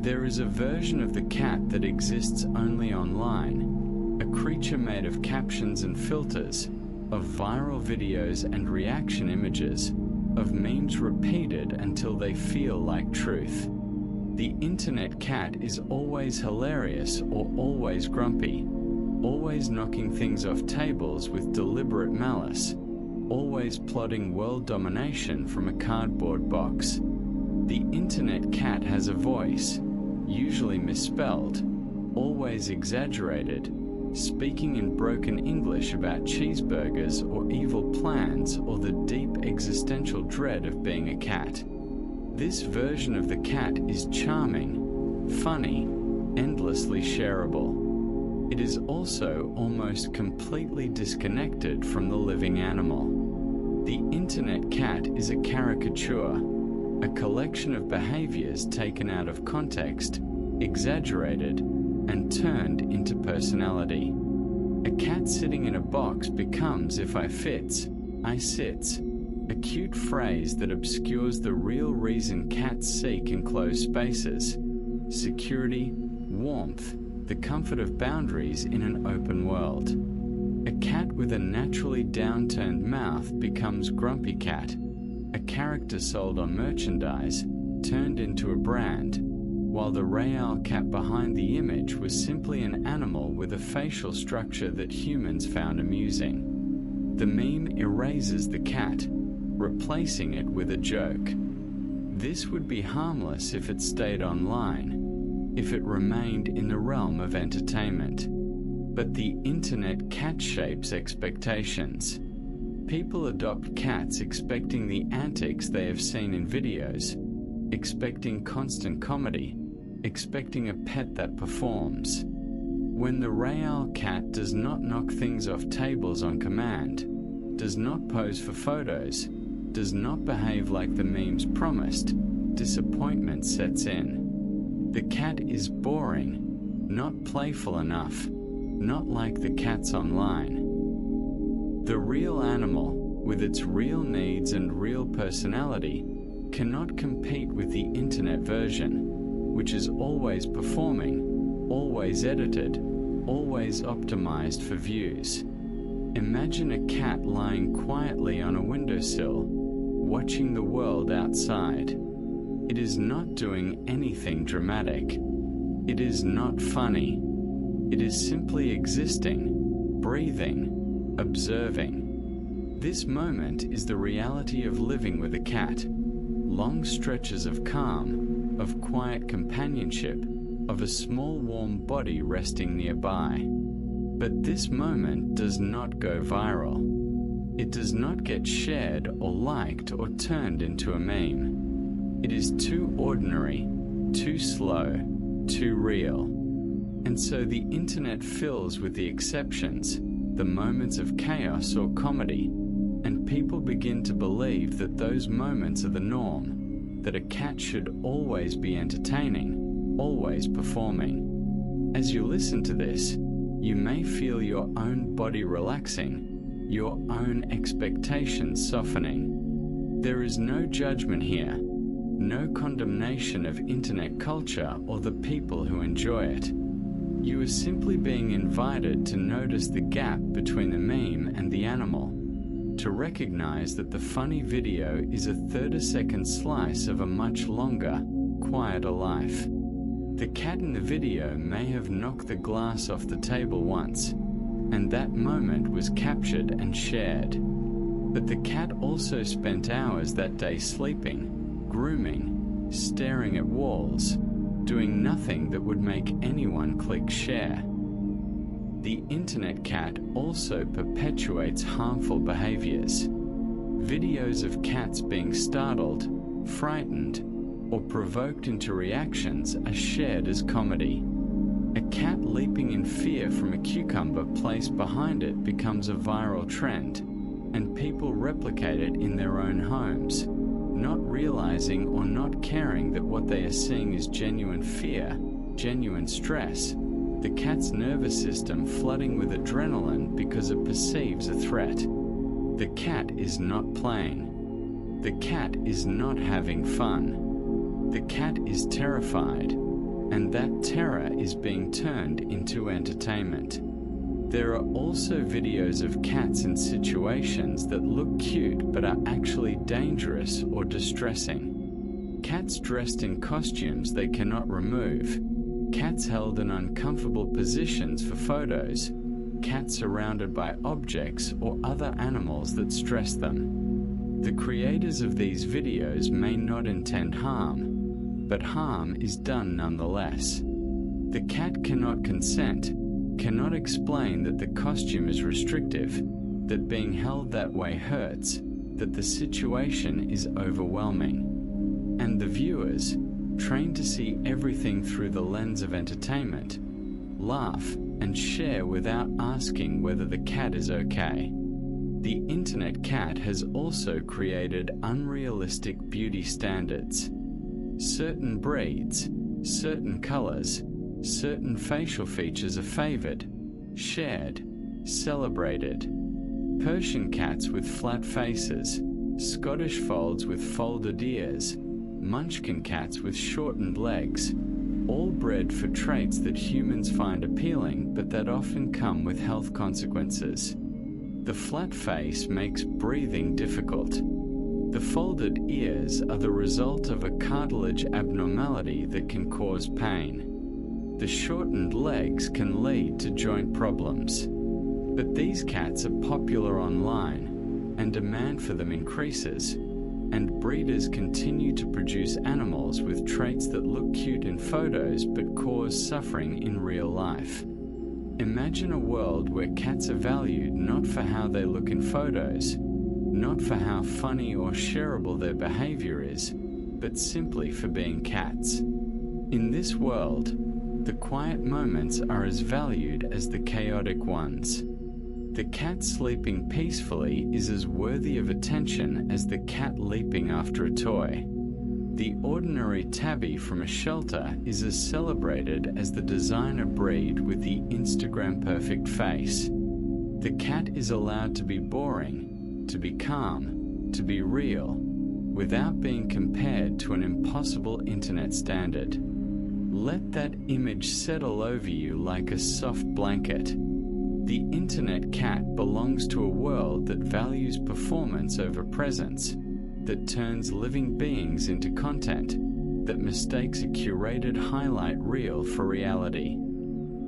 There is a version of the cat that exists only online, a creature made of captions and filters, of viral videos and reaction images, of memes repeated until they feel like truth. The internet cat is always hilarious or always grumpy, always knocking things off tables with deliberate malice, always plotting world domination from a cardboard box. The internet cat has a voice, usually misspelled, always exaggerated, speaking in broken English about cheeseburgers or evil plans or the deep existential dread of being a cat. This version of the cat is charming, funny, endlessly shareable. It is also almost completely disconnected from the living animal. The internet cat is a caricature, a collection of behaviors taken out of context, exaggerated, and turned into personality. A cat sitting in a box becomes if I fits, I sits, a cute phrase that obscures the real reason cats seek enclosed spaces: security, warmth, the comfort of boundaries in an open world. A cat with a naturally downturned mouth becomes Grumpy Cat, a character sold on merchandise, turned into a brand, while the real cat behind the image was simply an animal with a facial structure that humans found amusing. The meme erases the cat, replacing it with a joke. This would be harmless if it stayed online, if it remained in the realm of entertainment. But the internet cat shapes expectations. People adopt cats expecting the antics they have seen in videos, expecting constant comedy, expecting a pet that performs. When the real cat does not knock things off tables on command, does not pose for photos, does not behave like the memes promised, disappointment sets in. The cat is boring, not playful enough, not like the cats online. The real animal, with its real needs and real personality, cannot compete with the internet version, which is always performing, always edited, always optimized for views. Imagine a cat lying quietly on a windowsill, watching the world outside. It is not doing anything dramatic. It is not funny. It is simply existing, breathing, observing. This moment is the reality of living with a cat. Long stretches of calm, of quiet companionship, of a small warm body resting nearby. But this moment does not go viral. It does not get shared or liked or turned into a meme. It is too ordinary, too slow, too real. And so the internet fills with the exceptions, the moments of chaos or comedy, and people begin to believe that those moments are the norm, that a cat should always be entertaining, always performing. As you listen to this, you may feel your own body relaxing, your own expectations softening. There is no judgment here, no condemnation of internet culture or the people who enjoy it. You are simply being invited to notice the gap between the meme and the animal, to recognize that the funny video is a 30-second slice of a much longer, quieter life. The cat in the video may have knocked the glass off the table once, and that moment was captured and shared. But the cat also spent hours that day sleeping, grooming, staring at walls, doing nothing that would make anyone click share. The internet cat also perpetuates harmful behaviors. Videos of cats being startled, frightened, or provoked into reactions are shared as comedy. A cat leaping in fear from a cucumber placed behind it becomes a viral trend, and people replicate it in their own homes, not realizing or not caring that what they are seeing is genuine fear, genuine stress, the cat's nervous system flooding with adrenaline because it perceives a threat. The cat is not playing. The cat is not having fun. The cat is terrified, and that terror is being turned into entertainment. There are also videos of cats in situations that look cute but are actually dangerous or distressing. Cats dressed in costumes they cannot remove. Cats held in uncomfortable positions for photos. Cats surrounded by objects or other animals that stress them. The creators of these videos may not intend harm, but harm is done nonetheless. The cat cannot consent, cannot explain that the costume is restrictive, that being held that way hurts, that the situation is overwhelming. And the viewers, trained to see everything through the lens of entertainment, laugh and share without asking whether the cat is okay. The internet cat has also created unrealistic beauty standards. Certain breeds, certain colors, certain facial features are favored, shared, celebrated. Persian cats with flat faces, Scottish folds with folded ears, Munchkin cats with shortened legs, all bred for traits that humans find appealing but that often come with health consequences. The flat face makes breathing difficult. The folded ears are the result of a cartilage abnormality that can cause pain. The shortened legs can lead to joint problems. But these cats are popular online, and demand for them increases, and breeders continue to produce animals with traits that look cute in photos but cause suffering in real life. Imagine a world where cats are valued not for how they look in photos, not for how funny or shareable their behavior is, but simply for being cats. In this world, the quiet moments are as valued as the chaotic ones. The cat sleeping peacefully is as worthy of attention as the cat leaping after a toy. The ordinary tabby from a shelter is as celebrated as the designer breed with the Instagram perfect face. The cat is allowed to be boring, to be calm, to be real, without being compared to an impossible internet standard. Let that image settle over you like a soft blanket. The internet cat belongs to a world that values performance over presence, that turns living beings into content, that mistakes a curated highlight reel for reality.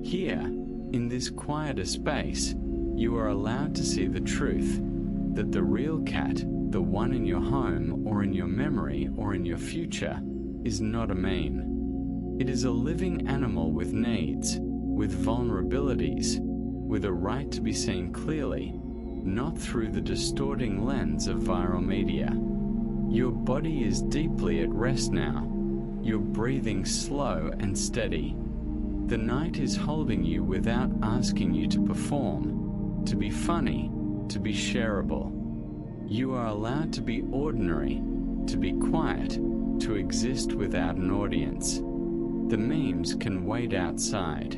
Here, in this quieter space, you are allowed to see the truth, that the real cat, the one in your home or in your memory or in your future, is not a meme. It is a living animal with needs, with vulnerabilities, with a right to be seen clearly, not through the distorting lens of viral media. Your body is deeply at rest now. You're breathing slow and steady. The night is holding you without asking you to perform, to be funny, to be shareable. You are allowed to be ordinary, to be quiet, to exist without an audience. The memes can wait outside.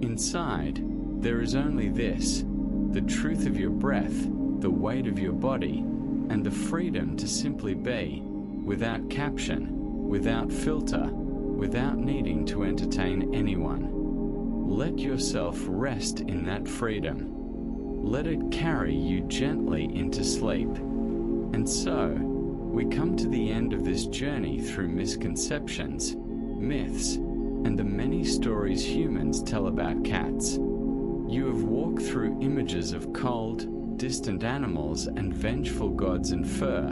Inside, there is only this, the truth of your breath, the weight of your body, and the freedom to simply be, without caption, without filter, without needing to entertain anyone. Let yourself rest in that freedom. Let it carry you gently into sleep. And so, we come to the end of this journey through misconceptions, myths, and the many stories humans tell about cats. You have walked through images of cold, distant animals and vengeful gods in fur,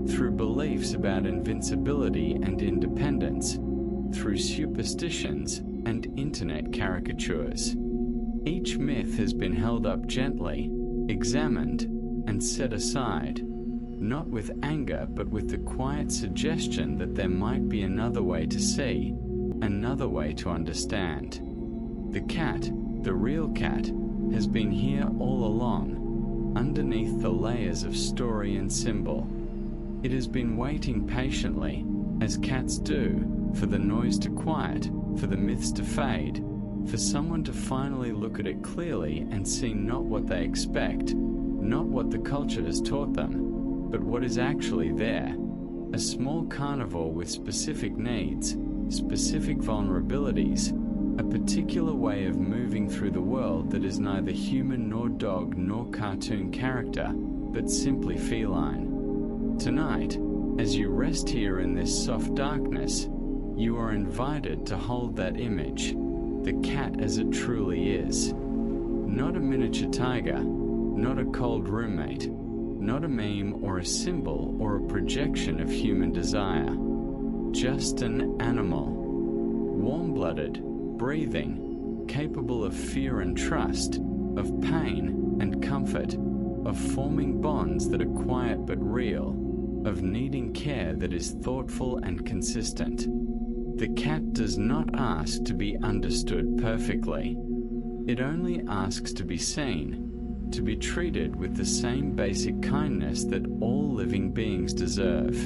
through beliefs about invincibility and independence, through superstitions and internet caricatures. Each myth has been held up gently, examined, and set aside, not with anger but with the quiet suggestion that there might be another way to see, another way to understand. The cat, the real cat, has been here all along, underneath the layers of story and symbol. It has been waiting patiently, as cats do, for the noise to quiet, for the myths to fade, for someone to finally look at it clearly and see not what they expect, not what the culture has taught them, but what is actually there. A small carnivore with specific needs, specific vulnerabilities, a particular way of moving through the world that is neither human nor dog nor cartoon character, but simply feline. Tonight, as you rest here in this soft darkness, you are invited to hold that image, the cat as it truly is. Not a miniature tiger, not a cold roommate, not a meme or a symbol or a projection of human desire. Just an animal. Warm-blooded, breathing, capable of fear and trust, of pain and comfort, of forming bonds that are quiet but real, of needing care that is thoughtful and consistent. The cat does not ask to be understood perfectly. It only asks to be seen, to be treated with the same basic kindness that all living beings deserve.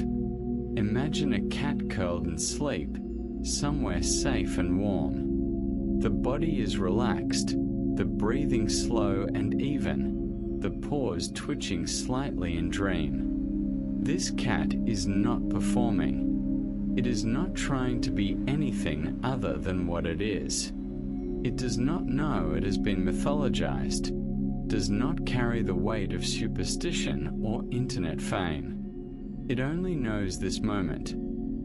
Imagine a cat curled in sleep, somewhere safe and warm. The body is relaxed, the breathing slow and even, the paws twitching slightly in dream. This cat is not performing. It is not trying to be anything other than what it is. It does not know it has been mythologized, does not carry the weight of superstition or internet fame. It only knows this moment,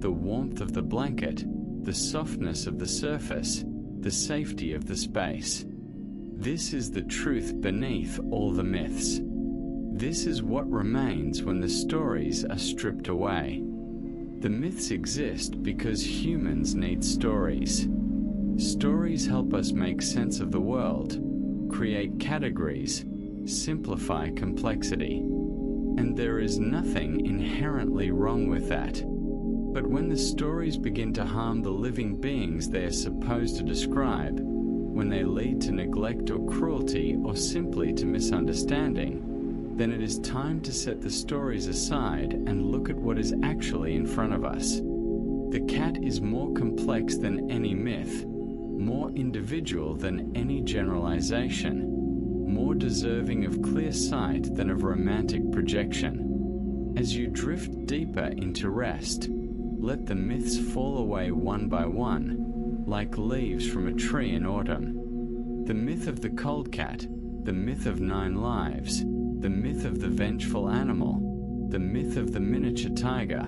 the warmth of the blanket, the softness of the surface, the safety of the space. This is the truth beneath all the myths. This is what remains when the stories are stripped away. The myths exist because humans need stories. Stories help us make sense of the world, create categories, simplify complexity. And there is nothing inherently wrong with that. But when the stories begin to harm the living beings they are supposed to describe, when they lead to neglect or cruelty or simply to misunderstanding, then it is time to set the stories aside and look at what is actually in front of us. The cat is more complex than any myth, more individual than any generalization, more deserving of clear sight than of romantic projection. As you drift deeper into rest, let the myths fall away one by one, like leaves from a tree in autumn. The myth of the cold cat, the myth of 9 lives, the myth of the vengeful animal, the myth of the miniature tiger,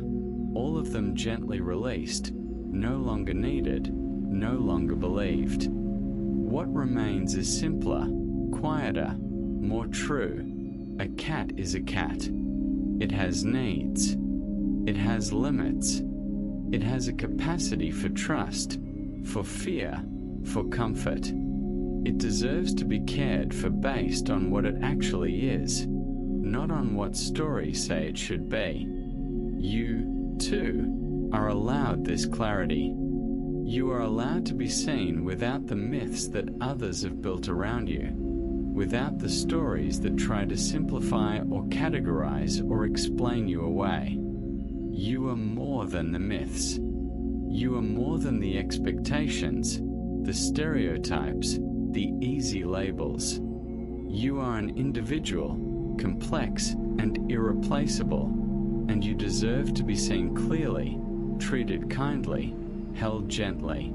all of them gently released, no longer needed, no longer believed. What remains is simpler, quieter, more true. A cat is a cat. It has needs. It has limits. It has a capacity for trust, for fear, for comfort. It deserves to be cared for based on what it actually is, not on what stories say it should be. You, too, are allowed this clarity. You are allowed to be seen without the myths that others have built around you, without the stories that try to simplify or categorize or explain you away. You are more than the myths. You are more than the expectations, the stereotypes, the easy labels. You are an individual, complex and irreplaceable, and you deserve to be seen clearly, treated kindly, held gently.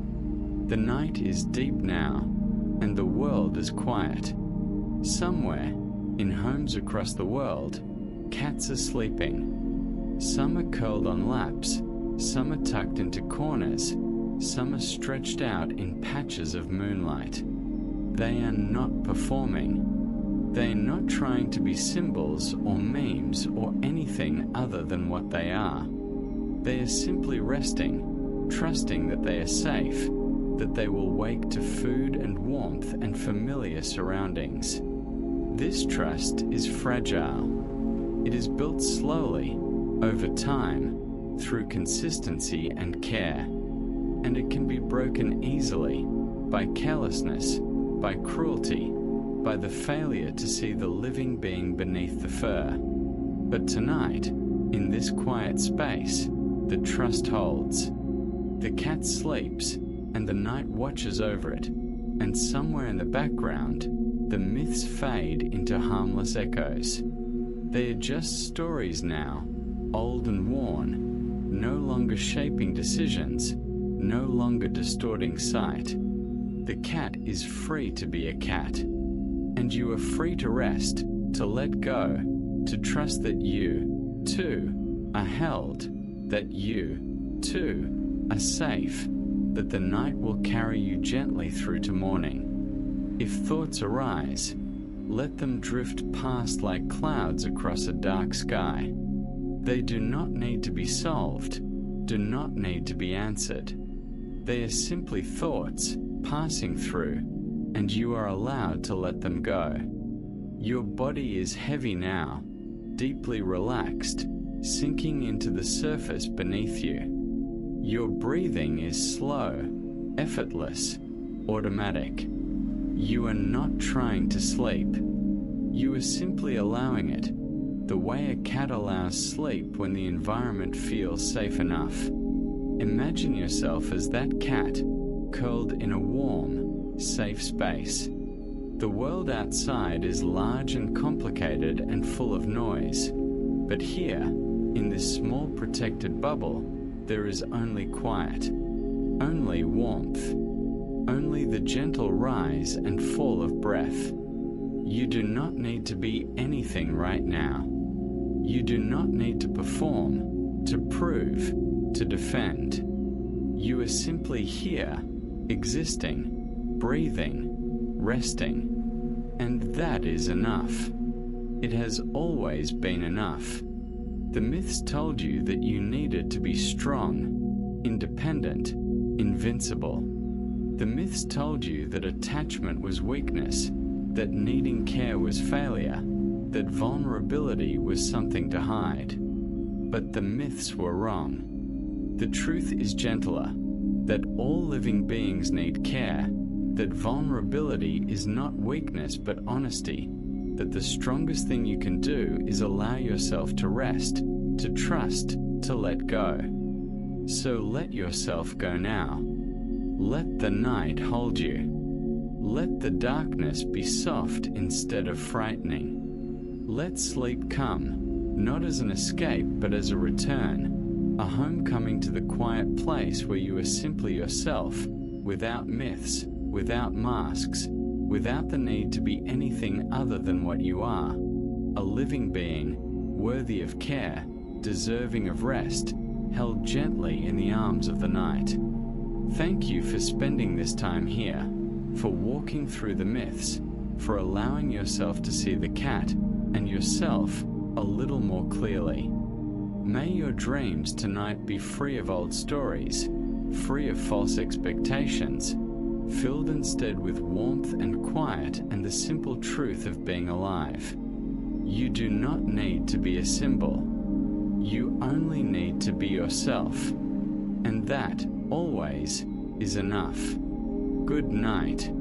The night is deep now, and the world is quiet. Somewhere, in homes across the world, cats are sleeping. Some are curled on laps, some are tucked into corners, some are stretched out in patches of moonlight. They are not performing. They are not trying to be symbols or memes or anything other than what they are. They are simply resting, trusting that they are safe, that they will wake to food and warmth and familiar surroundings. This trust is fragile. It is built slowly, over time, through consistency and care, and it can be broken easily by carelessness, by cruelty, by the failure to see the living being beneath the fur. But tonight, In this quiet space, the trust holds. The cat sleeps, and the night watches over it, and somewhere in the background, the myths fade into harmless echoes. They are just stories now, old and worn, no longer shaping decisions, no longer distorting sight. The cat is free to be a cat, and you are free to rest, to let go, to trust that you, too, are held, that you, too, are safe, that the night will carry you gently through to morning. If thoughts arise, let them drift past like clouds across a dark sky. They do not need to be solved, do not need to be answered. They are simply thoughts passing through, and you are allowed to let them go. Your body is heavy now, deeply relaxed, sinking into the surface beneath you. Your breathing is slow, effortless, automatic. You are not trying to sleep. You are simply allowing it, the way a cat allows sleep when the environment feels safe enough. Imagine yourself as that cat, curled in a warm, safe space. The world outside is large and complicated and full of noise, but here, in this small protected bubble, there is only quiet, only warmth, only the gentle rise and fall of breath. You do not need to be anything right now. You do not need to perform, to prove, to defend. You are simply here, existing, breathing, resting, and that is enough. It has always been enough. The myths told you that you needed to be strong, independent, invincible. The myths told you that attachment was weakness, that needing care was failure, that vulnerability was something to hide. But the myths were wrong. The truth is gentler, that all living beings need care, that vulnerability is not weakness but honesty, that the strongest thing you can do is allow yourself to rest, to trust, to let go. So let yourself go now. Let the night hold you. Let the darkness be soft instead of frightening. Let sleep come, not as an escape but as a return, a homecoming to the quiet place where you are simply yourself, without myths, without masks, without the need to be anything other than what you are, a living being, worthy of care, deserving of rest, held gently in the arms of the night. Thank you for spending this time here, for walking through the myths, for allowing yourself to see the cat and yourself a little more clearly. May your dreams tonight be free of old stories, free of false expectations, filled instead with warmth and quiet and the simple truth of being alive. You do not need to be a symbol. You only need to be yourself. And that, always, is enough. Good night.